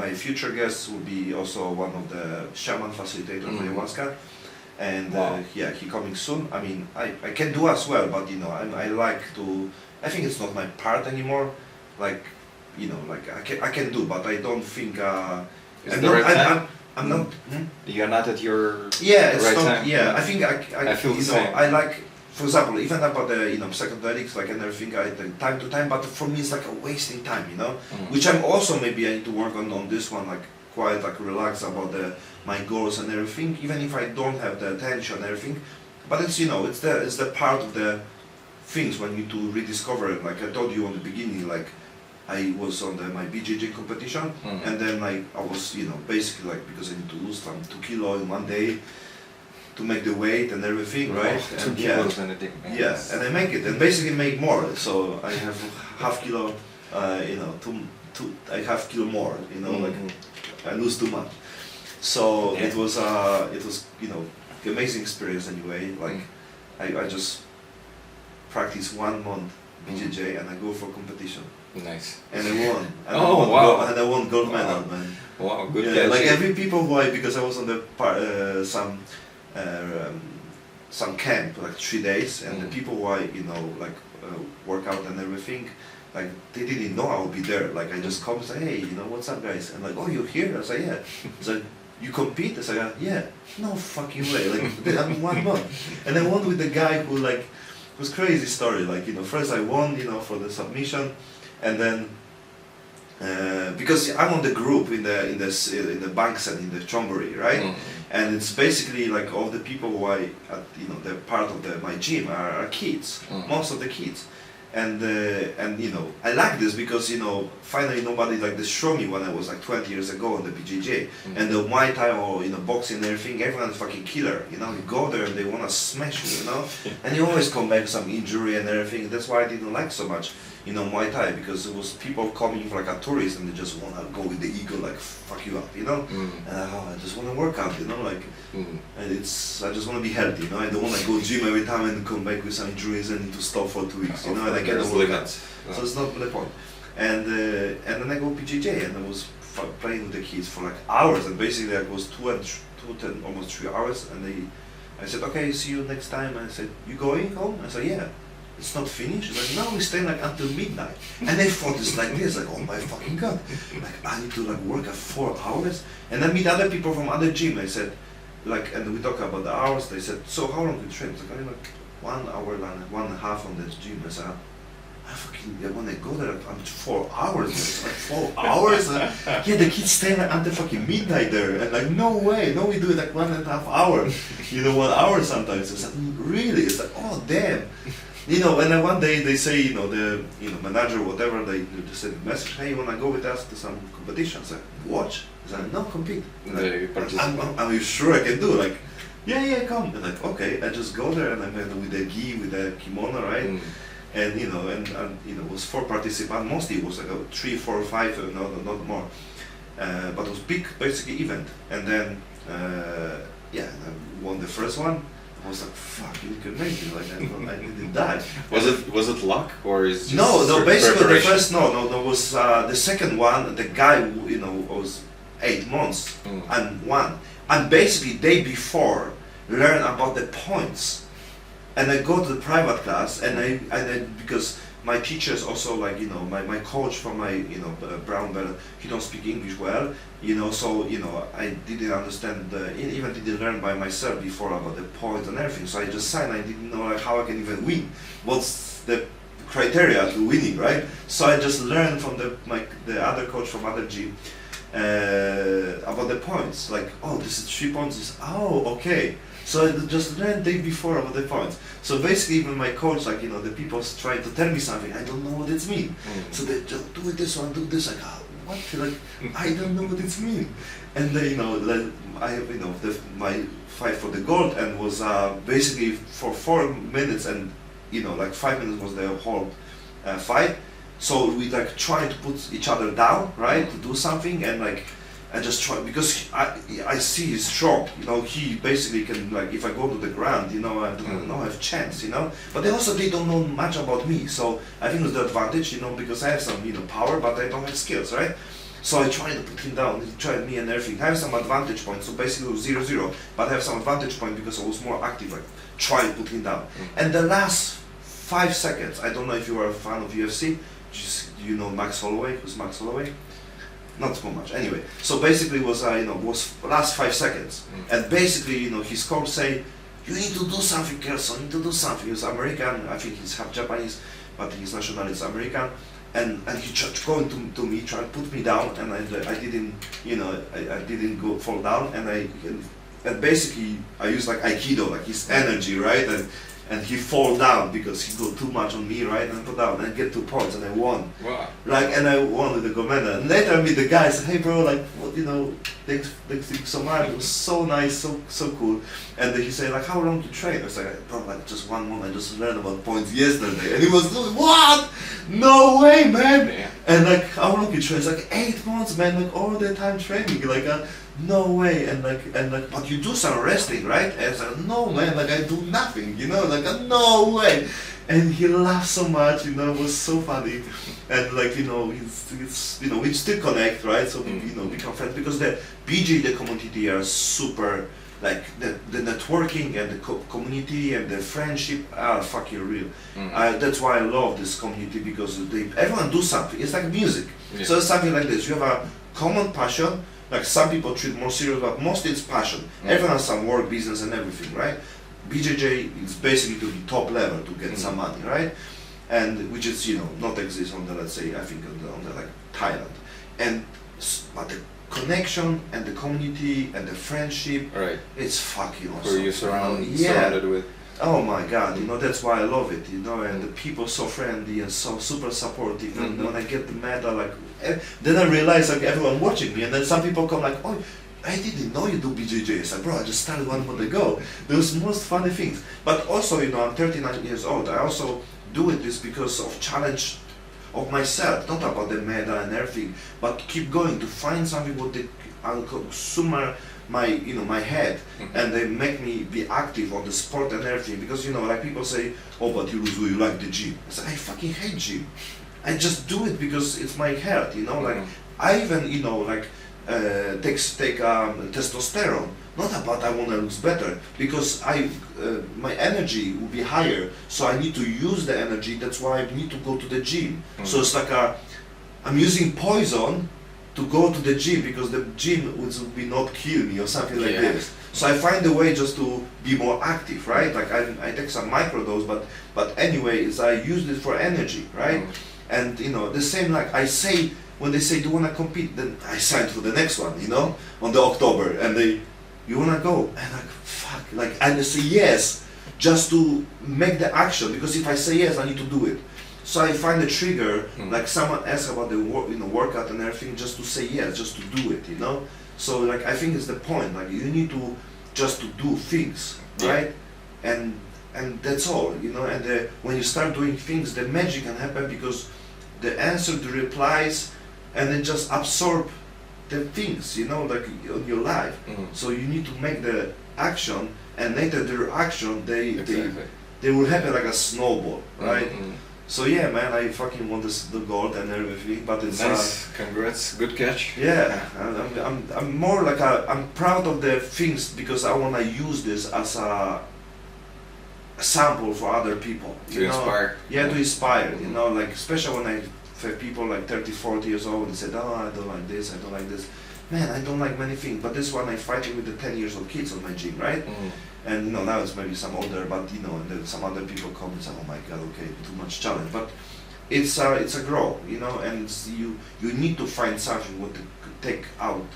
My future guest will be also one of the shaman facilitators of ayahuasca, and Wow. yeah, he coming soon. I mean, I can do as well, but you know, I like to. I think it's not my part anymore. Like, you know, like I can do, but I don't think. Is I'm the not. right time? I'm not. You're not at your Yeah, it's right not. time. Yeah, I think I feel you the know, same. I like, for example, even about the, you know, psychedelics, like, and everything, I take time to time, but for me it's like a wasting time, you know, which I'm also, maybe I need to work on this one, like quite like relax about my goals and everything, even if I don't have the attention and everything, but it's, you know, it's the part of the things when you to rediscover it. Like I told you on the beginning, like I was on my BJJ competition, and then like I was, you know, basically like, because I need to lose some 2 kilo in one day to make the weight and everything, right? Oh, 2 And kilos in a day. Man. yeah, and I make it, and basically make more. So I have half kilo, you know, I have kilo more, you know, like I lose too much. So Yeah. it was, you know, amazing experience anyway. Like I just practice 1 month BJJ and I go for competition. Nice. And I won. And Oh, I won wow. and I won gold medal, Wow. man. Wow, good Yeah, catch. like every people who because I was on the some camp, like 3 days, and the people who you know, like work out and everything, like they didn't know I would be there. Like I just come and say, hey, you know, what's up, guys? And like, oh, you're here? I say, yeah. So you compete? I say, yeah. No fucking way. Like I'm 1 month, and I won with the guy who like, it was crazy story. Like, you know, first I won, you know, for the submission, and then. Because I'm on the group in the banks and in the Chonburi, right? And it's basically like all the people who you know, they're part of my gym are kids, most of the kids, and you know, I like this because, you know, finally nobody like this show me when I was like 20 years ago on the BJJ and the Muay Thai or, you know, boxing and everything. Everyone's fucking killer, you know. You go there and they wanna smash you, you know, and you always come back with some injury and everything. That's why I didn't like so much. Muay Thai, because it was people coming like a tourist and they just wanna go with the ego, like fuck you up, and I just wanna work out, like, and I just wanna be healthy, I don't wanna go gym every time and come back with some injuries and need to stop for 2 weeks, and I get the workout, so it's not the point. And then I go PJJ, and I was playing with the kids for like hours, and basically I was 2 almost 3 hours, and I said, okay, see you next time. And I said, you going home? I said, yeah. It's not finished. It's like, no, we stay like until midnight. And they thought it's like this, like, oh my fucking god, like I need to like work at 4 hours. And then meet other people from other gym. I said, like, and we talk about the hours. They said, so how long do you train? I was like, like 1 hour, like 1.5 on this gym. I said, when I go there, I'm 4 hours. It's like 4 hours. Yeah, the kids stay like until fucking midnight there, and like no way, no, we do it like 1.5 hours. 1 hour sometimes. It's like really. It's like oh damn. And then one day they say, the manager or whatever, they send a message, hey, you wanna go with us to some competitions? Like watch. It's like no, compete. Like, I'm sure I can do. Like yeah, come. And like okay, I just go there and I'm with the gi, with the kimono, right? And it was 4 participants. Mostly it was like 3, 4, 5, not more. But it was big, basically event. And then I won the first one. I was like, fuck, you can make it. Like I didn't die. Was it luck or is just no? Basically the first no was the second one. The guy was 8 months and won. And basically day before learn about the points. And I go to the private class, and I because my teachers also like my coach from my brown belt, he don't speak English well, so I didn't understand even didn't learn by myself before about the points and everything. So I just signed. I didn't know like how I can even win. What's the criteria to winning, right? So I just learned from the other coach from other gym about the points. Like oh, this is 3 points. Okay. So I just learned day before about the points. So basically, even my coach, like the people trying to tell me something, I don't know what it means. So they just do this one, do this. Like what? Like I don't know what it means. And then I have my fight for the gold, and was basically for 4 minutes, and like 5 minutes was the whole fight. So we like trying to put each other down, right, to do something, and like. I just try because I see he's strong. He basically can like if I go to the ground, I don't have chance. But they don't know much about me. So I think it's the advantage, because I have some power, but I don't have skills, right? So I tried to put him down. He tried me and everything. I have some advantage points. So basically it was 0-0, but I have some advantage point because I was more active. Like try to put him down. And the last 5 seconds, I don't know if you are a fan of UFC. Max Holloway. Who's Max Holloway? Not so much. Anyway, so basically was last 5 seconds, and basically his coach say, you need to do something, Kelson. You need to do something. He's American. I think he's half Japanese, but his nationality is American, and he tried going to me, trying to put me down, and I didn't I didn't go fall down, and basically I used like Aikido, like his energy, right, and he fall down because he go too much on me, right, and put down and get 2 points, and I won. Wow. And I won with the commander. And later I meet the guy, I said, hey bro, like what thanks so much. It was so nice, so cool. And he said like, how long you train? I was like, bro, like just 1 month. I just learned about points yesterday. And he was like, what? No way, man. Yeah. And like, how long you train? It's like 8 months, man. Like all the time training. Like no way. And like, but you do some resting, right? And I said, no man, like I do nothing, like no way. And he laughed so much, it was so funny. And like, we still connect, right? So we, become friends because the BJ community are super, like the networking and the community and the friendship are fucking real. That's why I love this community, because everyone do something. It's like music. Yeah. So it's something like this. You have a common passion. Like some people treat more serious, but mostly it's passion. Everyone has some work, business, and everything, right? BJJ is basically to the top level to get some money, right? And which is not exist on the, let's say, I think on the like Thailand, but the connection and the community and the friendship, right? It's fucking awesome. Who you surrounded with. Oh my God, that's why I love it, and the people so friendly and so super supportive. And when I get the medal, like, then I realize like everyone watching me, and then some people come like, oh, I didn't know you do BJJ. I said, bro, I just started 1 month ago. Those most funny things. But also, I'm 39 years old. I also do it this because of challenge of myself, not about the medal and everything, but keep going to find something what they consume my head, and they make me be active on the sport and everything. Because like people say, oh, but you like the gym. I say, I fucking hate gym. I just do it because it's my health. Like I even take testosterone. Not about I want to look better, because my energy will be higher, so I need to use the energy. That's why I need to go to the gym. So it's like I'm using poison to go to the gym, because the gym would be not kill me or something like this. So I find a way just to be more active, right? Like I take some microdose, but anyway, I use it for energy, right? And the same, like I say, when they say, do you want to compete, then I sign for the next one, on the October, and you want to go, and like fuck, like I say yes, just to make the action, because if I say yes, I need to do it. So I find a trigger, like someone asks about the workout and everything, just to say yes, just to do it, So like I think it's the point, like you need to just to do things, right? And that's all, and when you start doing things, the magic can happen, because the answer, the replies, and then just absorb the things, like in your life. So you need to make the action, and later the reaction, they will happen like a snowball, right? So yeah, man, I fucking want the gold and everything, but it's nice. Congrats, good catch. Yeah, I'm more like I'm proud of the things, because I wanna use this as a sample for other people. To inspire. Yeah, to inspire. Like especially when I have people like 30, 40 years old and said, oh, I don't like this, I don't like this. Man, I don't like many things, but this one I fighting with the 10 years old kids on my gym, right? And now it's maybe some older, but and then some other people come and say, oh my god, okay, too much challenge. But it's a grow, and you need to find something what to take out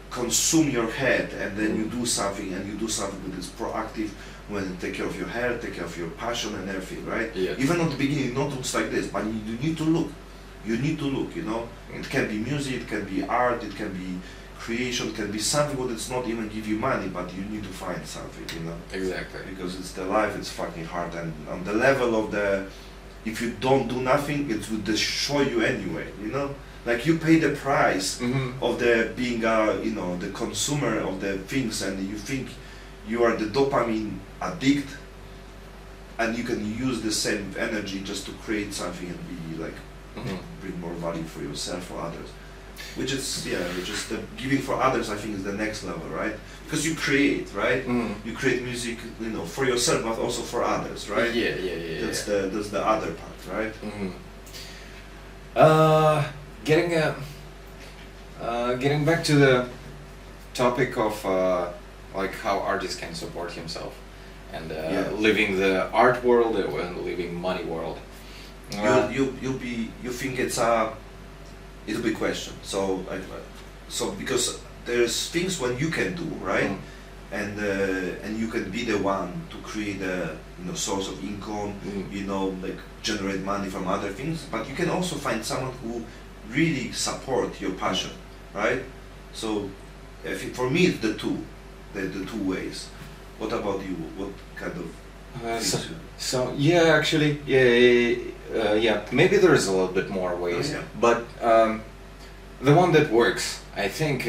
consume your head, and then you do something, and you do something that is proactive, when you take care of your hair, take care of your passion and everything, right? Yeah. Even at the beginning, it not looks like this, but you need to look. You need to look, It can be music, it can be art, it can be creation, it can be something what it's not even give you money, but you need to find something, Exactly. Because it's the life, it's fucking hard, and on the level of if you don't do nothing, it will destroy you anyway, Like you pay the price of being the consumer of the things, and you think you are the dopamine addict, and you can use the same energy just to create something and be like bring more value for yourself or others, which is the giving for others. I think is the next level, right? Because you create, right? You create music, for yourself, but also for others, right? Yeah. That's the other part, right? Getting back to the topic of like how artists can support himself, and living the art world and living money world. You think it'll be question. So because there's things when you can do, right? And you can be the one to create a source of income, like generate money from other things. But you can also find someone who really support your passion, right? So for me, it's the two ways. What about you? What kind of actually, maybe there is a little bit more ways, but the one that works, I think,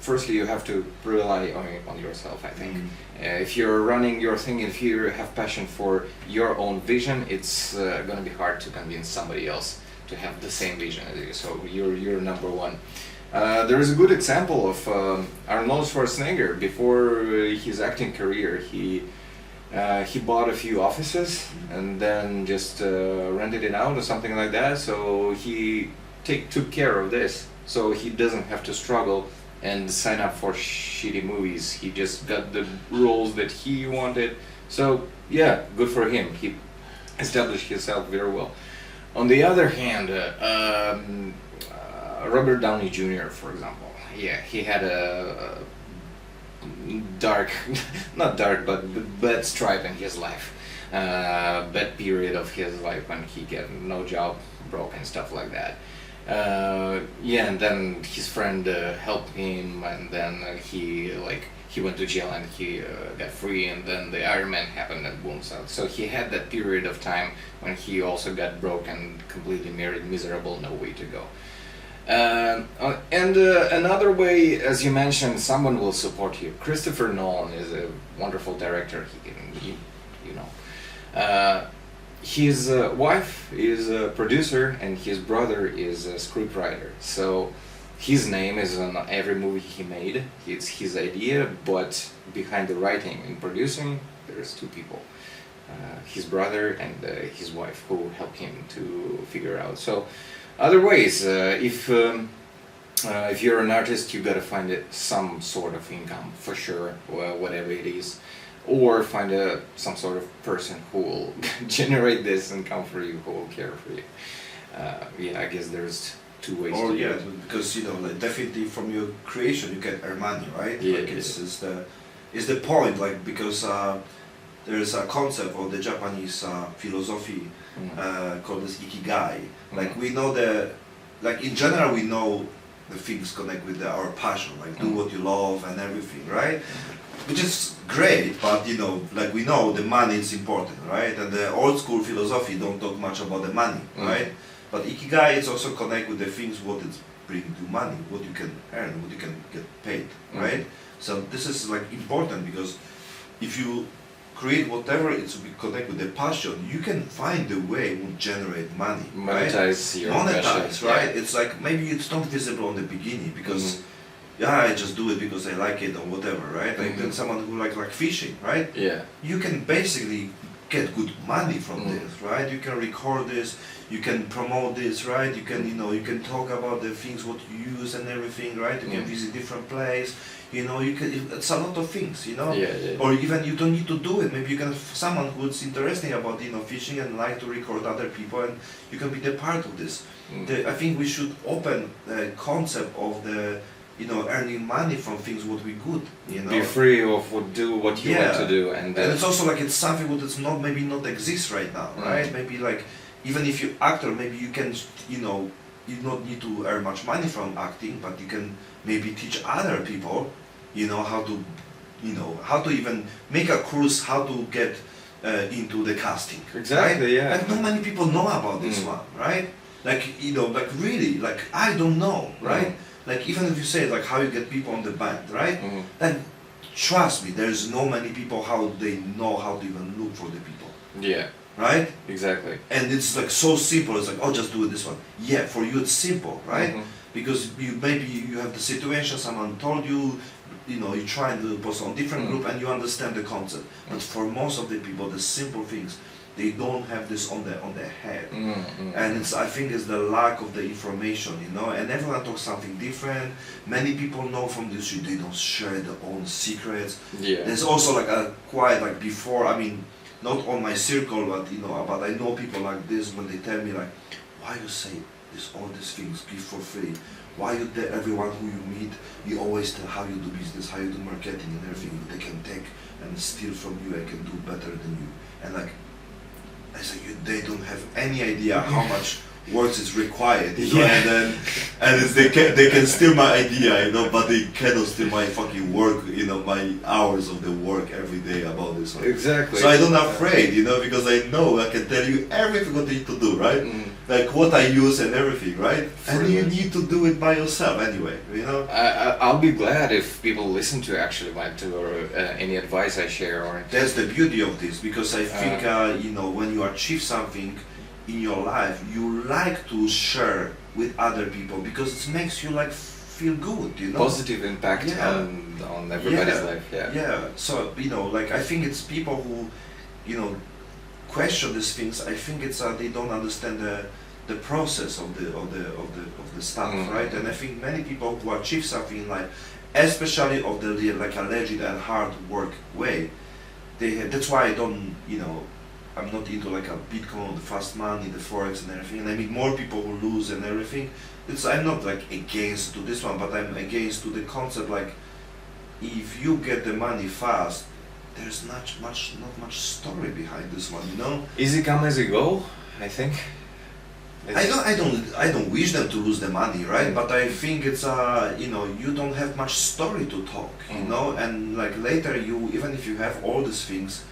firstly you have to rely on yourself, I think. If you're running your thing, if you have passion for your own vision, it's gonna be hard to convince somebody else to have the same vision as you, so you're number one. There is a good example of Arnold Schwarzenegger. Before his acting career, he bought a few offices and then just rented it out or something like that. So he took care of this, so he doesn't have to struggle and sign up for shitty movies. He just got the roles that he wanted. So yeah, good for him. He established himself very well. On the other hand, Robert Downey Jr., for example, he had a dark, not dark, but bad stripe in his life, bad period of his life when he got no job, broke and stuff like that. And then his friend helped him, and then he he went to jail and he got free, and then the Iron Man happened and boom. So he had that period of time when he also got broke and completely miserable, no way to go. And another way, as you mentioned, someone will support you. Christopher Nolan is a wonderful director. You know, his wife is a producer, and his brother is a scriptwriter. So his name is on every movie he made. It's his idea, but behind the writing and producing, there's two people. His brother and his wife, who help him to figure out. So other ways, if you're an artist, you gotta find some sort of income for sure, whatever it is, or find some sort of person who will generate this income for you, who will care for you. Yeah, I guess there's two ways. Or to yeah, do it. because like definitely from your creation you can earn money, right? Yeah, like it's the point, like because there is a concept of the Japanese philosophy called this ikigai. Like we know like in general we know the things connect with our passion, like do what you love and everything, right? Which is great, but like we know the money is important, right? And the old school philosophy don't talk much about the money, right? But ikigai is also connect with the things what it's bringing to money, what you can earn, what you can get paid, right? So this is like important, because if you create whatever it's connect with the passion, you can find a way to generate money, Monetize your monetize, passion, right? yeah. It's like maybe it's not visible in the beginning because I just do it because I like it or whatever, right? Like then someone who like fishing, right? Yeah. You can basically get good money from this, right? You can record this, you can promote this, right? You can you can talk about the things what you use and everything, right? You can visit different place. You can, it's a lot of things, Yeah. or even you don't need to do it. Maybe you can have someone who's interesting about fishing and like to record other people, and you can be the part of this. I think we should open the concept of the earning money from things what we good. Be free of do what you want to do, and it's also like it's something what it's not maybe not exist right now, right? Maybe like even if you actor, maybe you can you don't need to earn much money from acting, but you can maybe teach other people, how to even make a course, how to get into the casting. Exactly, right? yeah. Like not many people know about this one, right? Like like really, like I don't know, right? Like even if you say like how you get people on the band, right? Then trust me, there's no many people how they know how to even look for the people. Yeah. Right? Exactly. And it's like so simple. It's like, oh, just do this one. Yeah, for you it's simple, right? Because maybe you have the situation, someone told you, you try to post on different group and you understand the concept. But for most of the people, the simple things, they don't have this on their head. And I think it's the lack of the information, and everyone talks something different. Many people know from this, they don't share their own secrets. Yeah. There's also like a quite like before, I mean, not on my circle, but but I know people like this when they tell me like, why you say all these things give for free? Why you tell everyone who you meet, you always tell how you do business, how you do marketing and everything. They can take and steal from you. I can do better than you. And like, I say they don't have any idea how much works is required, and they can steal my idea, but they cannot steal my fucking work, my hours of the work every day about this one. Exactly. So I don't afraid, because I know I can tell you everything what you need to do, right? Like what I use and everything, right? And you need to do it by yourself anyway, I'll be glad if people listen to actually any advice I share or. That's the beauty of this, because I think when you achieve something in your life, you like to share with other people because it makes you like feel good, Positive impact on everybody's life. Yeah. So like I think it's people who, question these things. I think it's they don't understand the process of the stuff, right? And I think many people who achieve something in life, especially of the like a legit and hard work way, that's why I don't I'm not into like a Bitcoin, the fast money, the forex and everything. And I mean more people who lose and everything. I'm not like against to this one, but I'm against to the concept like if you get the money fast, there's not much story behind this one, Easy come, easy go, I think. I don't wish them to lose the money, right? Mm. But I think it's you don't have much story to talk, and like later even if you have all these things,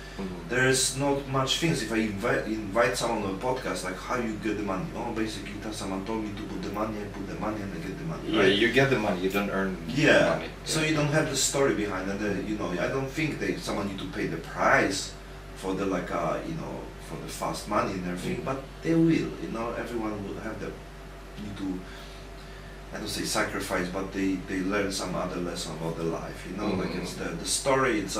there is not much things. If I invite someone on a podcast, like how you get the money? Oh, basically, someone told me to put the money, I put the money, and I get the money. Yeah, right? you get the money, you don't earn money. So you don't have the story behind, and I don't think someone need to pay the price for the for the fast money and everything, but they will. Everyone will have the need to. I don't say sacrifice, but they learn some other lesson about the life. Like it's the story. It's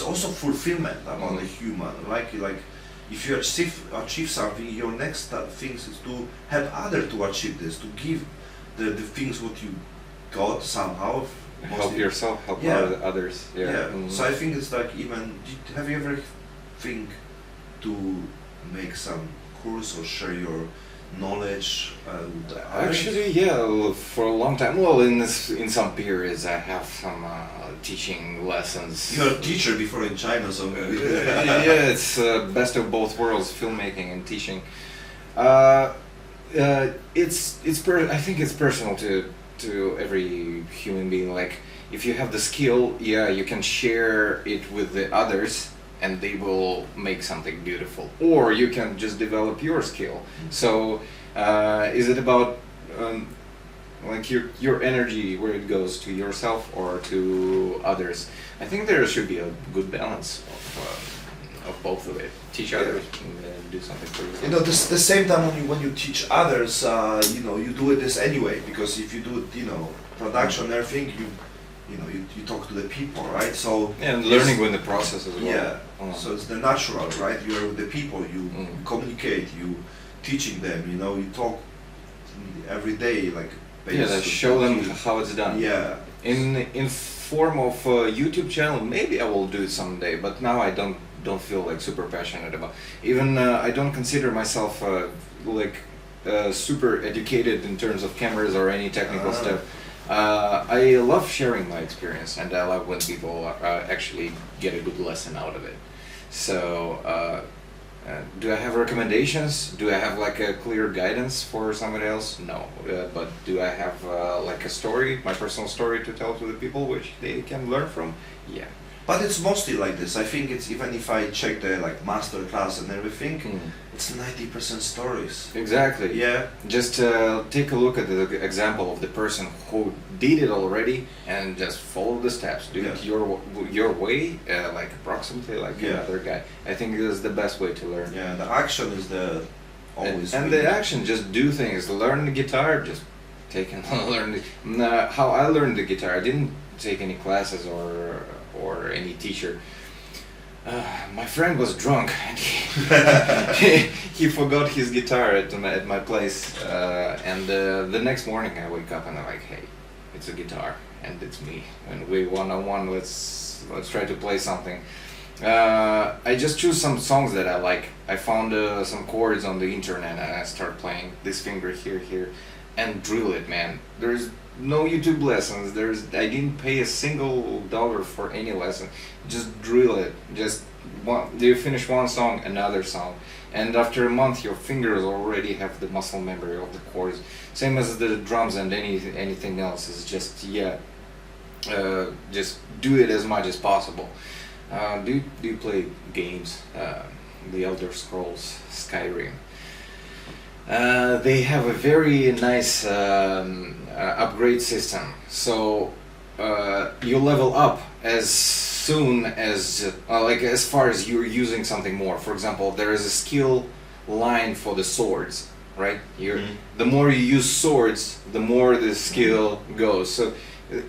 also fulfillment about the human. Like if you achieve something, your next things is to help other to achieve this, to give the things what you got somehow. Help yourself, help others. Yeah. So I think it's like have you ever think to make some course or share your knowledge with others? Actually, yeah, for a long time. Well, in some periods, I have some teaching lessons. You're a teacher before in China, so yeah, it's best of both worlds: filmmaking and teaching. I think it's personal to every human being. Like, if you have the skill, you can share it with the others, and they will make something beautiful. Or you can just develop your skill. So, is it about like your energy, where it goes to yourself or to others? I think there should be a good balance of both of it. Teach others and do something for yourself. The same time when you teach others, you do it this anyway, because if you do production and everything, you talk to the people, right? So and learning with the process as well. Yeah. So it's the natural, right? You're with the people. You communicate. You teaching them. You talk every day, like. Show them how it's done. Yeah. In form of a YouTube channel, maybe I will do it someday. But now I don't feel like super passionate about. Even I don't consider myself super educated in terms of cameras or any technical stuff. I love sharing my experience, and I love when people actually get a good lesson out of it. So, do I have recommendations? Do I have like a clear guidance for somebody else? No. But do I have like a story, my personal story to tell to the people which they can learn from? Yeah. But it's mostly like this. I think it's, even if I check the master class and everything, it's 90% stories. Exactly. Yeah. Just take a look at the example of the person who did it already, and just follow the steps. Do it your way, like approximately like another guy. I think this is the best way to learn. Yeah. The action is the always. And the action, just do things. Learn the guitar. Just take and learn. How I learned the guitar, I didn't take any classes or any teacher. My friend was drunk and he forgot his guitar at my place, and the next morning I wake up and I'm like, hey, it's a guitar and it's me, and we one-on-one, let's try to play something. I just choose some songs that I like. I found some chords on the internet and I start playing this finger here and drill it, man. There's no YouTube lessons. I didn't pay a single dollar for any lesson. Just drill it. You finish one song, another song, and after a month, your fingers already have the muscle memory of the chords. Same as the drums and anything else. Is just just do it as much as possible. Do you play games? The Elder Scrolls, Skyrim. They have a very nice upgrade system, so you level up as soon as as far as you're using something more. For example, there is a skill line for the swords, right? The more you use swords, the more the skill goes. So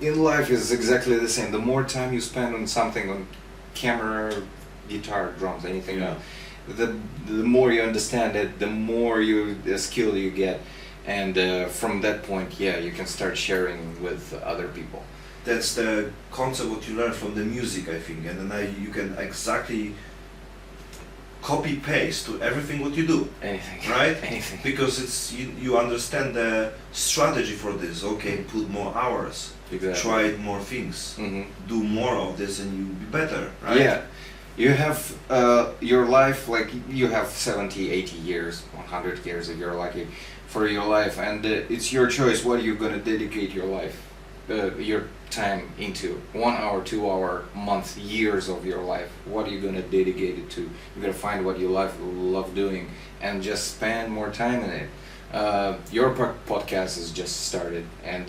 in life is exactly the same. The more time you spend on something, on camera, guitar, drums, anything else, the more you understand it, the more the skill you get, and from that point, you can start sharing with other people. That's the concept what you learn from the music, I think, and then you can exactly copy paste to everything what you do. Anything. Right? Anything. Because it's you understand the strategy for this. Okay, put more hours. Exactly. Try more things. Do more of this, and you'll be better. Right? Yeah. You have your life, like you have 70, 80 years, 100 years if you're lucky for your life, and it's your choice what you're going to dedicate your life, your time into. 1 hour, 2 hour, month, years of your life. What are you going to dedicate it to? You're going to find what you love doing and just spend more time in it. Your podcast has just started, and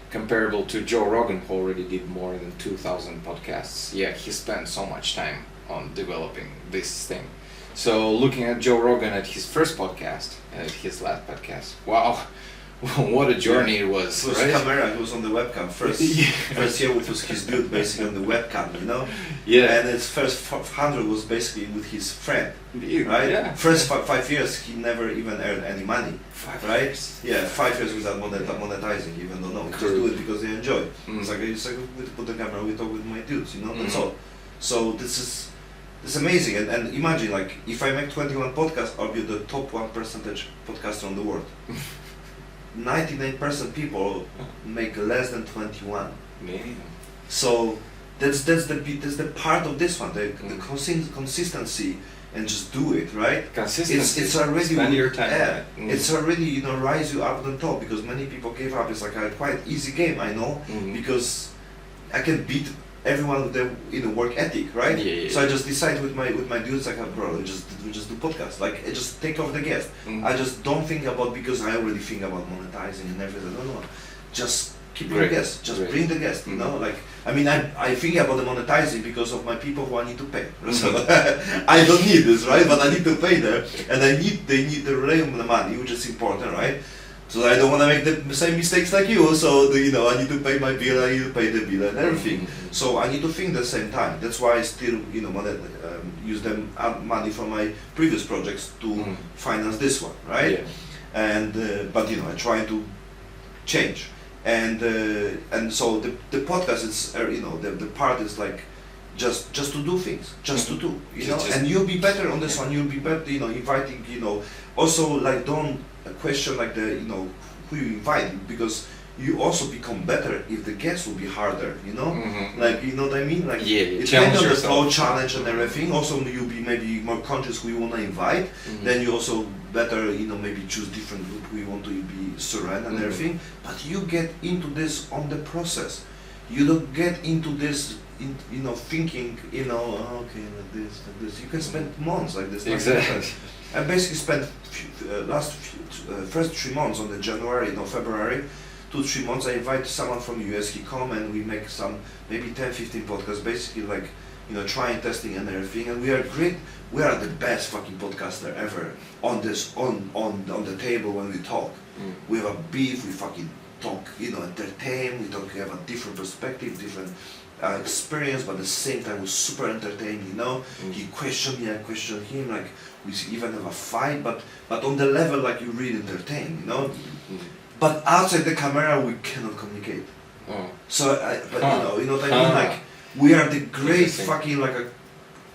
comparable to Joe Rogan, who already did more than 2,000 podcasts. Yeah, he spent so much time on developing this thing. So looking at Joe Rogan at his first podcast, his last podcast, wow, what a journey it was, it was right? camera, it was on the webcam. First year it was his dude basically on the webcam, you know? Yeah. And his first 500 was basically with his friend, Yeah. right? Yeah. First 5 years he never even earned any money, 5 right? years. Yeah, 5 years without monetizing, even though no, just do it because they enjoy. It's like we put the camera, we talk with my dudes, you know, that's all. So this is amazing, and imagine like if I make 21 podcasts, I'll be the top 1% podcaster on the world. 99% people make less than 21. Man. So that's the part of this one, the consistency, and just do it, right? Consistency. It's already spend your time. Yeah, on it. it's already rise you up on top, because many people gave up. It's like a quite easy game, I know, because I can beat everyone with the work ethic, right? Yeah. So I just decide with my dudes like, bro, we just do podcasts. Like I just take off the guest. I just don't think about, because I already think about monetizing and everything. No, just keep the guest. Just bring the guest. You know, like I mean, I think about the monetizing because of my people who I need to pay. So I don't need this, right? But I need to pay them, and they need the real money, which is important, right? So I don't want to make the same mistakes like you. So I need to pay my bill, I need to pay the bill and everything. So I need to think at the same time. That's why I still use them money from my previous projects to finance this one, right? Yeah. And but I try to change, and so the podcast is the part is like just to do things, just to do, and you'll be better on this one. You'll be better, inviting, also like don't question like the who you invite, because you also become better if the guests will be harder, like you know what I mean, like it's kind of the flow challenge and everything. Also you'll be maybe more conscious who you want to invite, then you also better maybe choose different group who you want to be surround and everything. But you get into this on the process. You don't get into this thinking okay, like this. You can spend months like this. Exactly. I basically spent first 3 months on the January, February, 2-3 months. I invite someone from US. He come and we make some maybe 10-15 podcasts, basically like trying, testing and everything. And we are great. We are the best fucking podcaster ever on this on the table when we talk. We have a beef. We fucking talk, entertain. We have a different perspective, different experience, but at the same time we're super entertaining. He questioned me, I questioned him. Like we even have a fight, but on the level like you really entertain. But outside the camera we cannot communicate. So, you know what I mean? Like we are the great fucking like a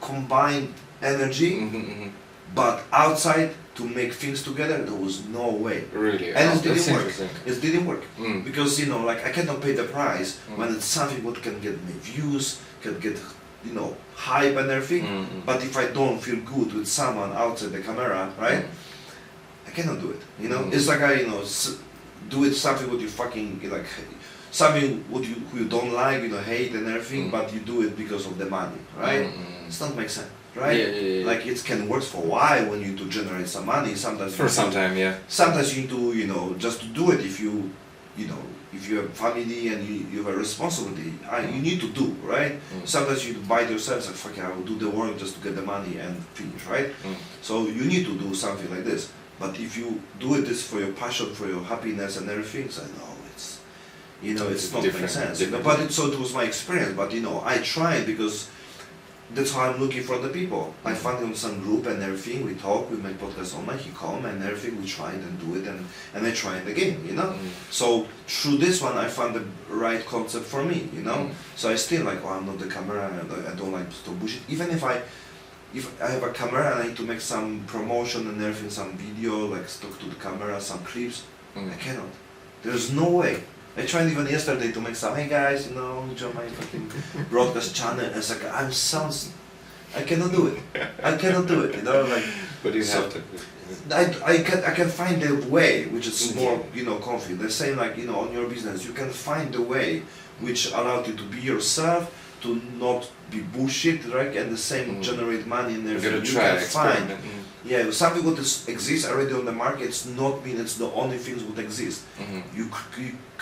combined energy, but outside to make things together there was no way. Really? And it didn't work. It didn't work because like I cannot pay the price when it's something what can get me views, can get hype and everything. But if I don't feel good with someone outside the camera, right? I cannot do it. It's like I do it something what you fucking like, something what who you don't like, hate and everything, but you do it because of the money, right? It doesn't make sense, right? Yeah. Like it can work for a while when you need to generate some money. Sometimes For some time, yeah. Sometimes you need to just to do it if you if you have family and you have a responsibility, you need to do, right? Sometimes you bite yourself like, fuck it, I will do the work just to get the money and finish, right? So you need to do something like this. But if you do it for your passion, for your happiness and everything, so no, it's it's not making sense. But it was my experience. But I tried because that's how I'm looking for the people. I found him in some group and everything. We talk, we make podcasts online. He come and everything. We try and do it, and I try it again. So through this one, I found the right concept for me. So I still like, I'm not the camera. I don't like to bullshit. Even if I have a camera and I need to make some promotion and everything, some video, like talk to the camera, some clips, I cannot. There's no way. I tried even yesterday to make some, hey guys, join my fucking broadcast channel. It's like, I sounds I cannot do it. I cannot do it. You know, like. But you So- have to. I can find a way which is Mhm. more comfy. The same like on your business, you can find a way which allows you to be yourself, to not be bullshit, right? And the same Mhm. generate money and You everything. gotta You try, can find experiment. something what exists already on the market. It's not mean it's the only things would exist. Mhm. You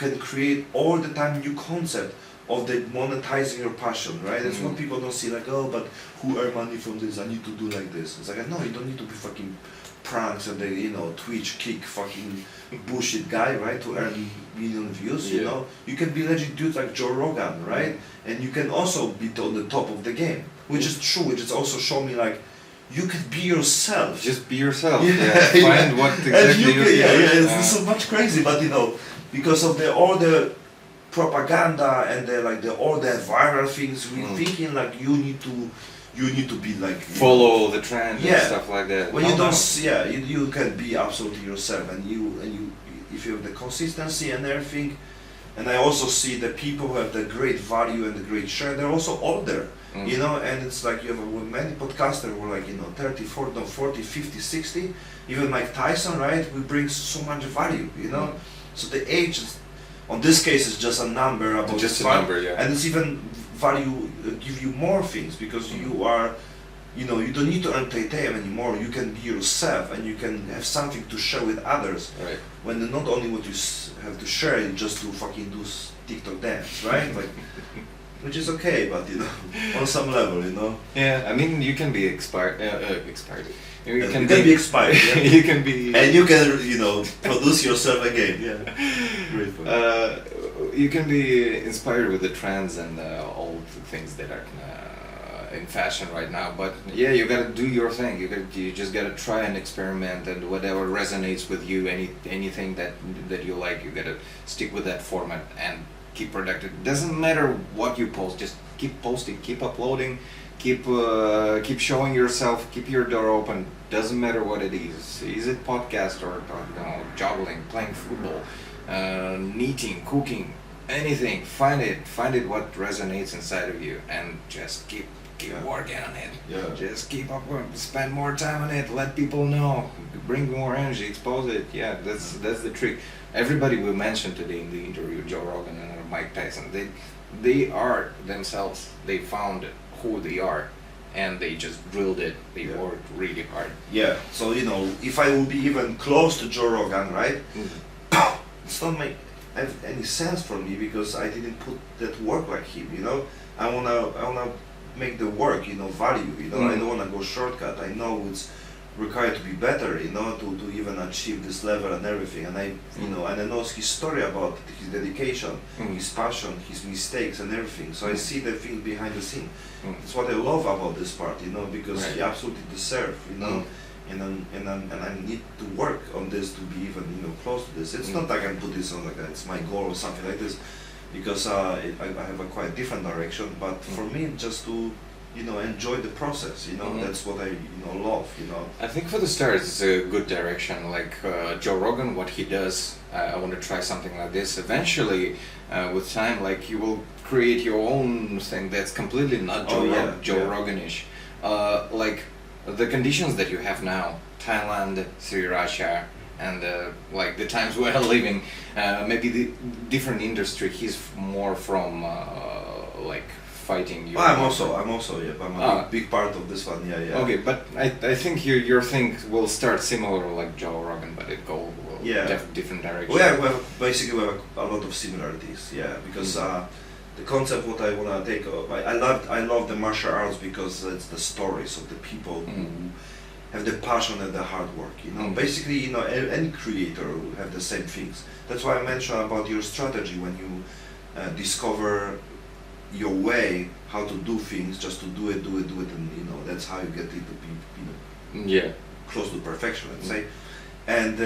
can create all the time new concept of the monetizing your passion, right? That's what Mhm. people don't see. Like, oh, but who earn money from this? I need to do like this. It's like, no, you don't need to be fucking pranks and the Twitch kick fucking bullshit guy, right? To earn million views, you Yeah. know. You can be legit dude like Joe Rogan, right? And you can also be on the top of the game, which is true. Which is also show me like you can be yourself. Just be yourself. Yeah, Yeah. Find yeah. what And exactly you you can, feel. it's so much crazy, but because of all the propaganda and all the viral things, we thinking like you need to be like Follow the trend Yeah. and stuff like that. When No, you don't, no. you can be absolutely yourself, and you if you have the consistency and everything. And I also see the people who have the great value and the great share. They're also older, and it's like you have many podcasters who are like 30, 40, no, 40, 50, 60. Even Mike Tyson, right? We bring so much value, So the age, on this case, is just a number about Just the a value. number, yeah. And it's even value give you more things because you are. You don't need to entertain anymore. You can be yourself, and you can have something to share with others. Right. When not only what you have to share, you just to fucking do TikTok dance, right? Like, which is okay, but on some level, Yeah, I mean, you can be expired. Expired. You can be expired, yeah. You can be. And you can, produce yourself again. Yeah. Great point. You can be inspired with the trends and all the things that are in fashion right now. But yeah, you gotta do your thing. You just gotta try and experiment, and whatever resonates with you, anything that you like, you gotta stick with that format and keep productive. Doesn't matter what you post, just keep posting, keep uploading, keep showing yourself, keep your door open. Doesn't matter what it is. Is it podcast or juggling, playing football, knitting, cooking, anything? Find it what resonates inside of you, and just keep working on it. Yeah. Just keep up, spend more time on it, let people know, bring more energy, expose it. Yeah, that's the trick. Everybody we mentioned today in the interview, Joe Rogan and Mike Tyson, they are themselves. They found who they are, and they just drilled it. They worked really hard. Yeah. So if I will be even close to Joe Rogan, right? It's not make any sense for me because I didn't put that work like him. I wanna make the work, value. I don't wanna go shortcut. I know it's required to be better, to even achieve this level and everything. And and I know his story about his dedication, his passion, his mistakes and everything. So I see the thing behind the scene. That's what I love about this part, because Right. he absolutely deserves, and I need to work on this to be even, close to this. It's not like I put this on like it's my goal or something like this, because I have a quite different direction. But for me, just to enjoy the process. That's what I love. I think for the start it's a good direction. Like Joe Rogan, what he does, I want to try something like this. Eventually, with time, like you will create your own thing that's completely not Joe Roganish. Like the conditions that you have now, Thailand, Sriracha, and like the times we are living, maybe the different industry. He's more from like fighting you. I'm also I'm a big part of this one. Yeah. Okay, but I think your thing will start similar like Joe Rogan, but it will different direction. Well, we have a lot of similarities. Yeah, because the concept what I wanna take. I love the martial arts because it's the stories of the people who have the passion and the hard work. Basically, any creator will have the same things. That's why I mentioned about your strategy when you discover your way how to do things, just to do it, and that's how you get it to be close to perfection, let's say. And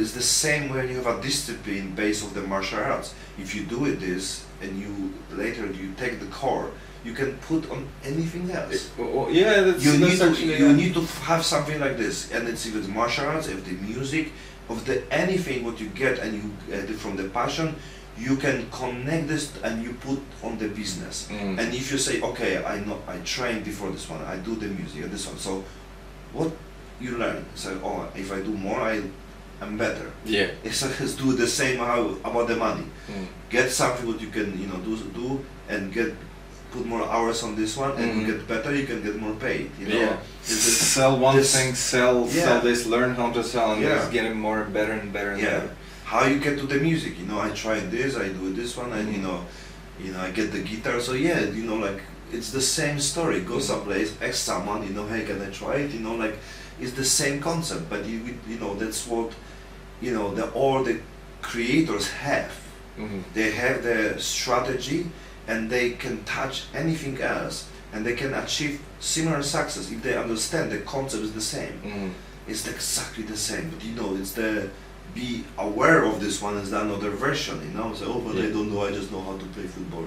it's the same when you have a discipline base of the martial arts. If you do it this and you later you take the core, you can put on anything else. You need to have something like this, and it's if it's martial arts, if the music, of the anything what you get and you get it from the passion, you can connect this and you put on the business. And if you say, okay, I know I trained before this one, I do the music and this one, so what you learn? So, oh, if I do more, I'm better. Yeah. It's do the same how about the money. Get something what you can do and put more hours on this one, and you get better. You can get more paid. Yeah. Sell one thing, sell this, learn how to sell, and just getting more better and better and better. How you get to the music? I tried this, I do this one, and I get the guitar. So like it's the same story. Go someplace, ask someone, hey, can I try it? Like it's the same concept, but that's what all the creators have. They have the strategy, and they can touch anything else, and they can achieve similar success if they understand the concept is the same. It's exactly the same, but it's the be aware of this one is another version. So but I don't know, I just know how to play football.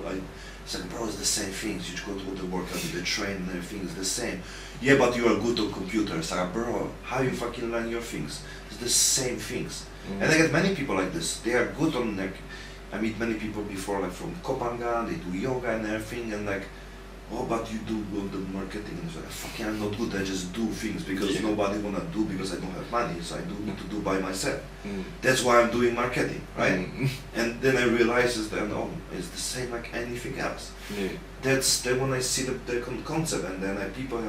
It's like, bro, it's the same things. You go to the workout, the train, and everything is the same. Yeah, but you are good on computers. Like, bro, how you fucking learn your things? It's the same things. And I get many people like this. They are good on I meet many people before, like from Kopanga, they do yoga and everything, and like, oh, but you do the marketing. And it's like, fucking, I'm not good. I just do things because nobody wanna do because I don't have money, so I do need to do by myself. That's why I'm doing marketing, right? And then I realize it's the same like anything else. That's then when I see the concept, and then people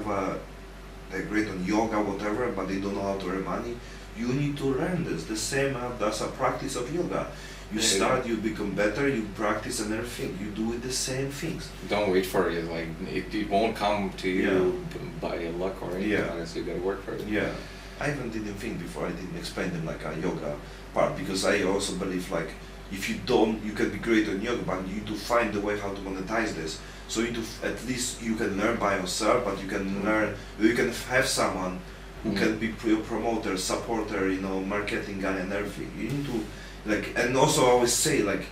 they're great on yoga, whatever, but they don't know how to earn money. You need to learn this. The same as a practice of yoga. You start, you become better, you practice and everything. You do it the same things. Don't wait for it. Like it won't come to you by luck or anything. So you gotta work for it. Yeah, I even didn't think before. I didn't explain them like a yoga part, because I also believe like if you can be great on yoga, but you need to find the way how to monetize this. So you at least you can learn by yourself, but you can learn. You can have someone who can be your promoter, supporter, marketing guy and everything. You need to. And also I always say, like,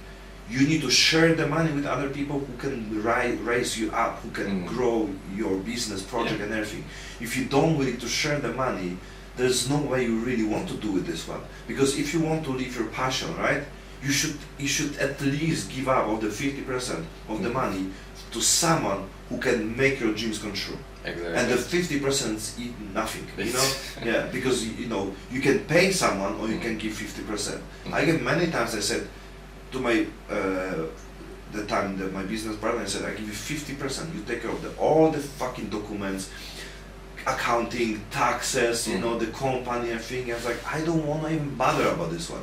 you need to share the money with other people who can raise you up, who can grow your business project and everything. If you don't willing to share the money, there's no way you really want to do it this one. Because if you want to live your passion, right, you should at least give up of the 50% of the money to someone who can make your dreams come true. Exactly. And the 50% is nothing, Yeah, because you can pay someone or you can give 50%. I get many times I said to my my business partner, I said, I give you 50%. You take care of all the fucking documents, accounting, taxes, the company, everything. I was like, I don't want to even bother about this one,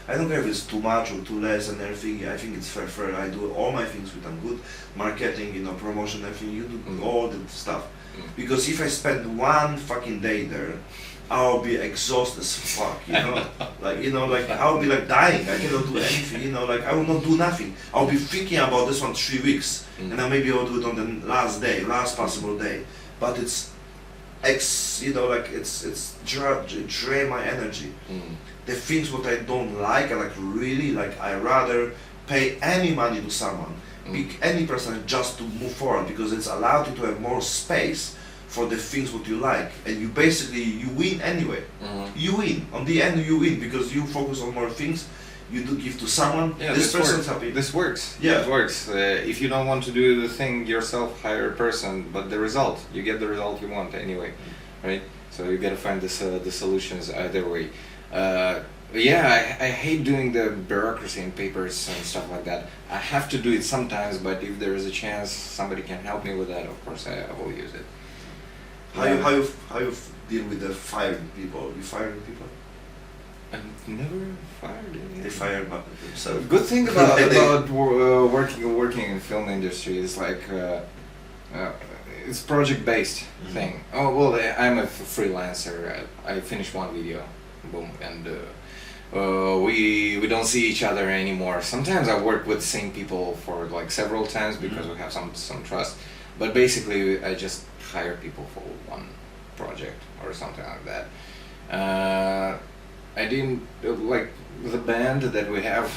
I don't care if it's too much or too less and everything. I think it's fair. I do all my things with them good. Marketing, promotion, everything. You do all the stuff. Because if I spend one fucking day there, I'll be exhausted as fuck, I'll be like dying. I cannot do anything, I will not do nothing. I'll be thinking about this one 3 weeks, and then maybe I'll do it on the last possible day. But it's drain my energy. The things what I don't like, I rather pay any money to someone, pick any person just to move forward, because it's allowed you to have more space for the things what you like, and you win anyway. You win. On the end you win, because you focus on more things, you do give to someone, this person's happy. This works. Yeah. It works. If you don't want to do the thing yourself, hire a person, but you get the result you want anyway, right? So you gotta find the solutions either way. I hate doing the bureaucracy and papers and stuff like that. I have to do it sometimes, but if there is a chance somebody can help me with that, of course I will use it. How you deal with the firing people? You firing people? I've never fired anyone. They fire themselves. Good thing about working in film industry is like it's project based thing. Oh well, I'm a freelancer. I finish one video, boom, and we don't see each other anymore. Sometimes I work with the same people for like several times because we have some trust. But basically, I just hire people for one project or something like that. I didn't like the band that we have.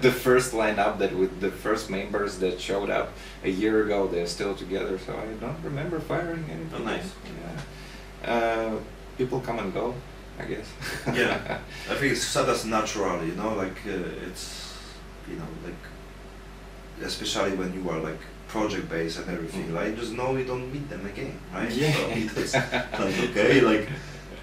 The first lineup with the first members that showed up a year ago. They're still together, so I don't remember firing anybody. Oh, nice. Yeah. People come and go, I guess. Yeah, I think it's so that's natural, it's you know, like, especially when you are like project based and everything, like, just know you don't meet them again, right? Yeah. So it's like, okay, like,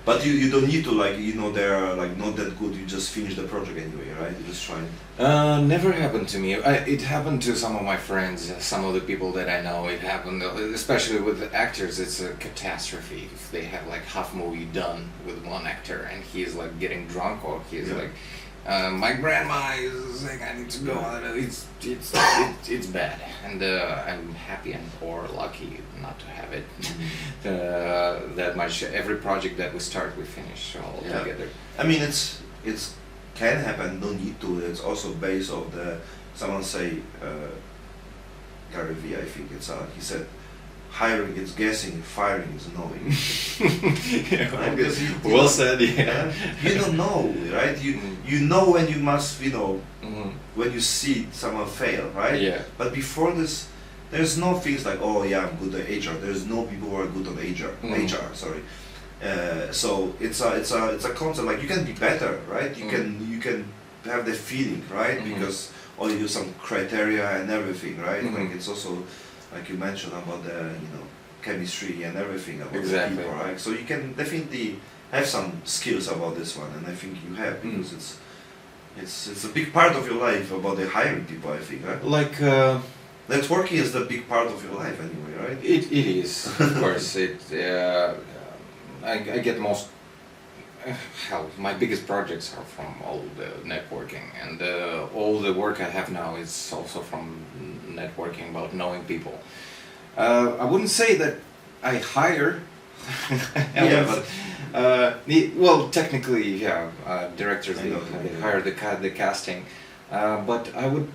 but you don't need to, like, you know, they're like not that good, you just finish the project anyway, right? You just try and... Never happened to me. It happened to some of my friends, some of the people that I know. It happened, especially with the actors. It's a catastrophe if they have like half movie done with one actor and he's like getting drunk, or he's Yeah. like, my grandma is saying I need to go. It's bad, and I'm happy and or lucky not to have it that much. Every project that we start, we finish all Yeah. together. I mean, it's can happen, no need to. It's also based of the, someone say, Gary V, I think it's he said, hiring is guessing, firing is knowing. Yeah, Right? Because you well don't- said. Yeah. You don't know, right? You know when you must, you know, Mhm. when you see someone fail, right? Yeah. But before this, there's no things like, oh yeah, I'm good at HR. There's no people who are good on HR. Mm. HR, sorry. So it's a concept, like, you can be better, right? You can have the feeling, right? Mhm. Because all you use some criteria and everything, right? Mhm. Like, it's also, like you mentioned, about the, you know, chemistry and everything about Exactly. the people, right? So you can definitely have some skills about this one, and I think you have, because it's a big part of your life about the hiring people, I think, right? Like Networking is the big part of your life anyway, right? it is, of course. I get most. Hell, my biggest projects are from all the networking, and all the work I have now is also from networking, about knowing people. I wouldn't say that I hire. Yeah, Well, technically, yeah, directors I they, know, they yeah. hire the casting. But I would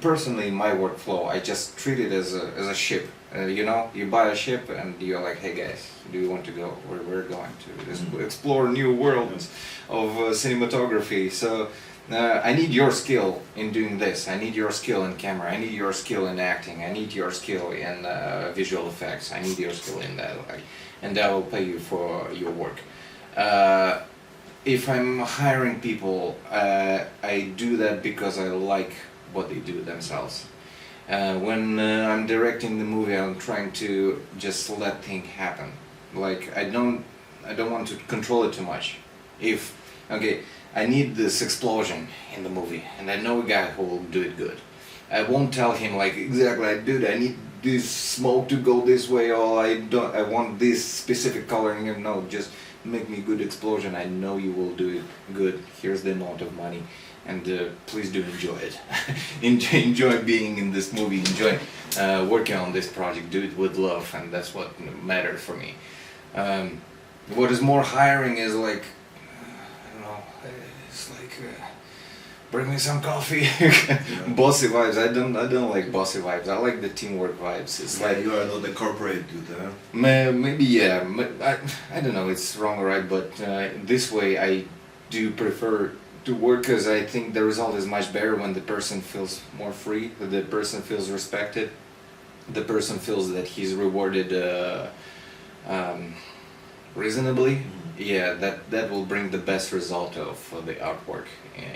personally, my workflow, I just treat it as a ship. You know, you buy a ship and you're like, hey guys, do you want to go where we're going to explore new worlds of cinematography? So I need your skill in doing this. I need your skill in camera. I need your skill in acting. I need your skill in visual effects. I need your skill in that, and I will pay you for your work. If I'm hiring people, I do that because I like what they do themselves. When I'm directing the movie, I'm trying to just let things happen. Like, I don't want to control it too much. If, okay, I need this explosion in the movie, and I know a guy who will do it good. I won't tell him like, exactly, dude, I need this smoke to go this way, or I want this specific coloring. No, just make me good explosion. I know you will do it good. Here's the amount of money, and please do enjoy it. enjoy being in this movie. Enjoy working on this project. Do it with love, and that's what matters for me. What is more hiring is like, I don't know. It's like bring me some coffee. Bossy vibes. I don't like bossy vibes. I like the teamwork vibes. It's Like, like, you are not the corporate dude, huh? maybe yeah. I don't know. It's wrong or right, but this way I do prefer to work, because I think the result is much better when the person feels more free, that the person feels respected, the person feels that he's rewarded reasonably. Yeah, that will bring the best result of the artwork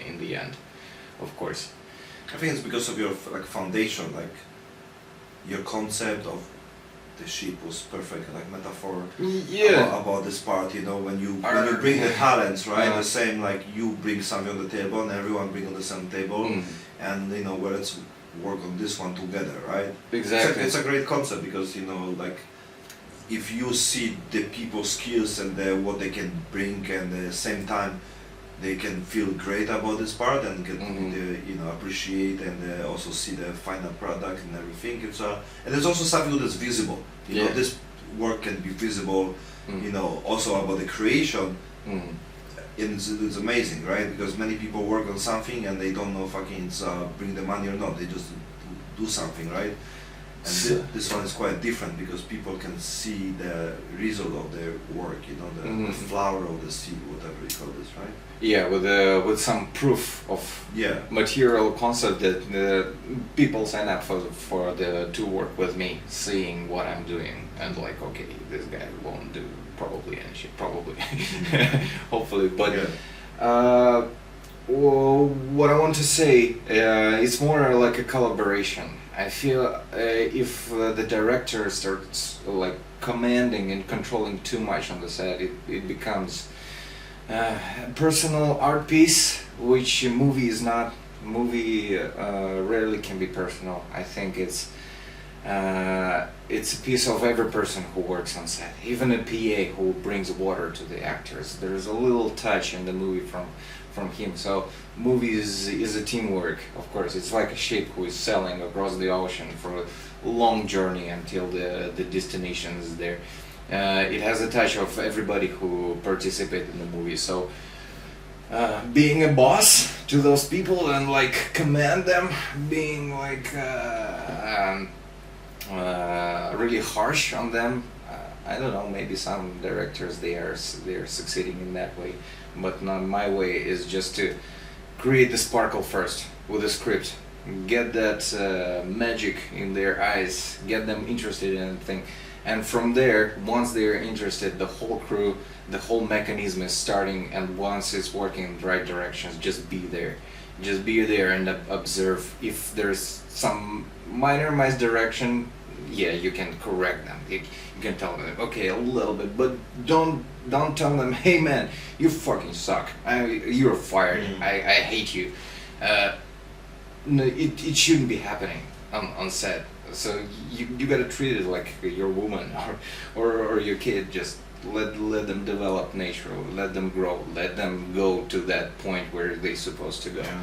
in the end, of course. I think it's because of your like foundation, like your concept of the ship was perfect, like metaphor about this part. You know, when you bring the talents, right? The same, like, you bring something on the table and everyone bring on the same table, and you know, well, let's work on this one together, right? Exactly. It's a great concept, because you know, like, if you see the people's skills and what they can bring, and at the same time they can feel great about this part and can you know, appreciate and also see the final product and everything. And it's also something that's visible. You know, this work can be visible. You know, also about the creation. It's amazing, right? Because many people work on something and they don't know fucking it's bring the money or not. They just do something, right? And this one is quite different, because people can see the result of their work. You know, the flower of the seed, whatever you call this, right? Yeah, with some proof of material concept that people sign up for to work with me, seeing what I'm doing, and like, okay, this guy won't do probably any shit, probably, hopefully, but Well, what I want to say, it's more like a collaboration. I feel if the director starts like commanding and controlling too much on the set, it becomes a personal art piece, which a movie is not. Movie rarely can be personal. I think it's a piece of every person who works on set, even a PA who brings water to the actors. There's a little touch in the movie from him. So movie is a teamwork, of course. It's like a ship who is sailing across the ocean for a long journey until the destination is there. It has a touch of everybody who participated in the movie. So being a boss to those people and like command them, being like really harsh on them. I don't know. Maybe some directors they are succeeding in that way, but not my way. Is just to create the sparkle first with the script, get that magic in their eyes, get them interested in the thing, and from there, once they're interested, the whole crew, the whole mechanism is starting, and once it's working in the right directions, just be there and observe. If there's some minor misdirection, yeah, you can correct them. You can tell them, okay, a little bit, but don't tell them, hey man, you fucking suck. You're fired. I hate you. No, it shouldn't be happening on set. So you gotta treat it like your woman or your kid. Just let them develop naturally. Let them grow. Let them go to that point where they're supposed to go. Yeah.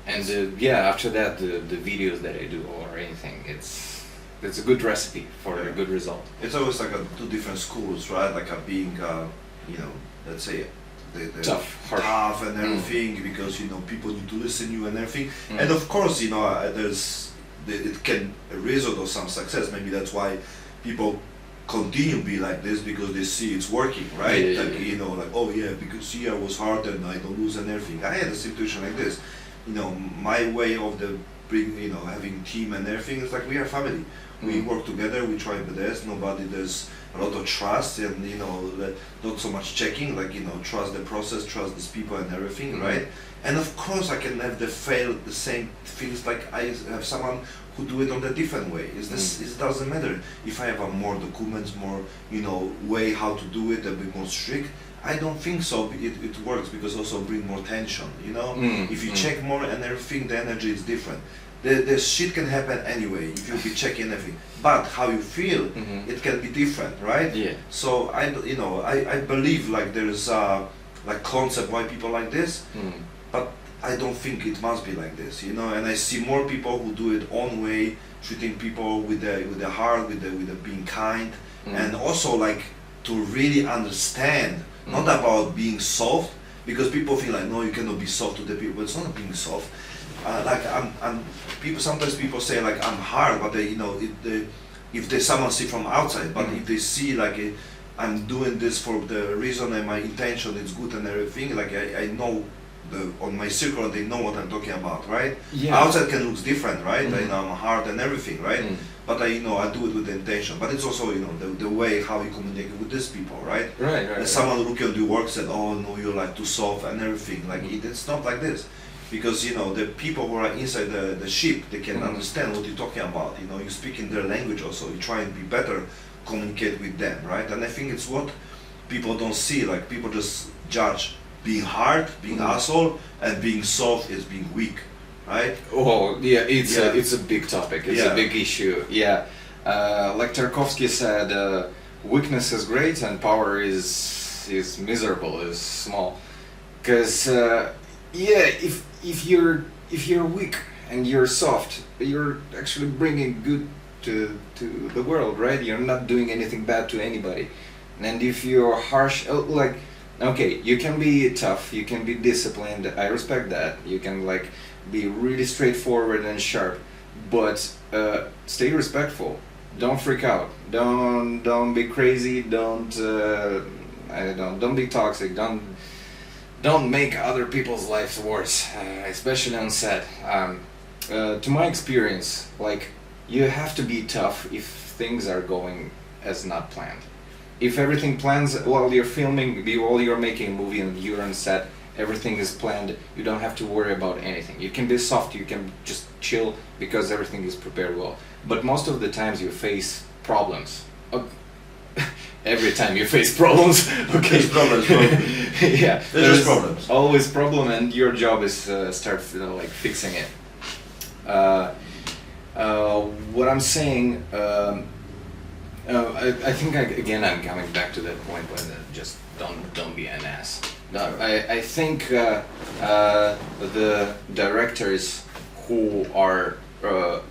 And after that, the videos that I do or anything, it's a good recipe for a good result. It's always like two different schools, right? Like being, let's say, the tough and everything, because people need to listen to you and everything. And of course, it can result of some success. Maybe that's why people continue to be like this, because they see it's working, right? Like oh yeah, because I was hard and I don't lose and everything. I had a situation like this. My way of having team and everything is like we are family. We work together, we try the best. There's a lot of trust and not so much checking, like trust the process, trust these people and everything, right? And of course I can have the same things, like I have someone who do it on a different way. It doesn't matter if I have more documents, more way how to do it, a bit more strict. I don't think so. It works because also bring more tension. If you check more and everything, the energy is different. The shit can happen anyway if you be checking everything, but how you feel, it can be different, right? Yeah. So I believe like there's like concept why people like this, but I don't think it must be like this, And I see more people who do it own way, treating people with the heart, with the being kind, and also like to really understand, not about being soft, because people feel like no, you cannot be soft to the people. But it's not being soft. Sometimes people say like I'm hard, but if there's someone see from outside, but if they see like I'm doing this for the reason and my intention is good and everything, like I know on my circle they know what I'm talking about, right? Yeah. Outside can look different, right? I know I'm hard and everything, right? But I do it with the intention. But it's also the way how you communicate with these people, right? Right. Someone looking at your work said, oh no, you're like too soft and everything. Like it's not like this. Because the people who are inside the ship, they can understand what you're talking about. You speak in their language also. You try and be better, communicate with them, right? And I think it's what people don't see. Like people just judge being hard, being asshole, and being soft is being weak, right? Oh yeah, it's a big topic. It's a big issue. Yeah, like Tarkovsky said, weakness is great and power is miserable, is small. Because if you're weak and you're soft, you're actually bringing good to the world, right? You're not doing anything bad to anybody. And if you're harsh, okay, you can be tough, you can be disciplined. I respect that. You can be really straightforward and sharp, but stay respectful. Don't freak out. Don't be crazy. Don't be toxic. Don't make other people's lives worse, especially on set. To my experience, you have to be tough if things are going as not planned. If everything plans while you're filming, while you're making a movie and you're on set, everything is planned. You don't have to worry about anything. You can be soft, you can just chill because everything is prepared well. But most of the times you face problems. Every time you face problems, okay. There's problems. Yeah, There's problems. Always problem, and your job is start like fixing it. What I'm saying, I think again I'm coming back to that point when just don't be an ass. No, I think the directors who are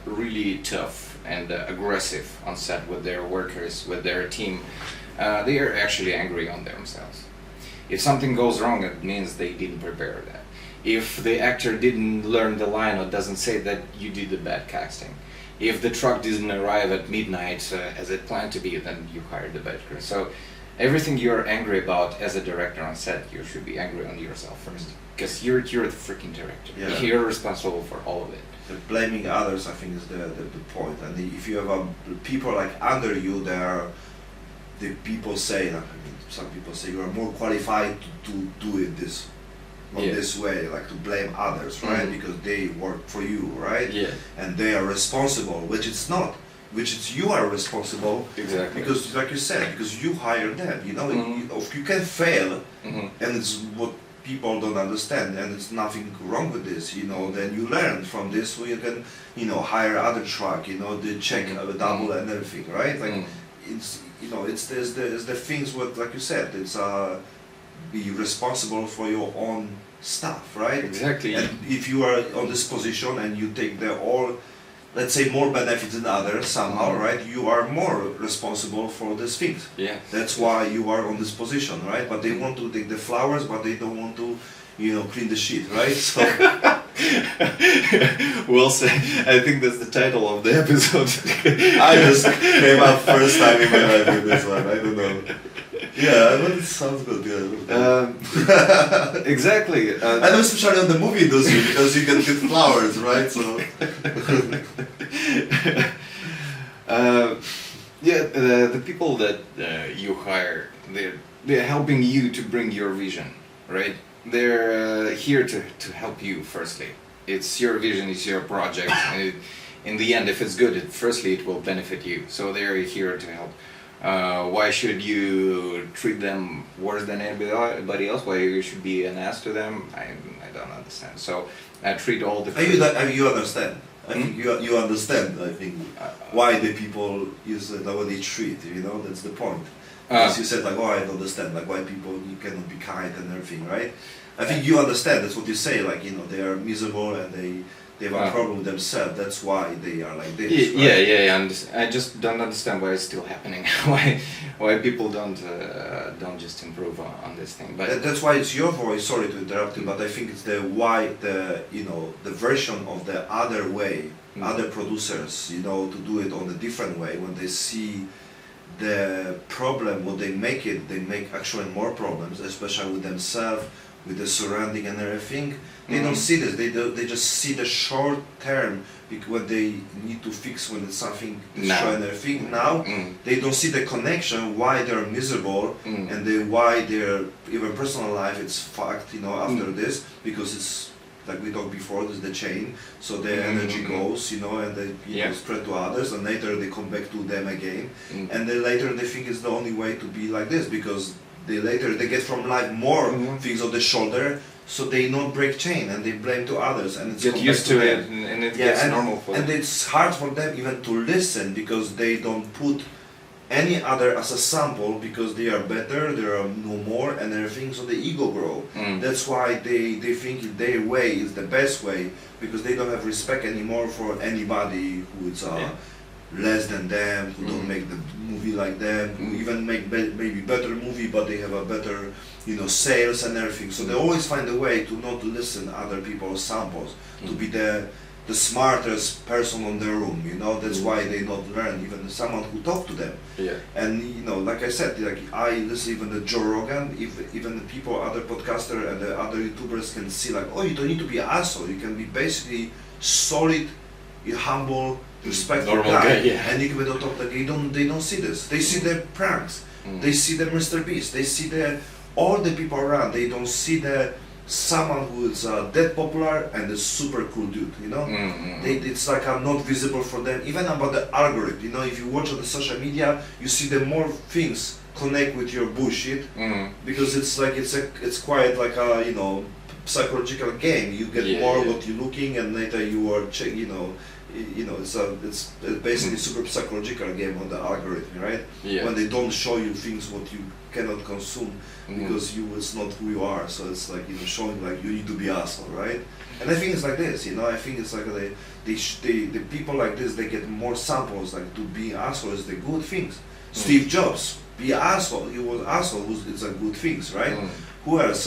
really tough and aggressive on set with their workers, with their team, they are actually angry on themselves. If something goes wrong, it means they didn't prepare that. If the actor didn't learn the line or doesn't say that, you did the bad casting. If the truck didn't arrive at midnight as it planned to be, then you hired the bad crew. So everything you're angry about as a director on set, you should be angry on yourself first. Because you're the freaking director. Yeah. You're responsible for all of it. Blaming others, I think, is the point. And if you have people like under you, the people say, some people say you are more qualified to do it this way, like to blame others, right? Because they work for you, right? Yeah. And they are responsible, which it's not. Which is you are responsible. Exactly. Because, like you said, because you hired them. You know, you can fail, and it's what people don't understand, and it's nothing wrong with this. You know, then you learn from this, so you can, hire other truck. They check double and everything, right? Like it's there's the things what, like you said, it's be responsible for your own stuff, right? Exactly. And if you are on this position and you take let's say more benefits than others somehow, right? You are more responsible for these things. Yeah. That's why you are on this position, right? But they want to take the flowers, but they don't want to, clean the shit, right? So. Well said. I think that's the title of the episode. I just came up first time in my life with this one. I don't know. Yeah, but it sounds good. Yeah. Exactly. And especially on the movie industry because you can get flowers, right? So. The people that you hire, they're helping you to bring your vision, right? They're here to help you. Firstly, it's your vision, it's your project. And in the end, if it's good, firstly it will benefit you. So they're here to help. Why should you treat them worse than anybody else? Why you should be an ass to them? I don't understand. So I treat all the. You understand? I think you understand. I think why the people use the way they treat. That's the point. As you said, like, I don't understand, like, why people you cannot be kind and everything, right? I think you understand. That's what you say. Like, they are miserable and they have a problem with themselves. That's why they are like this. Right? Yeah. I just don't understand why it's still happening. why people don't just improve on this thing. But that's why it's your voice. Sorry to interrupt you, but I think it's the version of the other way, other producers, to do it on a different way when they see the problem, what they make actually more problems, especially with themselves, with the surrounding and everything. They don't see this. They just see the short term what they need to fix when it's something destroying everything. Now they don't see the connection why they're miserable and why their even personal life it's fucked. After this because it's. Like we talked before, there's the chain, so the energy goes, and they spread to others, and later they come back to them again, and then later they think it's the only way to be like this because they get from life more things on the shoulder, so they not break chain and they blame to others, and it's get used to it, and it gets normal for them. And it's hard for them even to listen because they don't put any other as a sample because they are better, they are no more and everything, so the ego grow. That's why they think their way is the best way because they don't have respect anymore for anybody who is less than them, who don't make the movie like them, who even make maybe better movie but they have a better sales and everything. So they always find a way to not listen other people's samples, to be the smartest person on their room, that's why they not learn even someone who talk to them. Yeah. And like I said, like I listen even the Joe Rogan, even the people, other podcaster and the other YouTubers can see like, you don't need to be an asshole, you can be basically solid, humble, respectful guy. And you can talk like they don't see this. They see the pranks, they see the Mr. Beast, they see all the people around, they don't see the someone who is that popular and a super cool dude, you know. It's like I'm not visible for them. Even about the algorithm, you know, if you watch on the social media, you see the more things connect with your bullshit, because it's like it's quite like a, you know, psychological game. You get more what you're looking, and later you are you know, it's basically super psychological game on the algorithm, right? When they don't show you things what you cannot consume because it's not who you are. So it's like, you know, showing like you need to be asshole, right? And I think it's like this, you know. I think it's like the people like this, they get more samples like to be asshole is the good things. Steve Jobs, be asshole. He was asshole. It's a good things, right? Who else?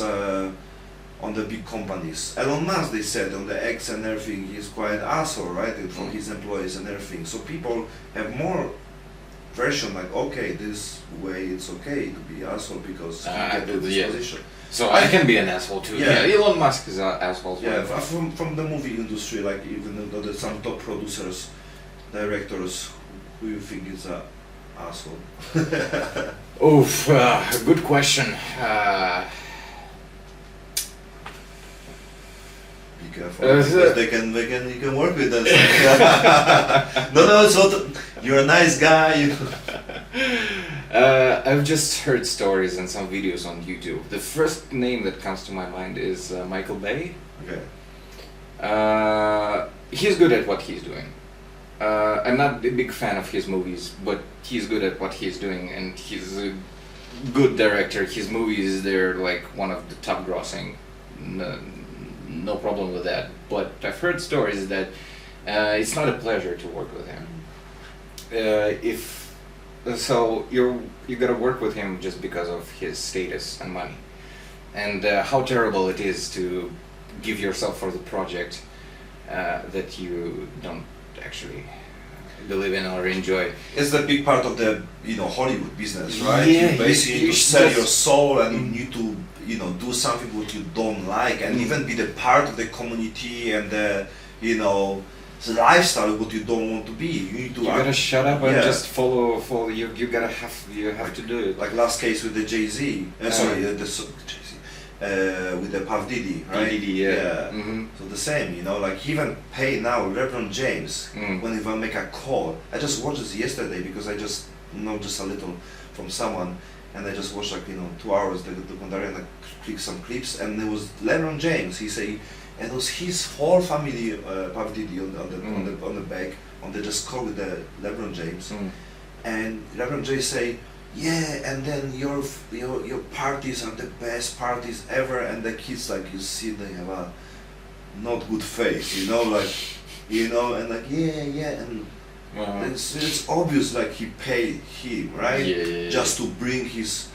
On the big companies, Elon Musk, they said on the X and everything, he's quite asshole, right? For his employees and everything. So people have more version like, okay, this way it's okay to be asshole because you get to this position. So I can be an asshole too. Yeah, Elon Musk is an asshole. Yeah, from the movie industry, like even though there's some top producers, directors, who you think is a asshole? Oof, good question. Be careful, because you can work with us. No, it's not. You're a nice guy. You know. I've just heard stories and some videos on YouTube. The first name that comes to my mind is Michael Bay. Okay. He's good at what he's doing. I'm not a big fan of his movies, but he's good at what he's doing, and he's a good director. His movies, they're like one of the top grossing. No problem with that. But I've heard stories that it's not a pleasure to work with him. You gotta work with him just because of his status and money, and how terrible it is to give yourself for the project that you don't actually believe in or enjoy. It's the big part of the, you know, Hollywood business, right? Yeah, you basically need to sell your soul, and you need to, you know, do something what you don't like, and even be the part of the community and the, you know, the lifestyle what you don't want to be. You need to. You gotta shut up and just follow. You have to do it. Like last case with the Jay-Z. Jay-Z. With the Puff Diddy, right? Diddy, yeah. So the same, you know, like he even pay now LeBron James when he will make a call. I just watched this yesterday because I just know just a little from someone, and I just watched like, you know, 2 hours the documentary, and I clicked some clips, and it was LeBron James. He say, and it was his whole family, Puff Diddy on the back, on the just call with the LeBron James, and LeBron James say, yeah, and then your parties are the best parties ever, and the kids, like, you see they have a not good face, you know, like, you know, and like yeah, and it's obvious like he paid him, right? Just to bring his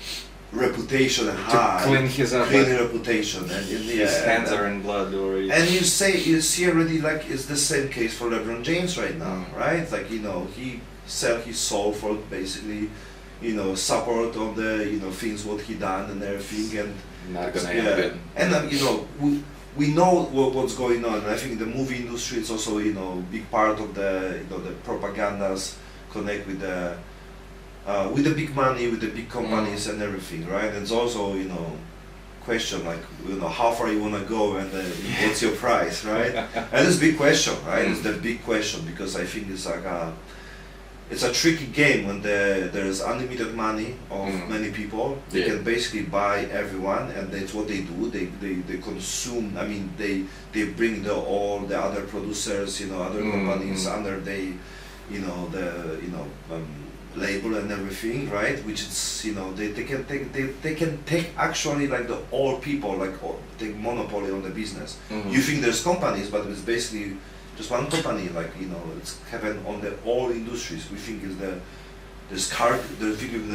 reputation high, clean his reputation, and his hands are in blood already. And you see already, like, it's the same case for LeBron James right now, right? Like, you know, he sell his soul for basically, you know, support on the, you know, things what he done and everything, and not gonna end good. And you know, we know what's going on. And I think the movie industry is also, you know, big part of the, you know, the propagandas connect with the big money, with the big companies and everything, right? And it's also, you know, question like, you know, how far you wanna go, and what's your price, right? And it's a big question, right? It's the big question, because I think it's like it's a tricky game when there is unlimited money of many people. They can basically buy everyone, and that's what they do. They consume. I mean, they bring all the other producers, you know, other companies under label and everything, right? Which is, you know, they can take actually like the all people, like take monopoly on the business. You think there's companies, but it's basically just one company, like, you know, it's happened on the all industries. We think is the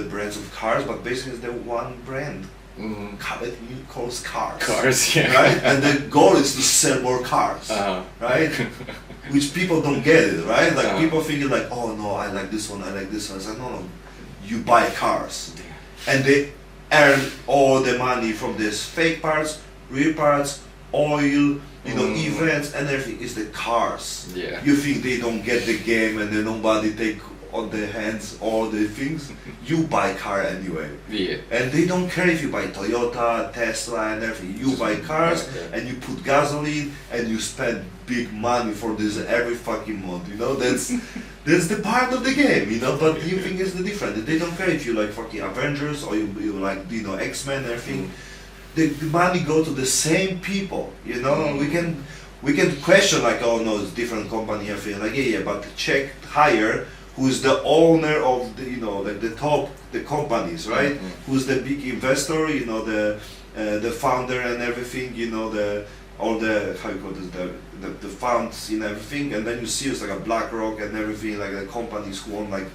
brands of cars, but basically it's the one brand. It calls cars. Cars, yeah. Right? And the goal is to sell more cars, right? Which people don't get it, right? Like people thinking like, oh no, I like this one, I like this one. It's like, no, you buy cars, and they earn all the money from these fake parts, real parts, oil, you know, events and everything. Is the cars. Yeah. You think they don't get the game, and then nobody take on the hands all the things, you buy car anyway. Yeah. And they don't care if you buy Toyota, Tesla and everything. You buy cars and you put gasoline and you spend big money for this every fucking month, you know? That's the part of the game, you know? But you think it's the different. They don't care if you like fucking Avengers or you like, you know, X-Men and everything. The money go to the same people, you know? We can question like, oh no, it's different company, everything. Like, yeah, but check higher who's the owner of the, you know, like the companies, right? Who's the big investor, you know, the founder and everything, you know, all the, how you call this, the funds in everything, and then you see it's like a BlackRock and everything, like the companies who own like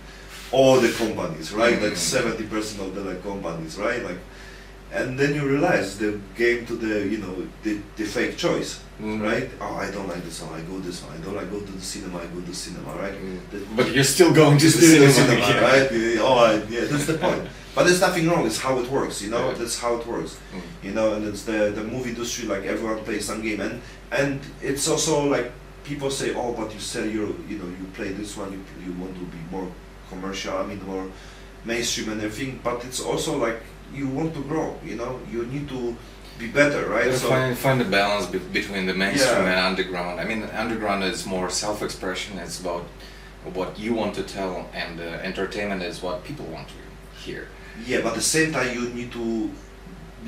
all the companies, right? Like 70% of the like companies, right? Like, and then you realize the game to the, you know, the fake choice, right? Oh, I don't like this one, I go this one. I don't like go to the cinema, I go to the cinema, right? But you're still going to the cinema, right? Yeah, that's the point. But there's nothing wrong, it's how it works, you know? Yeah. That's how it works, you know? And it's the movie industry, like everyone plays some game. And it's also like, people say, oh, but you said you know, you play this one, you want to be more commercial, I mean, more mainstream and everything, but it's also like, you want to grow, you know, you need to be better, right? So find the balance between the mainstream and underground. I mean, underground is more self-expression, it's about what you want to tell, and entertainment is what people want to hear. Yeah, but at the same time you need to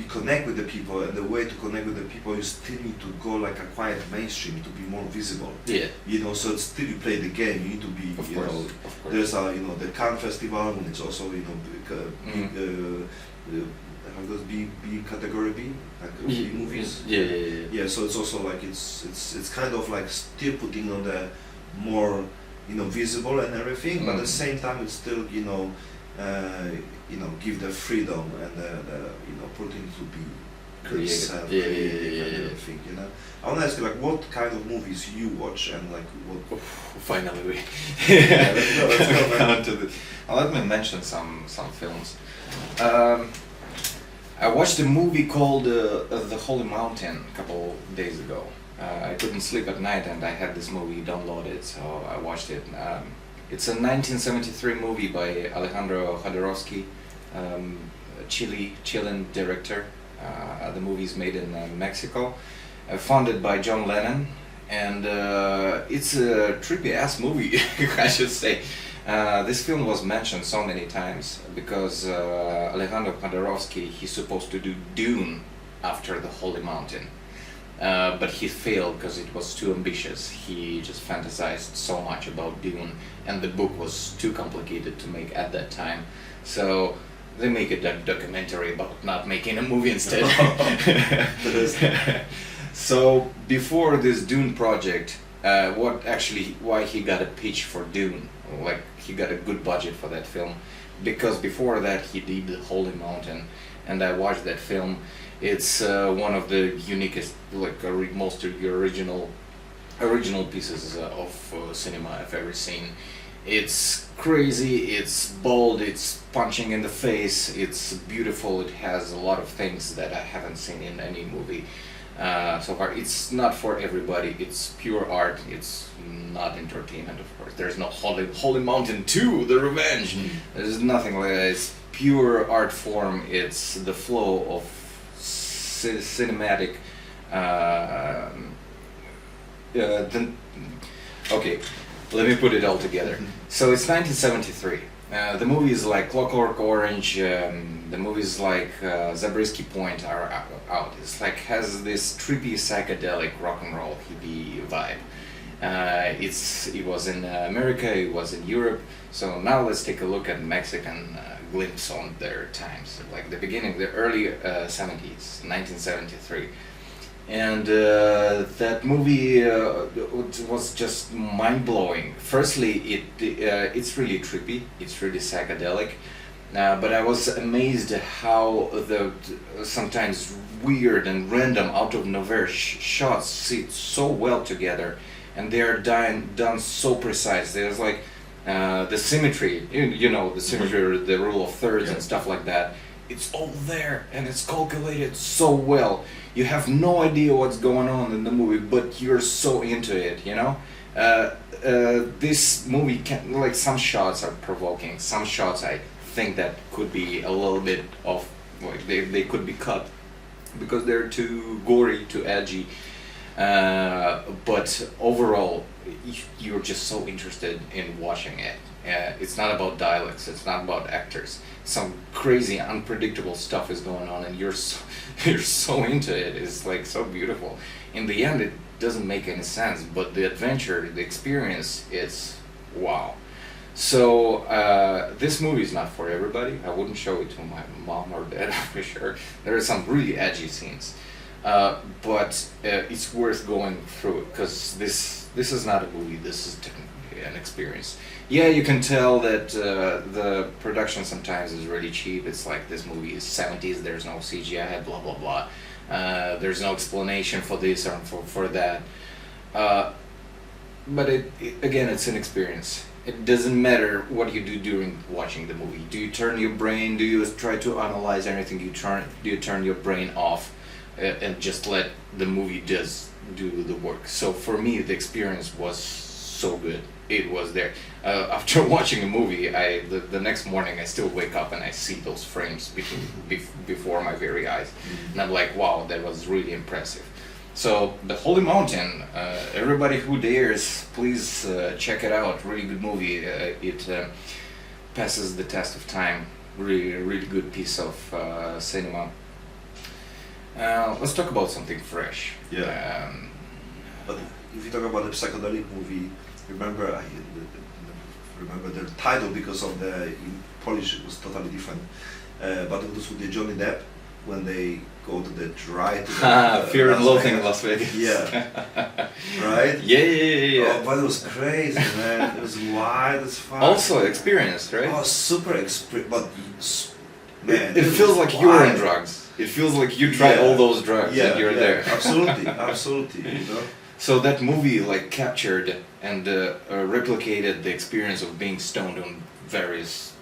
connect with the people, and the way to connect with the people, you still need to go like a quiet mainstream to be more visible. Yeah. You know, so it's still you play the game, you need to be, of you course, know, of course. There's a, you know, the Cannes Festival, and it's also, you know, how goes B category B, like B movies. Yeah. So it's also like it's kind of like still putting on the more, you know, visible and everything, but at the same time it's still, you know, give the freedom and the you know, putting to be creative. And everything, you know. I want to ask you, like, what kind of movies you watch and like what? Finally, we. Let's go. Let me mention some films. I watched a movie called The Holy Mountain a couple days ago. I couldn't sleep at night and I had this movie downloaded, so I watched it. It's a 1973 movie by Alejandro Jodorowsky, Chilean director. The movie is made in Mexico, funded by John Lennon, and it's a trippy-ass movie, I should say. This film was mentioned so many times because Alejandro Jodorowsky, he's supposed to do Dune after The Holy Mountain, but he failed because it was too ambitious. He just fantasized so much about Dune, and the book was too complicated to make at that time. So they make a documentary about not making a movie instead. So before this Dune project, why he got a pitch for Dune, like he got a good budget for that film, because before that he did The Holy Mountain, and I watched that film. It's one of the uniquest, like most original pieces of cinema I've ever seen. It's crazy, it's bold, it's punching in the face, it's beautiful, it has a lot of things that I haven't seen in any movie so far. It's not for everybody, it's pure art, it's not entertainment, of course. There's no Holy Mountain 2, The Revenge. There's nothing like that. It's pure art form, it's the flow of cinematic okay, let me put it all together. So it's 1973. The movie is like Clockwork Orange. The movies like Zabriskie Point are out. It's like has this trippy psychedelic rock and roll hippie vibe. It was in America. It was in Europe. So now let's take a look at Mexican glimpse on their times, like the beginning, the early 70s, 1973. And that movie was just mind-blowing. Firstly, it's really trippy, it's really psychedelic, but I was amazed how the sometimes weird and random out of nowhere shots sit so well together, and they are done so precise. There's like the symmetry, you know, the symmetry, the rule of thirds and stuff like that. It's all there and it's calculated so well. You have no idea what's going on in the movie, but you're so into it, you know? This movie can, like, some shots are provoking. Some shots I think that could be a little bit of, like, they could be cut because they're too gory, too edgy. But overall, you're just so interested in watching it. It's not about dialects. It's not about actors. Some crazy, unpredictable stuff is going on, and you're so, you're so into it. It's like so beautiful. In the end, it doesn't make any sense, but the adventure, the experience, is wow. So this movie is not for everybody. I wouldn't show it to my mom or dad for sure. There are some really edgy scenes, but it's worth going through because this is not a movie. This is technically an experience. Yeah, you can tell that the production sometimes is really cheap. It's like this movie is 70s. There's no CGI. Blah blah blah. There's no explanation for this or for that. But again, it's an experience. It doesn't matter what you do during watching the movie. Do you turn your brain? Do you try to analyze everything? Do you turn your brain off and just let the movie just do the work? So for me, the experience was so good. It was there. After watching a movie, the next morning I still wake up and I see those frames before my very eyes, and I'm like, wow, that was really impressive. So the Holy Mountain, everybody who dares, please check it out. Really good movie. It passes the test of time. Really good piece of cinema. Let's talk about something fresh. Yeah. But if you talk about the psychedelic movie, remember the title because of the in Polish it was totally different. But it was with the Johnny Depp when they go to the Fear and Loathing in Las Vegas. Yeah. Right? Yeah. Oh, but it was crazy, man. It was wild as fuck. Also experienced, right? Oh, super experience, but man, it feels like you were in drugs. It feels like you tried all those drugs and you're there. Absolutely, you know. So that movie like captured and replicated the experience of being stoned on various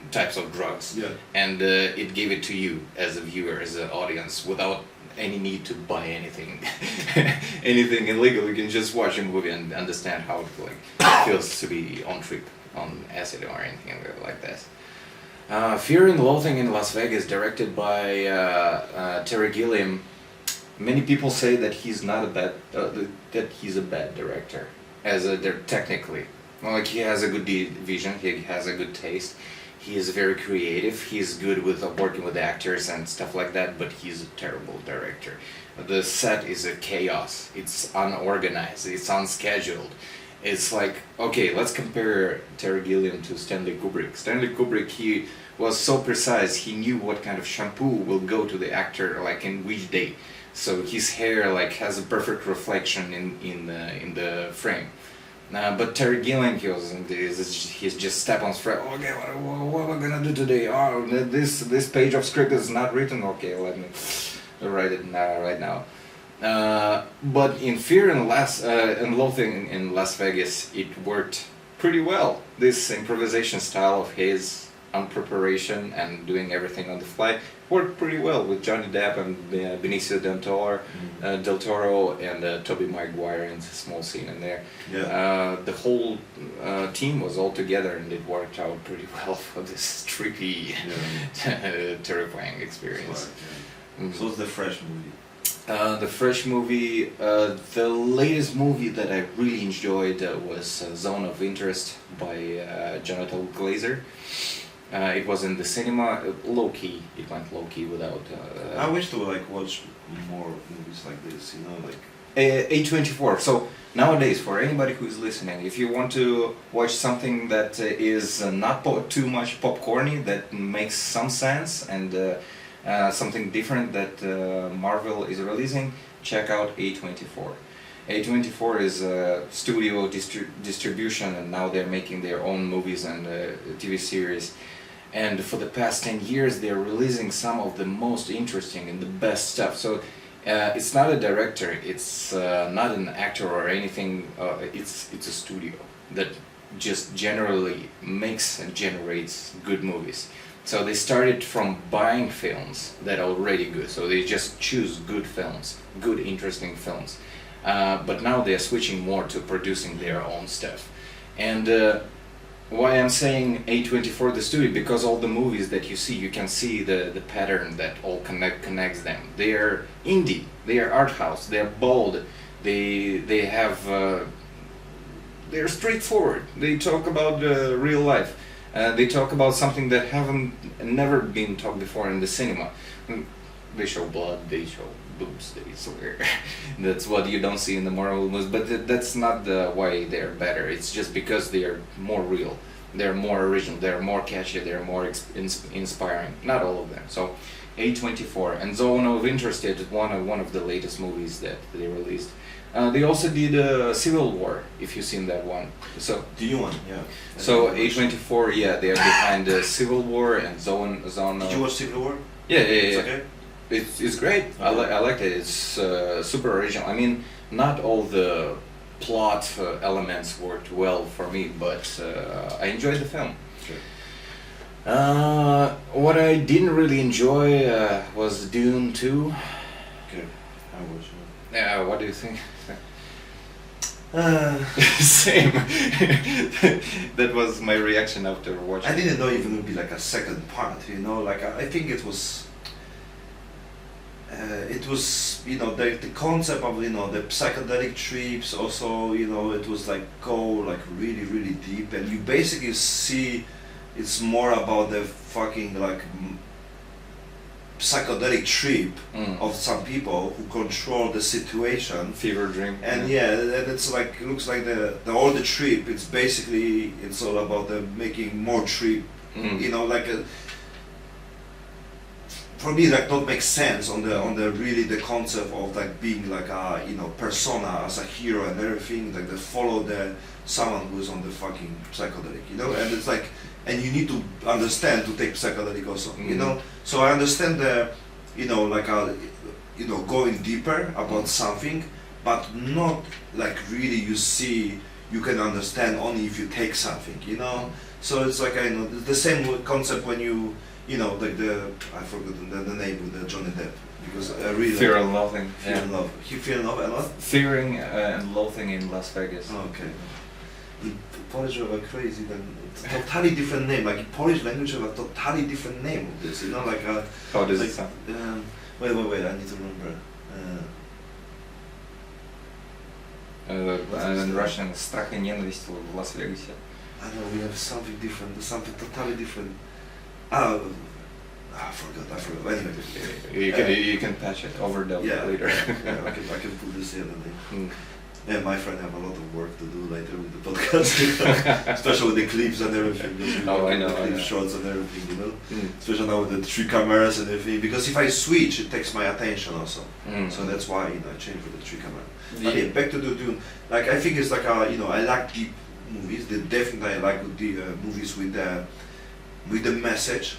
types of drugs, and it gave it to you as a viewer, as an audience, without any need to buy anything, anything illegal. You can just watch a movie and understand how it like feels to be on trip, on acid or anything like that. Fear and Loathing in Las Vegas, directed by Terry Gilliam. Many people say that he's not a bad that he's a bad director, technically. Well, like he has a good vision, he has a good taste. He is very creative. He's good with working with actors and stuff like that, but he's a terrible director. The set is a chaos. It's unorganized. It's unscheduled. It's like, okay, let's compare Terry Gilliam to Stanley Kubrick. Stanley Kubrick, he was so precise. He knew what kind of shampoo will go to the actor, like in which day. So his hair like has a perfect reflection in the frame. But Terry Gilliam, he's just step on script. Okay, what am I gonna do today? Oh, this page of script is not written. Okay, let me write it right now. But in Fear and Loathing in Las Vegas, it worked pretty well. This improvisation style of his, on preparation and doing everything on the fly, worked pretty well with Johnny Depp and Benicio del Toro and Tobey Maguire in a small scene in there. Yeah. The whole team was all together and it worked out pretty well for this trippy, terrifying experience. Right, So it's the Fresh movie. The Fresh movie, the latest movie that I really enjoyed was Zone of Interest by Jonathan Glazer. It was in the cinema, low-key. It went low-key without... I wish to watch more movies like this, like... A24. So nowadays, for anybody who is listening, if you want to watch something that is not too much popcorny, that makes some sense, and something different that Marvel is releasing, check out A24. A24 is a studio distribution, and now they're making their own movies and TV series. And for the past 10 years, they're releasing some of the most interesting and the best stuff. So it's not a director, it's not an actor or anything. It's a studio that just generally makes and generates good movies. So they started from buying films that are already good. So they just choose good films, good interesting films. but now they are switching more to producing their own stuff. And why I'm saying A24 the studio, because all the movies that you see, you can see the pattern that all connects them. They are indie, they are art house, they are bold, they have they're straightforward. They talk about real life. They talk about something that haven't never been talked before in the cinema. They show blood, they show boobs, they swear. That's what you don't see in the Marvel movies. But that's not the why they're better. It's just because they are more real. They're more original. They're more catchy. They're more inspiring. Not all of them. So, A24 and Zone of Interest is one of the latest movies that they released. They also did Civil War, if you've seen that one. So the new one, yeah. So A24, yeah, they are behind Civil War and Zone. Did you watch Civil War? Yeah. It's okay. It's great. Okay. I liked it. It's super original. I mean, not all the plot elements worked well for me, but I enjoyed the film. Sure. What I didn't really enjoy was Dune 2. Okay, I watched it. Yeah, what do you think? Same. That was my reaction after watching. I didn't know even it would be like a second part, you know, like I think it was, you know, the concept of, you know, the psychedelic trips also, you know, it was like go like really, really deep, and you basically see it's more about the fucking like psychedelic trip of some people who control the situation. Fever dream. And yeah, and it's like, it looks like the all the trip, it's basically, it's all about the making more trip, you know, like for me, like not make sense on the really the concept of like being like a, you know, persona as a hero and everything, like they follow someone who's on the fucking psychedelic, you know, and it's like, and you need to understand to take psychedelic also, you know. So I understand you know, like you know, going deeper about something, but not like really you can understand only if you take something, you know. So it's like, I know the same concept when you know, like I forgot the name with the Johnny Depp, because I really Fear and Loathing. Fear and Love. You Fear and Love a lot? Fearing and Loathing in Las Vegas. Oh, okay. The Polish are crazy. Then it's a totally different name. Like in Polish language, have a totally different name of this. You know, like how does like, it sound? Wait! I need to remember. In Russian, страх и ненависть в Лас-Вегасе. I know we have something different, something totally different. I forgot. Anyway, you can patch it, overdub later. Yeah, I can put this in. Yeah, my friend have a lot of work to do later with the podcast, especially with the clips and everything. I know. Clip shots and everything, you know. Especially now with the 3 cameras and everything. Because if I switch, it takes my attention also. So that's why, you know, I changed with the 3 camera. Okay, back to the Dune. Like I think it's like you know, I like deep movies. Definitely I like the movies with the message.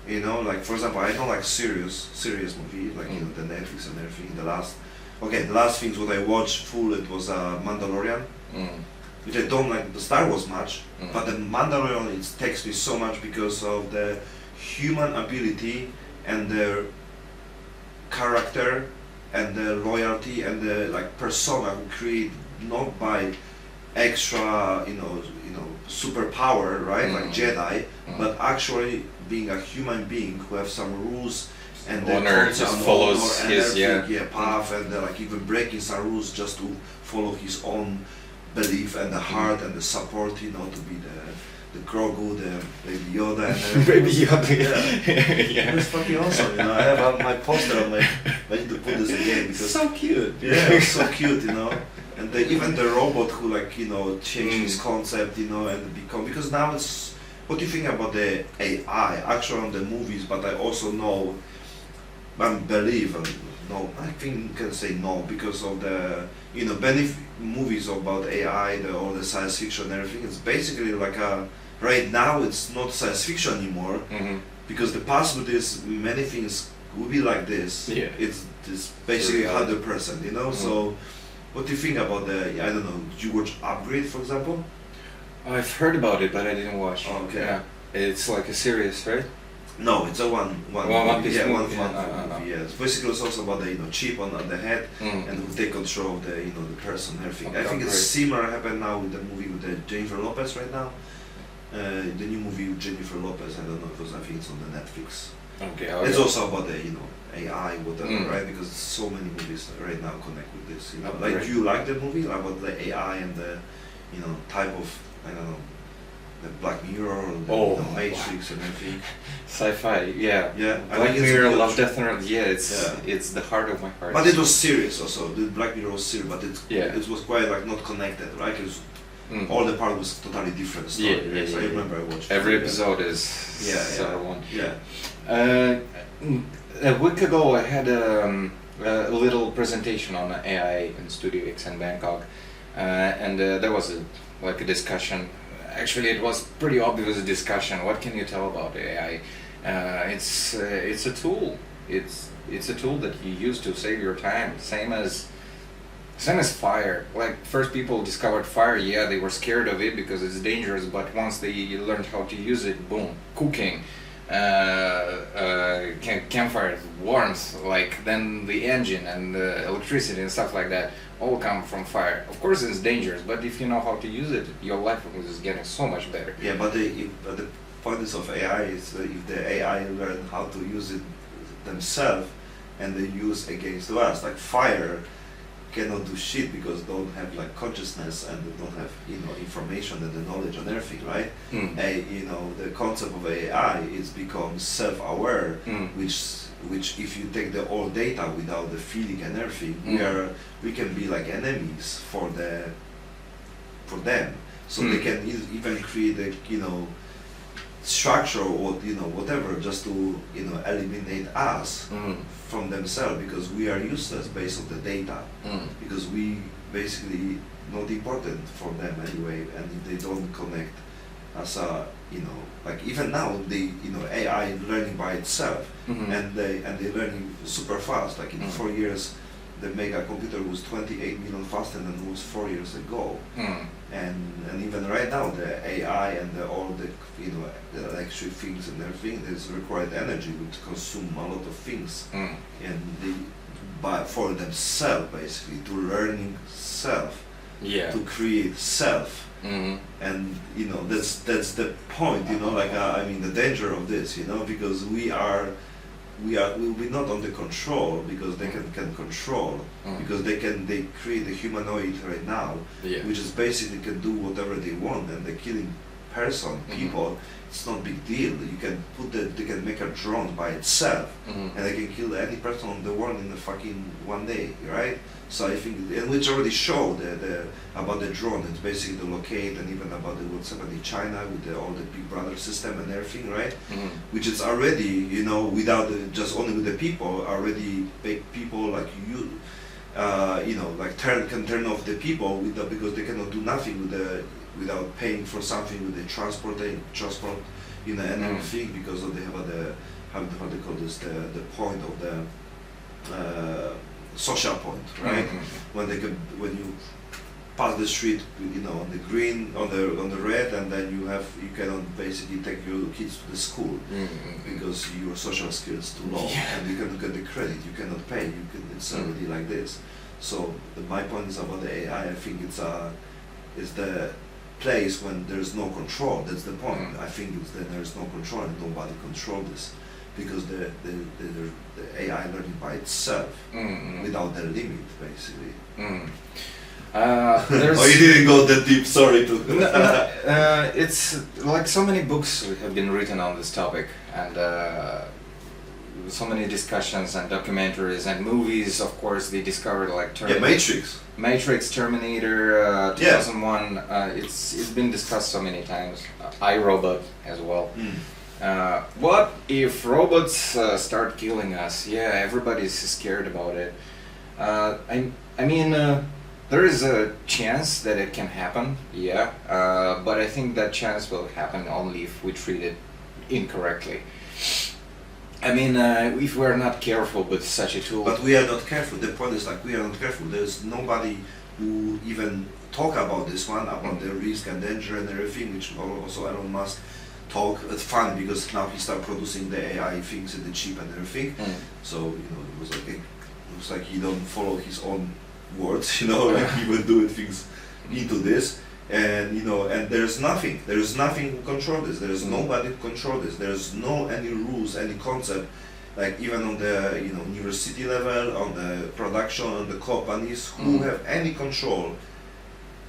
You know, like for example, I don't like serious movies like you know, the Netflix and everything. The last things what I watched full, it was Mandalorian, which I don't like the Star Wars much, but the Mandalorian, it takes me so much because of the human ability and the character and the loyalty and the like persona who create not by extra, you know, superpower, right, like Jedi, but actually being a human being who have some rules and the honor just follows his path, and like even breaking some rules just to follow his own belief, and the heart and the support, you know, to be the Grogu, the Baby Yoda, and Baby Yoda, yeah. It's fucking awesome, you know. I have my poster on my. I need to put this again because so cute. Yeah, it's so cute, you know. And even the robot who like, you know, changed his concept, you know, and become, because now it's, what do you think about the AI actually on the movies? But I also know, I believe, no, I think you can say no because of the, you know, many movies about AI, all the science fiction and everything. It's basically like right now it's not science fiction anymore, because the possibilities, many things will be like this. Yeah. It's basically 100%, you know. So, what do you think about I don't know, did you watch Upgrade, for example? I've heard about it, but I didn't watch. Oh, okay. Yeah. It's like a series, right? No, it's a one piece yeah, movie. one movie. Yeah, it's basically it's also about the chip on the head Mm. and who take control of the the person and everything. I Okay, think it's great. similar happened now with the movie with the Jennifer Lopez right now. The new movie with Jennifer Lopez. I don't know if I think it's on the Netflix. Okay. It's also about the AI whatever, Mm. right? Because so many movies right now connect with this. Oh, Like great. do you like the movie about the AI and the type of I don't know the Black Mirror or the Oh, Matrix and everything. Sci-fi, yeah. Yeah, I Black think it's Mirror, good. Love, Death and Robots. Yeah, Yeah. it's the heart of my heart. But it was serious also. The Black Mirror was serious, but Yeah. it was quite like not connected, right? Because Mm. all the part was totally different story. Yeah, right? So I yeah. remember I watched Every it, episode is Yeah, so yeah. one. Yeah. A week ago, I had a little presentation on AI in Studio X in Bangkok, and there was a discussion. Actually, it was pretty obvious discussion. What can you tell about AI? It's a tool. It's a tool that you use to save your time. Same as fire. Like first people discovered fire, yeah, they were scared of it because it's dangerous. But once they learned how to use it, boom, cooking, campfire, warmth, like then the engine and the electricity and stuff like that all come from fire. Of course, it's dangerous, but if you know how to use it, your life is getting so much better. Yeah, but the point is of AI is if the AI learn how to use it themselves and they use against us, like fire cannot do shit because don't have like consciousness and they don't have information and the knowledge and everything, right? Mm. The concept of AI is become self-aware, Mm. which if you take the all data without the feeling and everything, we can be like enemies for them. So they can even create a structure or whatever just to eliminate us Mm. from themselves because we are useless based on the data Mm. because we basically not important for them anyway, and if they don't connect as a like even now they AI learning by itself Mhm. and they learning super fast, like in Mm. 4 years the mega computer was 28 million faster than it was 4 years ago. Mm. And even right now the AI and all the the electric things and everything, there's required energy which consume a lot of things, Mm. and they for themselves basically to learning self, Yeah. to create self, Mm. and that's the point, like I mean the danger of this, because we're not under control because they can control, Mm. because they create a humanoid right now Yeah. which is basically can do whatever they want, and they're killing people. It's not big deal. You can they can make a drone by itself Mhm. and they can kill any person on the world in the fucking one day, right? So I think, and which already showed about the drone. It's basically the locate, and even about what's happening in China with all the Big Brother system and everything, right? Mhm. Which is already, without just only with the people, already make people like you, like can turn off the people because they cannot do nothing without paying for something with the transport, and everything because of they have how they call this the point of the social point, right? Mhm. When you pass the street, on the green, on the red, and then you cannot basically take your kids to the school Mhm. because your social skills too low, Yeah. and you cannot get the credit. You cannot pay. It's already like this. So my point is about the AI. I think it's the place when there's no control. That's the point. Mm. I think it's that there's no control and nobody control this because the AI learning by itself Mm. without the limit, basically. Mm. There's Oh, you didn't go that deep. Sorry to. it's like so many books have been written on this topic, and so many discussions and documentaries and movies. Of course, they discovered like Yeah, Matrix. Terminator, 2001. It's been discussed so many times. iRobot as well. Mm. What if robots start killing us? Yeah, everybody's scared about it. I mean, there is a chance that it can happen, yeah, but I think that chance will happen only if we treat it incorrectly. I mean, if we're not careful with such a tool. But we are not careful. The point is like we are not careful. There's nobody who even talk about this one, about the risk and danger and everything, which also Elon Musk talk. It's funny because now he started producing the AI things in the chip and everything. So it was like he don't follow his own words. Like he will do things into this, and and there's nothing who control this. There's nobody who control this. There's no any rules, any concept. Like even on the university level, on the production, on the companies who have any control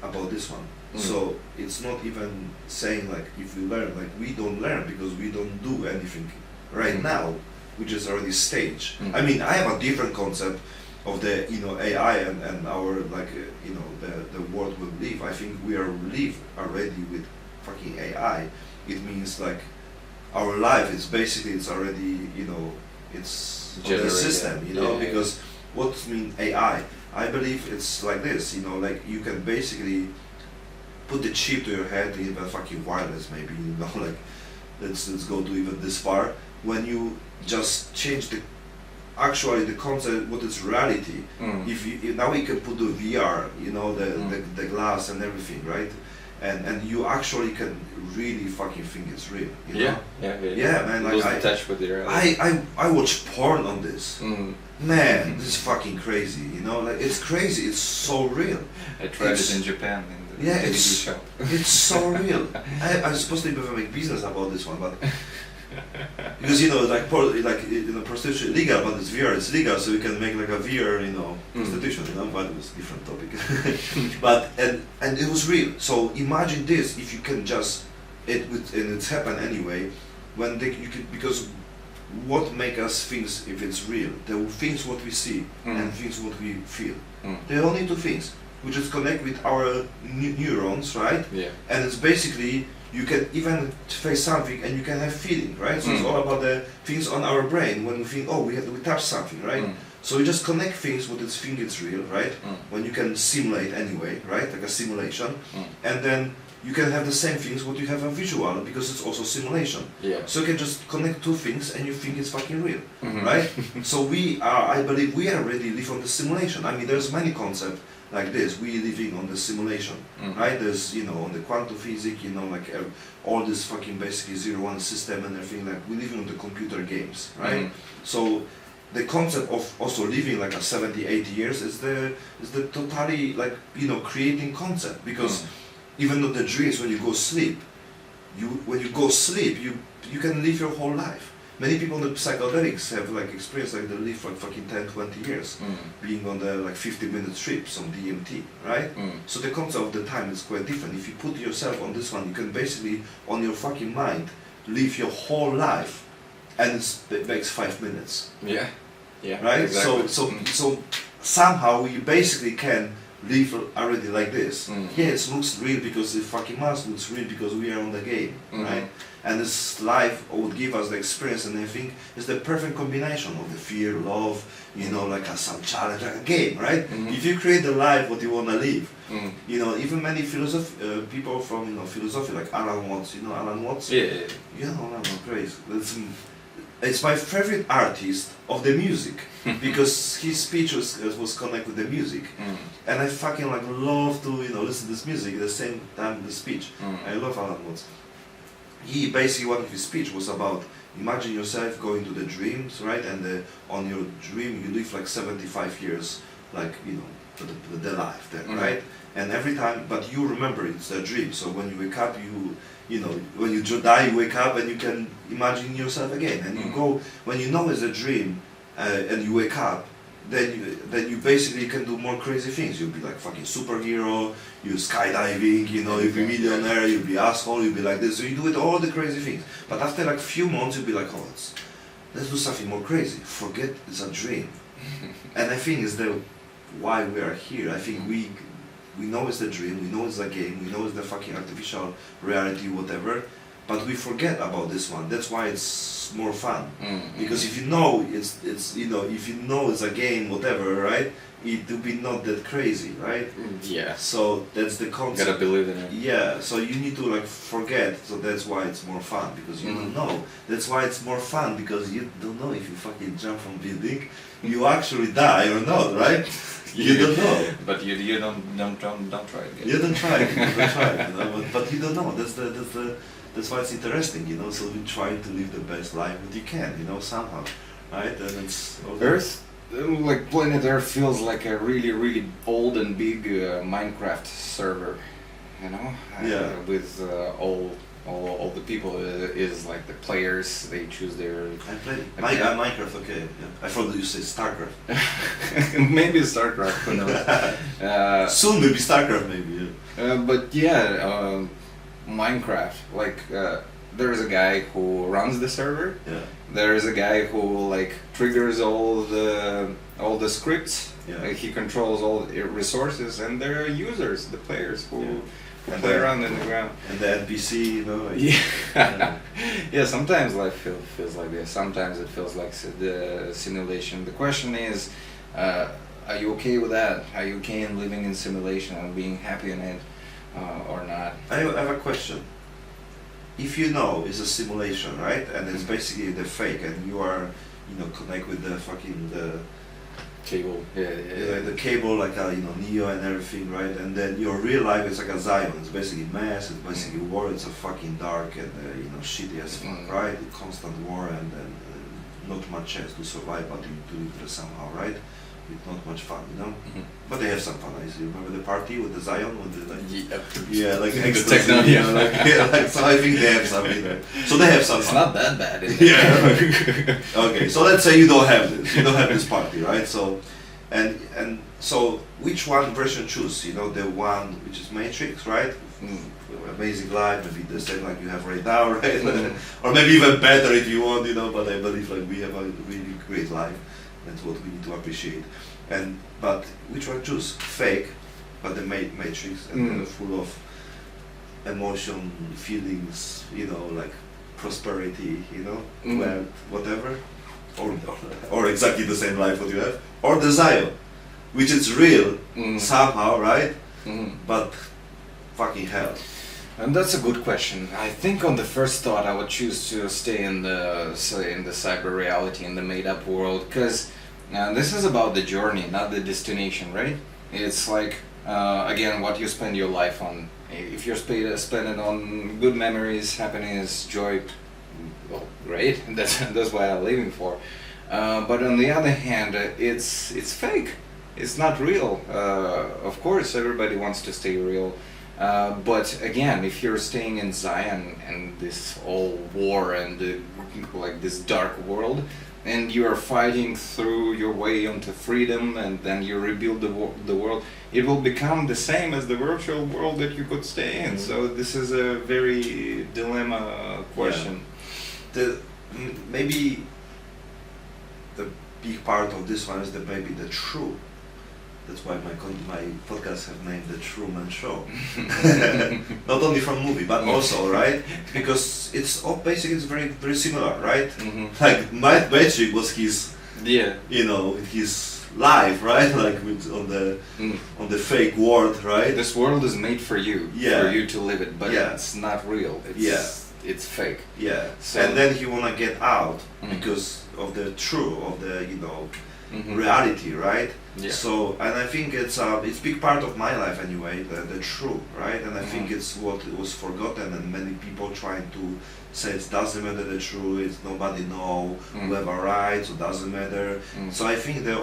about this one. So it's not even saying like if we learn, like we don't learn because we don't do anything right now, which is already stage. I mean, I have a different concept of the AI and our like the world we live. I think we live already with fucking AI. It means like our life is basically it's already it's on the system, because what mean AI? I believe it's like this, like you can basically put the chip to your head, even fucking wireless maybe, like let's go to even this far. When you just change the concept, what is reality. If now we can put the VR, the glass and everything, right? And you actually can really fucking think it's real. Yeah, man. Like lose the touch with the reality. I watch porn on this. Man, this is fucking crazy. Like it's crazy. It's so real. I tried it in Japan in the DVD shop. It's so real. I'm supposed to even make business about this one, but because prostitution is legal, but it's VR, it's legal, so we can make like a VR, prostitution, but it was a different topic. But and it was real. So imagine this if you can just and it's happened anyway, when you could, because what make us think if it's real? The things what we see and things what we feel. There are only two things. We just connect with our neurons, right? Yeah. And it's basically you can even face something and you can have feeling, right? So it's all about the things on our brain when we think, oh, we touch something, right? So we just connect things what it's think it's real, right? When you can simulate anyway, right? Like a simulation, and then you can have the same things what you have a visual because it's also simulation. Yeah. So you can just connect two things and you think it's fucking real, right? So I believe we already live on the simulation. I mean, there's many concepts like this. We living on the simulation, right? There's on the quantum physics, like all this fucking basically 0-1 system and everything. Like we living on the computer games, right? So the concept of also living like a 70, 80 years is the totally like creating concept because. Even though the dreams when you go sleep, you can live your whole life. Many people in the psychedelics have like experienced like they live for like fucking 10, 20 years, being on the like 50-minute trips on DMT, right? So the concept of the time is quite different. If you put yourself on this one, you can basically on your fucking mind live your whole life, and it makes 5 minutes. Yeah. Right. Exactly. So somehow you basically can live already like this. Yeah, it looks real because the fucking mask looks real because we are on the game, right? And this life would give us the experience, and I think it's the perfect combination of the fear, love, like some challenge, like a game, right? If you create the life what you wanna live, even many people from philosophy like Alan Watts, Alan Watts. Yeah. Alan Watts, great. It's my favorite artist of the music because his speech was connected with the music, and I fucking like love to listen to this music at the same time the speech. I love Alan Watts. He basically one of his speech was about imagine yourself going to the dreams, right? And on your dream you live like 75 years, like the life there, right? And every time, but you remember it's a dream. So when you wake up, when you die, you wake up and you can imagine yourself again. And you go, when you know it's a dream and you wake up, then you basically can do more crazy things. You'll be like fucking superhero, you skydiving, you'll be millionaire, you'll be asshole, you'll be like this. So you do it all the crazy things. But after like few months, you'll be like, oh, let's do something more crazy. Forget it's a dream. And I think it's why we are here. I think we know it's a dream, we know it's a game, we know it's the fucking artificial reality, whatever, but we forget about this one. That's why it's more fun. Because if you know it's a game, whatever, right? It will be not that crazy, right? Yeah. So that's the concept. Gotta believe in it. Yeah. So you need to like forget. So that's why it's more fun because you don't know. That's why it's more fun because you don't know if you fucking jump from building, you actually die or not, right? You don't know. But you don't try it. You don't try it. But you don't know. that's why it's interesting, you know. So we try to live the best life that you can, you know, somehow, right? And it's Earth, like planet Earth, feels like a really, really old and big Minecraft server, you know. Yeah. With all the people is like the players. They choose their. I played Minecraft. Okay, yeah. I thought you said StarCraft. Maybe StarCraft. Who knows? Soon maybe StarCraft, maybe. Yeah. But yeah, Minecraft. Like there is a guy who runs the server. Yeah. There is a guy who like triggers all the scripts. Yeah. Like, he controls all the resources, and there are users, the players who And play around in the ground. And the NPC, you know. Like, Yeah. Yeah. Sometimes life feels like this. Sometimes it feels like the simulation. The question is, are you okay with that? Are you okay in living in simulation and being happy in it, or not? I have a question. If you know it's a simulation, right, and it's basically the fake, and you are, you know, connect with the fucking Cable. Yeah. the cable, like you know, Neo and everything, right, and then your real life is like a Zion. It's basically mess. It's basically war. It's a fucking dark and you know, shitty as fuck, right? Constant war and not much chance to survive, but you to live there somehow, right? With not much fun, you know. But they have some fun. I see. Remember the party with the Zion, with the like. Yeah, like ecstasy, techno, you know, like, yeah, like, so I think they have some, you know. So they have some It's fun. not that bad. Is it? Yeah. Okay, so let's say you don't have this. You don't have this party, right? So, and so which one version choose? You know, the one which is Matrix, right? Amazing life, maybe the same like you have right now, right? Or maybe even better if you want, you know. But I believe like we have a really great life. That's what we need to appreciate. But which one choose? Fake, but the Matrix and full of emotion, feelings, you know, like prosperity, you know, wealth, whatever, or exactly the same life what you have, or the Zion, which is real somehow, right? But fucking hell. And that's a good question. I think on the first thought, I would choose to stay in the cyber reality, in the made-up world, because this is about the journey, not the destination, right? It's like again, what you spend your life on. If you spend it on good memories, happiness, joy, well, great. That's what I'm living for. But on the other hand, it's fake. It's not real. Of course, everybody wants to stay real. But again, if you're staying in Zion and this all war and like this dark world, and you are fighting through your way onto freedom, and then you rebuild the world, it will become the same as the virtual world that you could stay in. So this is a very dilemma question. Yeah. Maybe the big part of this one is maybe the true. That's why my podcast have named The Truman Show. Not only from movie, but also, right? Because it's all basically it's very very similar, right? Like Magic was his, you know, his life, right? Like on the fake world, right? This world is made for you, for you to live it, but it's not real. It's fake. Yeah. So, and then he wanna get out because of the true, of the, you know, reality, right? Yeah. So, and I think it's big part of my life anyway, the true, right? And I think it's what was forgotten, and many people trying to say it doesn't matter the true, it's nobody know, whoever writes, it doesn't matter. So I think the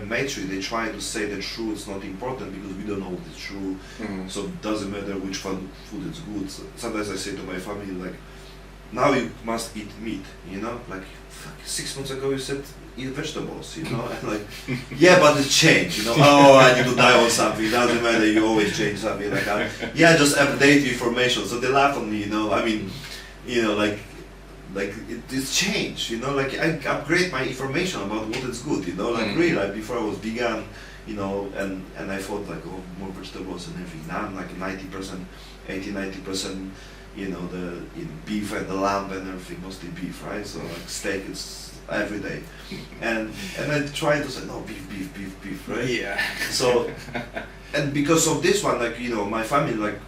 Matrix, they try to say the true is not important because we don't know the true, so it doesn't matter which food is good. So sometimes I say to my family like, now you must eat meat, you know, like 6 months ago you said eat vegetables, you know, and like, yeah, but it changed, you know, oh, I need to die on something, it doesn't matter, you always change something, like, yeah, just update information, so they laugh on me, you know, I mean, you know, like it's changed, you know, like I upgrade my information about what is good, you know, like really, like before I was vegan, you know, and I thought like, oh, more vegetables and everything, now I'm like 90%, 80-90%, you know, the beef and the lamb and everything, mostly beef, right? So like steak is every day, and I try to say no, beef, right? Yeah. So, and because of this one, like, you know, my family like,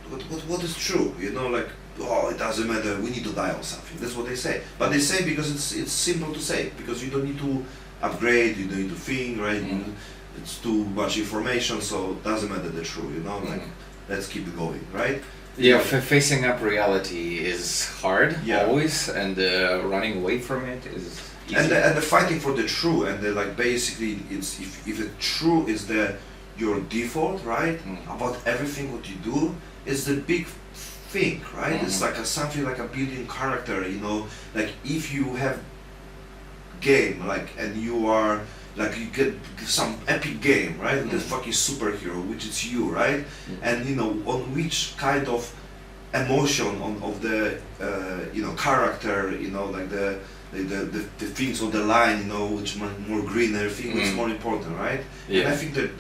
what is true? You know, like, oh, it doesn't matter, we need to die on something. That's what they say. But they say because it's simple to say, because you don't need to upgrade, you don't need to think, right? It's too much information, so it doesn't matter the true, you know, like let's keep it going, right? Yeah, facing up reality is hard Yeah. always, and running away from it is easy. And the fighting for the true, and the, like basically it's if the true is the your default, right? About everything what you do is the big thing, right? It's like something like a building character, you know, like if you have game like and you are like you get some epic game, right? The fucking superhero, which is you, right? And you know on which kind of emotion of the you know character, you know, like the things on the line, you know, which more green, everything is more important, right? Yeah. And I think that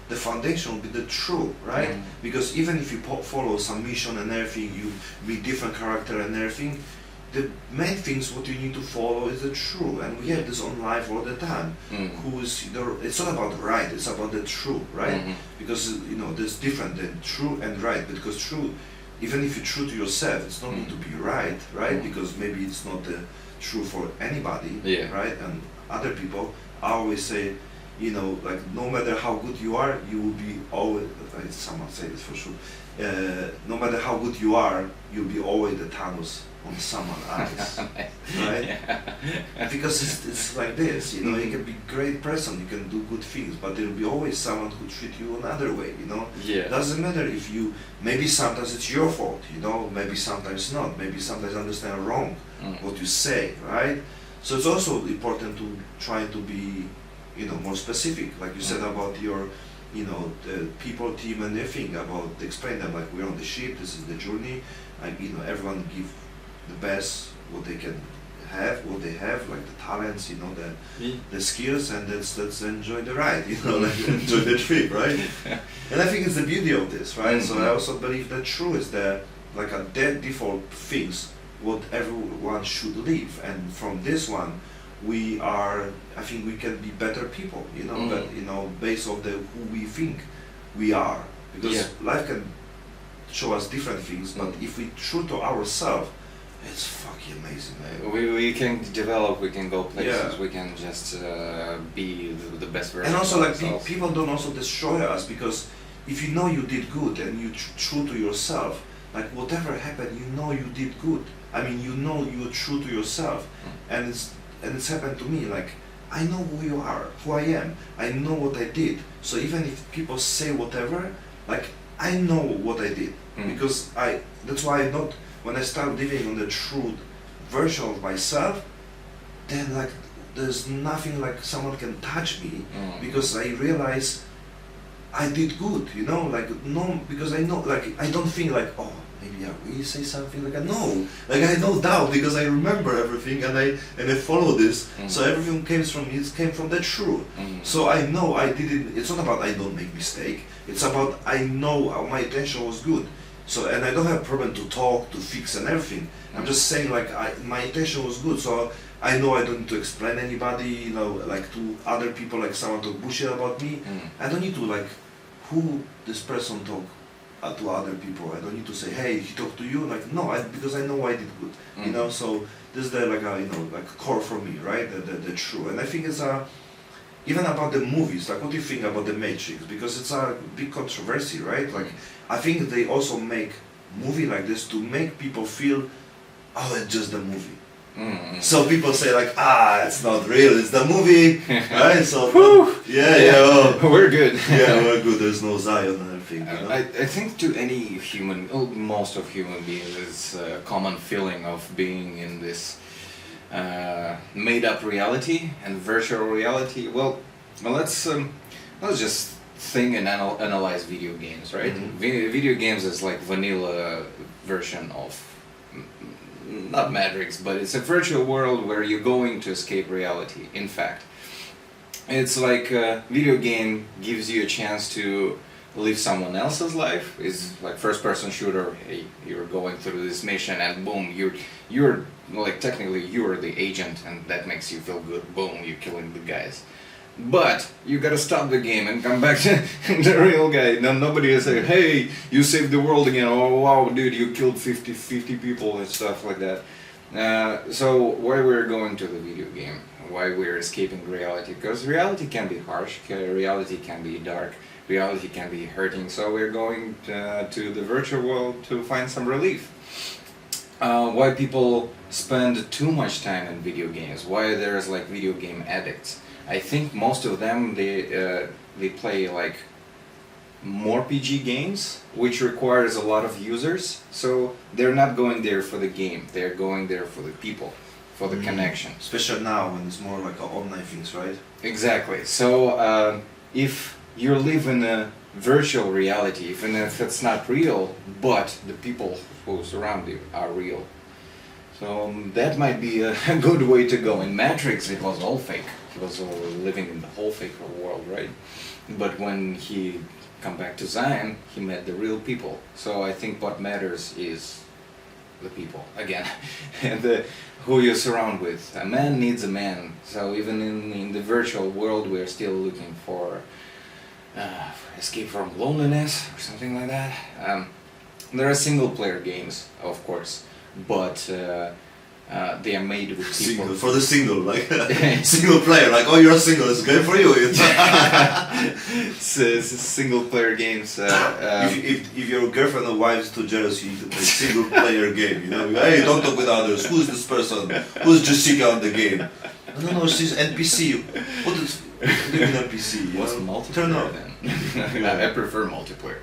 the foundation will be the true, right? Because even if you follow some mission and everything, you meet different character and everything, the main things what you need to follow is the true, and we have this on life all the time. Who is it's not about right, it's about the true, right? Because you know there's different than true and right, because true, even if you're true to yourself, it's not need to be right, right? Because maybe it's not true for anybody, right? And other people, I always say, you know, like no matter how good you are, you will be always. Someone say this for sure. No matter how good you are, you'll be always the Thanos on someone's eyes, right? Yeah. Because it's like this, you know. You can be a great person, you can do good things, but there will be always someone who treat you another way, you know. Yeah. Doesn't matter if you. Maybe sometimes it's your fault, you know. Maybe sometimes not. Maybe sometimes understand wrong what you say, right? So it's also important to try to be, you know, more specific, like you said about your, you know, the people, team, and everything. About explain them like we're on the ship. This is the journey. Like you know, everyone give the best what they can have, what they have, like the talents, you know, the skills, and let's enjoy the ride, you know, like enjoy the trip, right? And I think it's the beauty of this, right? So I also believe that true is the like a dead default things what everyone should live, and from this one we are, I think we can be better people, you know, but you know, based on the who we think we are, because life can show us different things, but if we true to ourselves, it's fucking amazing, man. We can develop, we can go places, we can just be the best version. And also, of like ourselves. people don't also destroy us, because if you know you did good and you true to yourself, like whatever happened, you know you did good. I mean, you know you're true to yourself, and it's happened to me. Like I know who you are, who I am. I know what I did. So even if people say whatever, like I know what I did, because that's why I not. When I start living on the true version of myself, then like there's nothing like someone can touch me, because I realize I did good, you know, like no, because I know, like I don't think like, oh, maybe I really say something like, no, like I no doubt, because I remember everything and I follow this, so everything came from the true. So I know I didn't. It's not about I don't make mistake. It's about I know my intention was good. So, and I don't have problem to talk, to fix and everything. I'm just saying like my intention was good, so I know I don't need to explain anybody, you know, like to other people, like someone talk bullshit about me. I don't need to like, who this person talk to other people. I don't need to say, hey, he talked to you. Like no, because I know I did good, you know. So this is the like you know, like core for me, right? The true. And I think it's even about the movies, like what do you think about the Matrix? Because it's a big controversy, right? Like I think they also make movie like this to make people feel, oh, it's just a movie. So people say like, it's not real, it's the movie, right? So We're good. We're good. There's no Zion and everything. You know? I think to any human, most of human beings, it's a common feeling of being in this made-up reality and virtual reality. Well, let's just think and analyze video games, right? Video games is like vanilla version of not Matrix, but it's a virtual world where you're going to escape reality. In fact, it's like a video game gives you a chance to live someone else's life. It's like first-person shooter. Hey, you're going through this mission, and boom, you're like technically you're the agent, and that makes you feel good. Boom, you're killing the guys. But you gotta stop the game and come back to the real guy. Now nobody will say, hey, you saved the world again. Oh wow, dude, you killed 50 people and stuff like that. So why we're going to the video game? Why we're escaping reality? Because reality can be harsh. Reality can be dark. reality can be hurting. So we're going to the virtual world to find some relief. Why people spend too much time in video games? Why there's like video game addicts? I think most of them they play like more PG games, which requires a lot of users. So they're not going there for the game. They're going there for the people, for the connection. Especially now when it's more like online things, right? Exactly. So if you live in a virtual reality, even if it's not real, but the people who surround you are real. So that might be a good way to go. In Matrix, it was all fake. He was living in the whole fake world, right? But when he come back to Zion, he met the real people. So I think what matters is the people again, and who you surround with. A man needs a man. So even in the virtual world, we're still looking for escape from loneliness or something like that. There are single-player games, of course, but they are made with people. For the single, like single player, like oh you're single, it's good for you. It's single-player games. If your girlfriend or wife is too jealous, you need to play single-player game. You know, hey, don't talk with others. Who's this person? Who's Jessica on the game? No, she's NPC. What is NPC? What's multiplayer Turn on. Then? I prefer multiplayer.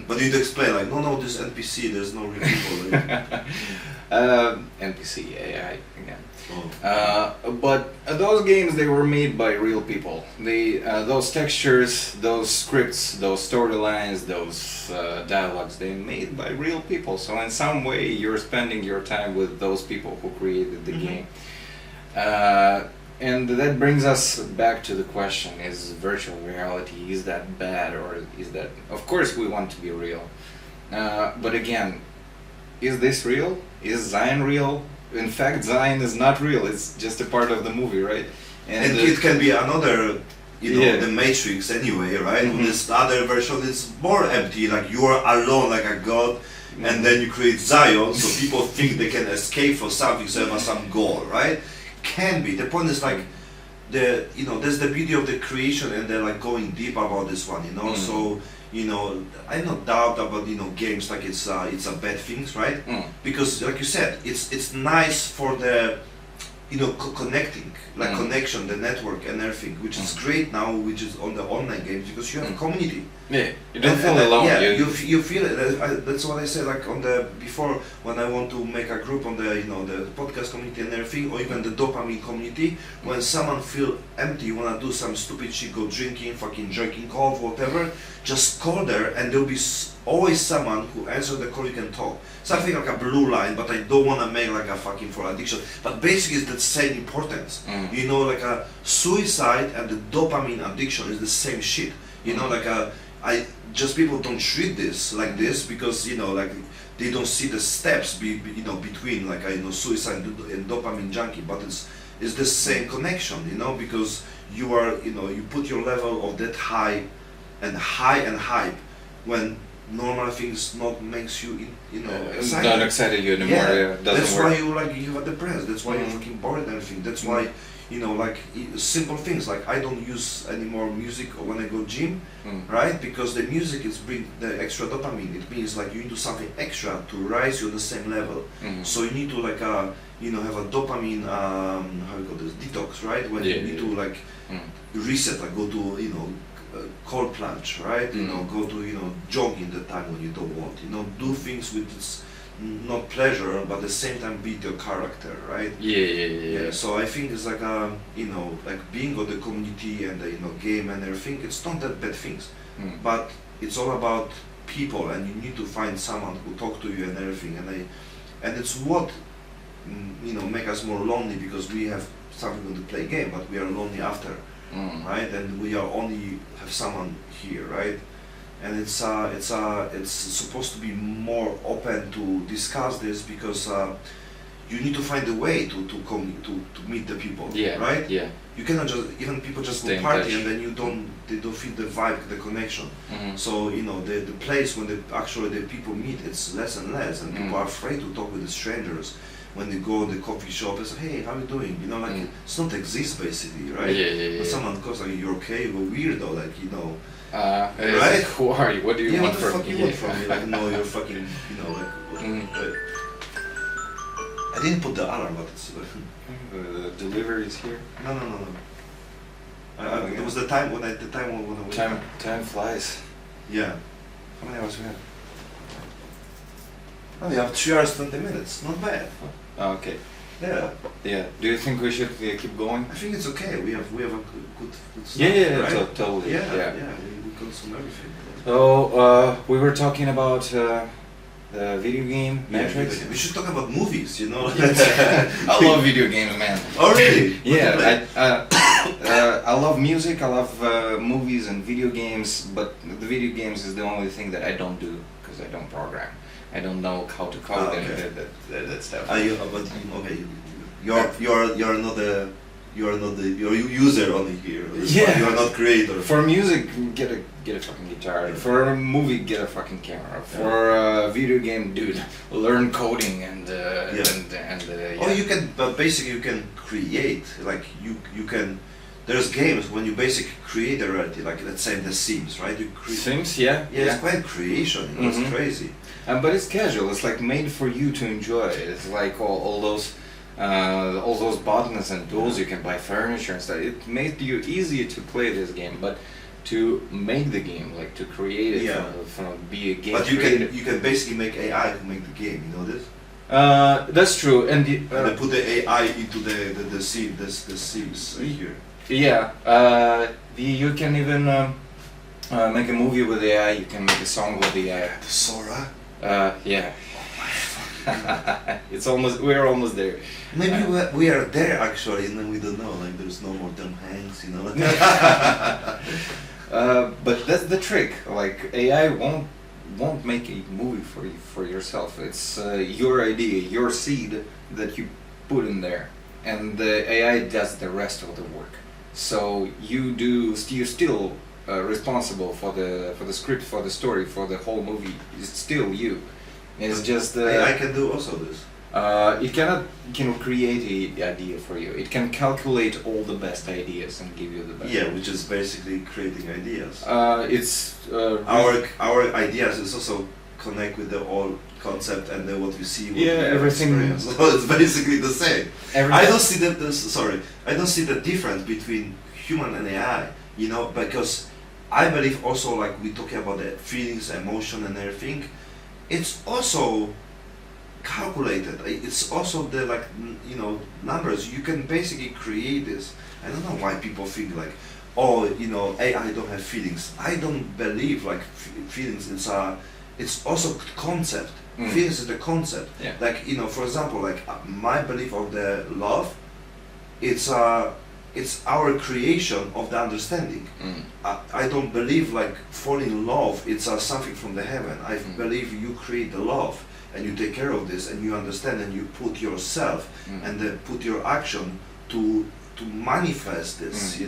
But you'd explain like, no, this NPC, there's no real people. Right? NPC, AI again. Oh. But those games, they were made by real people. They, those textures, those scripts, those storylines, those dialogues, they made by real people. So in some way, you're spending your time with those people who created the game. And that brings us back to the question, is virtual reality, is that bad or is that... Of course we want to be real. But again, is this real? Is Zion real? In fact, Zion is not real, it's just a part of the movie, right? And it can be another, the Matrix anyway, right? This other version is more empty, like you are alone like a god, and then you create Zion, so people think they can escape for something, so have some goal, right? Can be. The point is like there's the beauty of the creation, and they're like going deep about this one, So I don't doubt about games like it's a bad things, right? Because like you said, it's nice for the connecting, like connection, the network and everything, which is great now, which is on the online games because you have a community. Yeah, you don't feel alone. Yeah, you feel it. That's what I said. Like on the before when I want to make a group on the the podcast community and everything, or even the dopamine community. When someone feel empty, wanna do some stupid shit, go drinking, fucking jerking off, whatever, just call there, and there'll be always someone who answers the call. You can talk. Something like a blue line, but I don't wanna make like a fucking for addiction. But basically, it's the same importance. Like a suicide and the dopamine addiction is the same shit. People don't treat this like this because like they don't see the steps between like suicide and dopamine junkie, but it's the same connection, because you are you put your level of that high and hype when normal things not makes you excited. Not excited you anymore. Yeah, that's why you are depressed. That's why you're fucking bored and everything. That's why simple things like I don't use any more music when I go gym, right? Because the music is bring the extra dopamine. It means like you need to do something extra to rise you on the same level. So you need to like have a dopamine how you call this detox, right? When you need to like reset, like go to cold plunge, right? Go to jogging the time when you don't want. Do things with this not pleasure, but at the same time beat your character, right? Yeah. So I think it's like like being on the community and the game and everything. It's not that bad things, but it's all about people, and you need to find someone who talk to you and everything. And it's what make us more lonely because we have something to play game, but we are lonely after, right? And we are only have someone here, right? And it's supposed to be more open to discuss this because you need to find a way to meet the people, right? Yeah. You cannot just even people just Stay go in party touch. and then they don't feel the vibe, the connection. So the place when the people meet, it's less and less, and people are afraid to talk with the strangers. When they go in the coffee shop, they say, "Hey, how are you doing?" It's not exist basically, right? Yeah. When someone goes like, "You're okay," you're weirdo, like Right? Who are you? What do you yeah, want what the from fuck me? you want from me? Like, no, you're fucking, I didn't put the alarm, but it's. The delivery is here. No. It was the time when I wake up. Time flies. Yeah. How many hours we have? Oh, you have 3 hours 20 minutes. Not bad. Oh, okay. Yeah. Yeah. Do you think we should keep going? I think it's okay. We have a good stuff. Yeah, right? totally. Yeah. We consume everything. So we were talking about the video game Matrix. We should talk about movies. I love video games, man. Oh really? Yeah, I love music. I love movies and video games. But the video games is the only thing that I don't do because I don't program. I don't know how to code okay. that stuff. You're not the user only here. Yeah. You're not creator. For music, get a fucking guitar. For a movie, get a fucking camera. For a video game, dude, learn coding and yeah. Oh, you can. But basically, you can create. Like you can. There's games when you basically create a reality. Like let's say The Sims, right? You create. Sims, yeah. It's quite creation. It's crazy. But it's casual. It's like made for you to enjoy. It's like all those buttons and tools you can buy furniture and stuff. It made you easier to play this game, but to make the game, like to create it, from be a game. But you can basically make AI to make the game. You know this? That's true. And they put the AI into the Sims here. Yeah. You can even make a movie with AI. You can make a song with AI. The Sora. Yeah. We're almost there. Maybe we are there actually, and then we don't know. Like there's no more Tom Hanks, But that's the trick. Like AI won't make a movie for yourself. It's your idea, your seed that you put in there, and the AI does the rest of the work. So you're still responsible for the script, for the story, for the whole movie. It's still you. It's just AI can do also this. It can create an idea for you. It can calculate all the best ideas and give you the best. Yeah, which is basically creating ideas. It's our ideas is also connect with the whole concept and what we see. Everything. So it's basically the same. I don't see I don't see the difference between human and AI. Because I believe also like we talking about the feelings, emotion, and everything. It's also calculated. It's also the numbers. You can basically create this. I don't know why people think like, AI don't have feelings. I don't believe like feelings. It's also concept. Feelings is the concept. Yeah. Like for example, like my belief of the love, it's our creation of the understanding. I don't believe like falling in love. It's something from the heaven. I believe you create the love and you take care of this and you understand and you put yourself and then put your action to manifest this.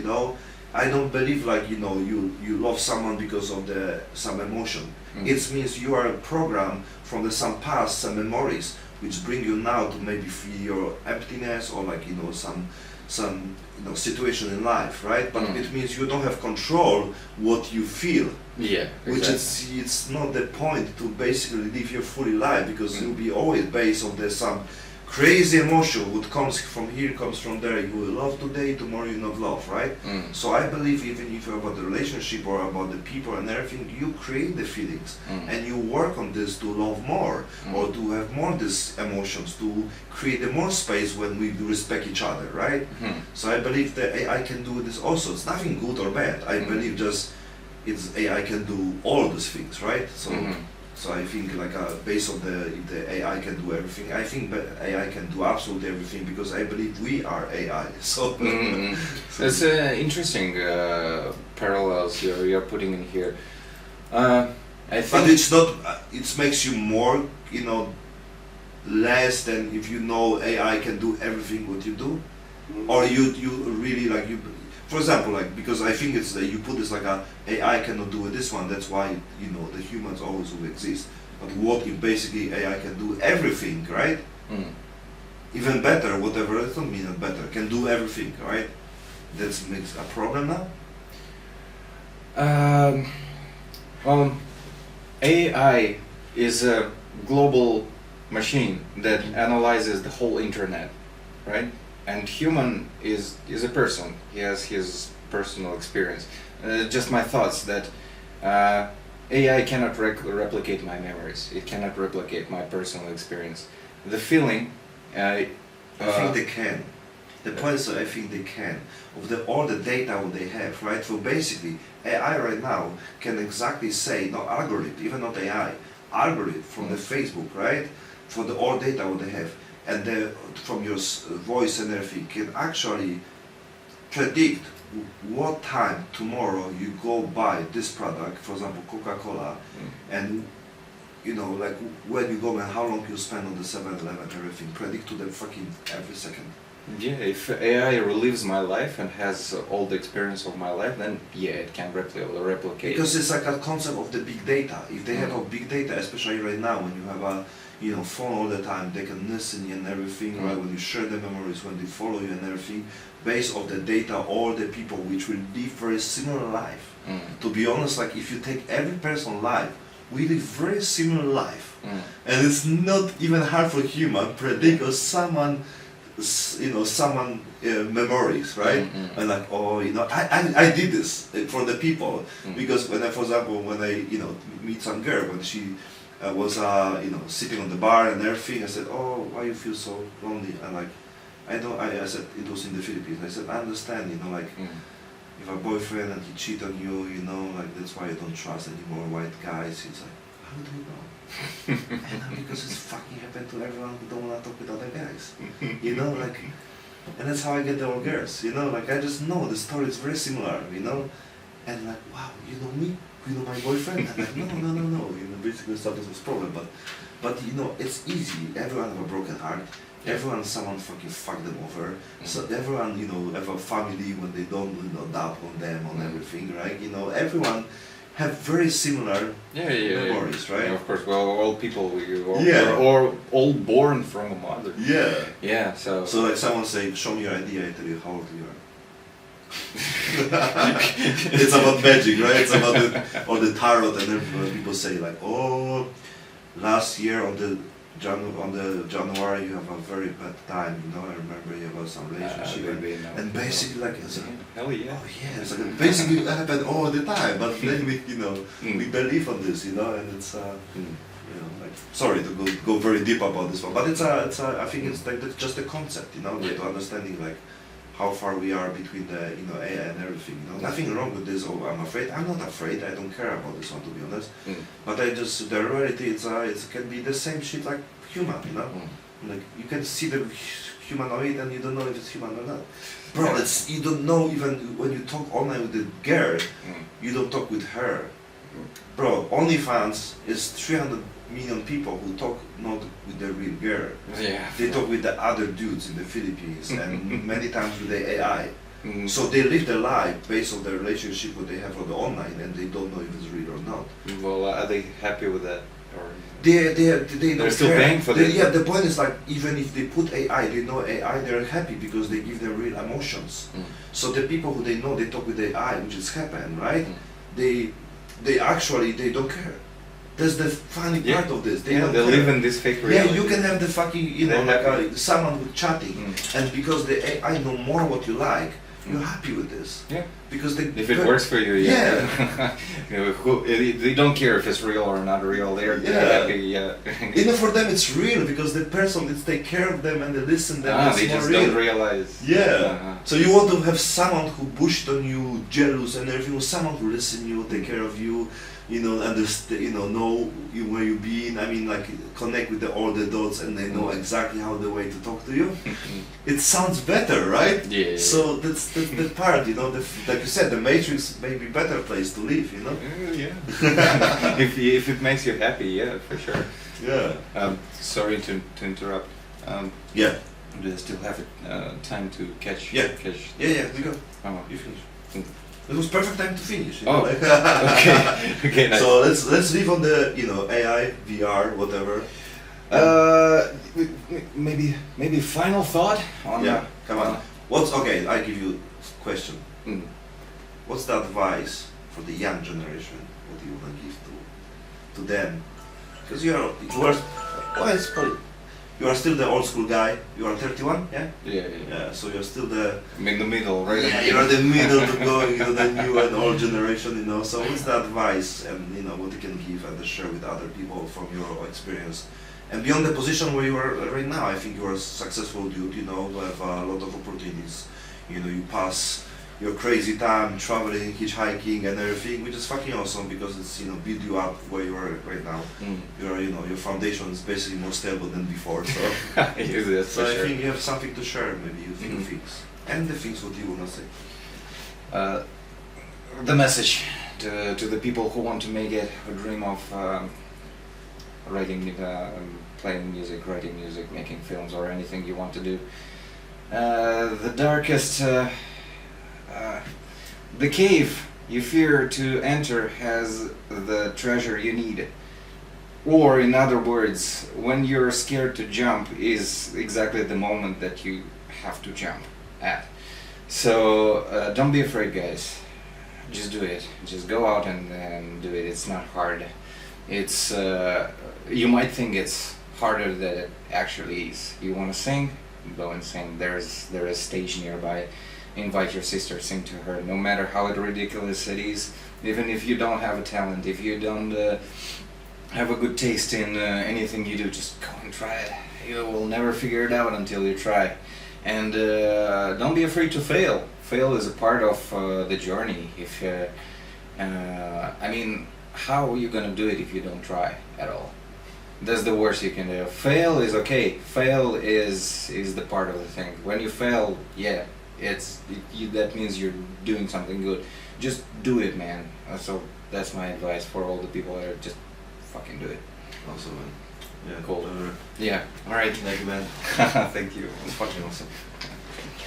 I don't believe like you love someone because of some emotion. It means you are programmed from some past, some memories which bring you now to maybe feel your emptiness or like some situation in life, right? But it means you don't have control what you feel. Yeah, exactly. Which it's not the point to basically live your fully life because you'll be always based on some crazy emotion what comes from here, comes from there. You will love today, tomorrow you not love, right? So I believe even if you're about the relationship or about the people and everything, you create the feelings and you work on this to love more or to have more these emotions, to create more space when we respect each other, right? So I believe that AI can do this also. It's nothing good or bad. I believe just AI can do all these things, right? So I think like based on the AI can do everything. I think that AI can do absolutely everything because I believe we are AI. So that's interesting parallels you're putting in here. I think. But it's not. It makes you more, less than if you know AI can do everything what you do, or you really like you. For example, like because I think it's you put this like a AI cannot do this one. That's why you know the humans always will exist. But what if basically AI can do everything, right? Even better, whatever. It doesn't mean better. Can do everything, right? That makes a problem now. Well, AI is a global machine that analyzes the whole internet, right? And human is a person. He has his personal experience. Just my thoughts that AI cannot replicate my memories. It cannot replicate my personal experience. The feeling. I think they can. The point is, I think they can. Of all the data what they have, right? So basically, AI right now can exactly say, no algorithm, even not AI, algorithm from the Facebook, right? For the all data what they have, and from your voice and everything, can actually predict what time tomorrow you go buy this product, for example, Coca-Cola, and you know, like when you go and how long you spend on the 7-Eleven, everything, predict to them fucking every second. Yeah, if AI relives my life and has all the experience of my life, then yeah, it can replicate. Because it's like a concept of the big data. If they have a big data, especially right now when you have a phone all the time, they can listen and everything, right? When you share the memories, when they follow you and everything, based on the data, all the people which will live very similar life. To be honest, like if you take every person's life, we live very similar life, and it's not even hard for human predict or someone memories, right? And like, oh, I did this for the people because when for example, when I meet some girl when she was sitting on the bar and everything, I said, oh, why you feel so lonely? And like, I said it was in the Philippines. I said I understand, if a boyfriend and he cheat on you, like that's why you don't trust anymore white guys. It's like, how do you know? And because it's fucking happened to everyone who don't want to talk with other guys. Like, and that's how I get the old girls, like I just know the story is very similar, and like, wow, you know me? You know my boyfriend? And like, no, basically something was problem, but it's easy. Everyone have a broken heart. Everyone, someone fucking fucked them over. So everyone, have a family when they don't, doubt on them, on everything, right? Everyone have very similar memories, right? Yeah, of course. Well, all people, or all born from a mother. Yeah. Yeah. So like someone say, show me your ID. I tell you how old you are. It's about magic, right? It's about the tarot, and everyone, people say like, oh, last year on the January you have a very bad time, I remember you have some relationship, and basically like it's like, hell yeah. Oh yeah, it's like basically it happened all the time, but then we we believe on this, and it's like, sorry to go very deep about this one, but it's I think it's like just the concept, the understanding like how far we are between the AI and everything. Nothing wrong with this. Oh, I'm afraid. I'm not afraid. I don't care about this one, to be honest. But the reality it can be the same shit like human. Like you can see the humanoid and you don't know if it's human or not. Bro, you don't know even when you talk online with the girl. You don't talk with her. Bro, OnlyFans is 300 million people who talk not with the real girl. Yeah. They talk with the other dudes in the Philippines and many times with the AI. So they live their life based on the relationship what they have on the online, and they don't know if it's real or not. Well, are they happy with that? Or They're still paying for that. Yeah, the point is like even if they put AI, they know AI, they're happy because they give them real emotions. So the people who they know they talk with AI, which is happen, right? They actually they don't care. That's the funny part of this. They live in this fake reality. Yeah, you can have the fucking, someone with chatting, and because the AI know more what you like, you're happy with this. Yeah. Because if it works for you, they don't care if it's real or not real. They're happy. Yeah. Even for them, it's real because the person take care of them and they listen. Them. They just don't realize. Yeah. So you want to have someone who pushed on you, jealous and everything. Someone who listen you, take care of you. understand, know you where you've been. I mean, like connect with all the dots, and they know exactly how the way to talk to you. It sounds better, right? Yeah. So that's the part, like you said, the Matrix may be better place to live, Yeah. if it makes you happy, yeah, for sure. Yeah. Sorry to interrupt. Yeah. Do you still have time to catch? Yeah. Catch. Yeah. We go. Oh. You finish. Mm. It was perfect time to finish. Oh. Okay. Nice. So let's leave on the AI, VR, whatever. Maybe final thought on. Yeah. Come on. Okay? I give you question. Mm. What's the advice for the young generation? What do you want to give to them? Because you are still the old school guy. You are 31, yeah? Yeah. Yeah. So you're still the I'm in the middle, right? Yeah, you're the middle to go into the new and old generation, So what's the advice and what you can give and share with other people from your experience? And beyond the position where you are right now, I think you are a successful dude. You have a lot of opportunities. You pass your crazy time traveling, hitchhiking, and everything, which is fucking awesome because it's build you up where you are right now. Your foundation is basically more stable than before. So, Yes, so for I sure. think you have something to share. Maybe you few things and the things what you wanna say. The message to the people who want to make it, who dream of playing music, writing music, making films, or anything you want to do. The darkest, the cave you fear to enter has the treasure you need. Or in other words, when you're scared to jump is exactly the moment that you have to jump at. So don't be afraid, guys. Just do it. Just go out and do it. It's not hard. It's you might think it's harder than it actually is. You want to sing? Go and sing. There is a stage nearby. Invite your sister, sing to her. No matter how ridiculous it is, even if you don't have a talent, if you don't have a good taste in anything you do, just go and try it. You will never figure it out until you try. And don't be afraid to fail. Fail is a part of the journey. If how are you gonna do it if you don't try at all? That's the worst you can do. Fail is okay. Fail is the part of the thing. When you fail, yeah, that means you're doing something good. Just do it, man. So that's my advice for all the people there. Just fucking do it. Awesome, man. Yeah, Cool. Yeah. All right. Thank you, man. Thank you. It's fucking awesome.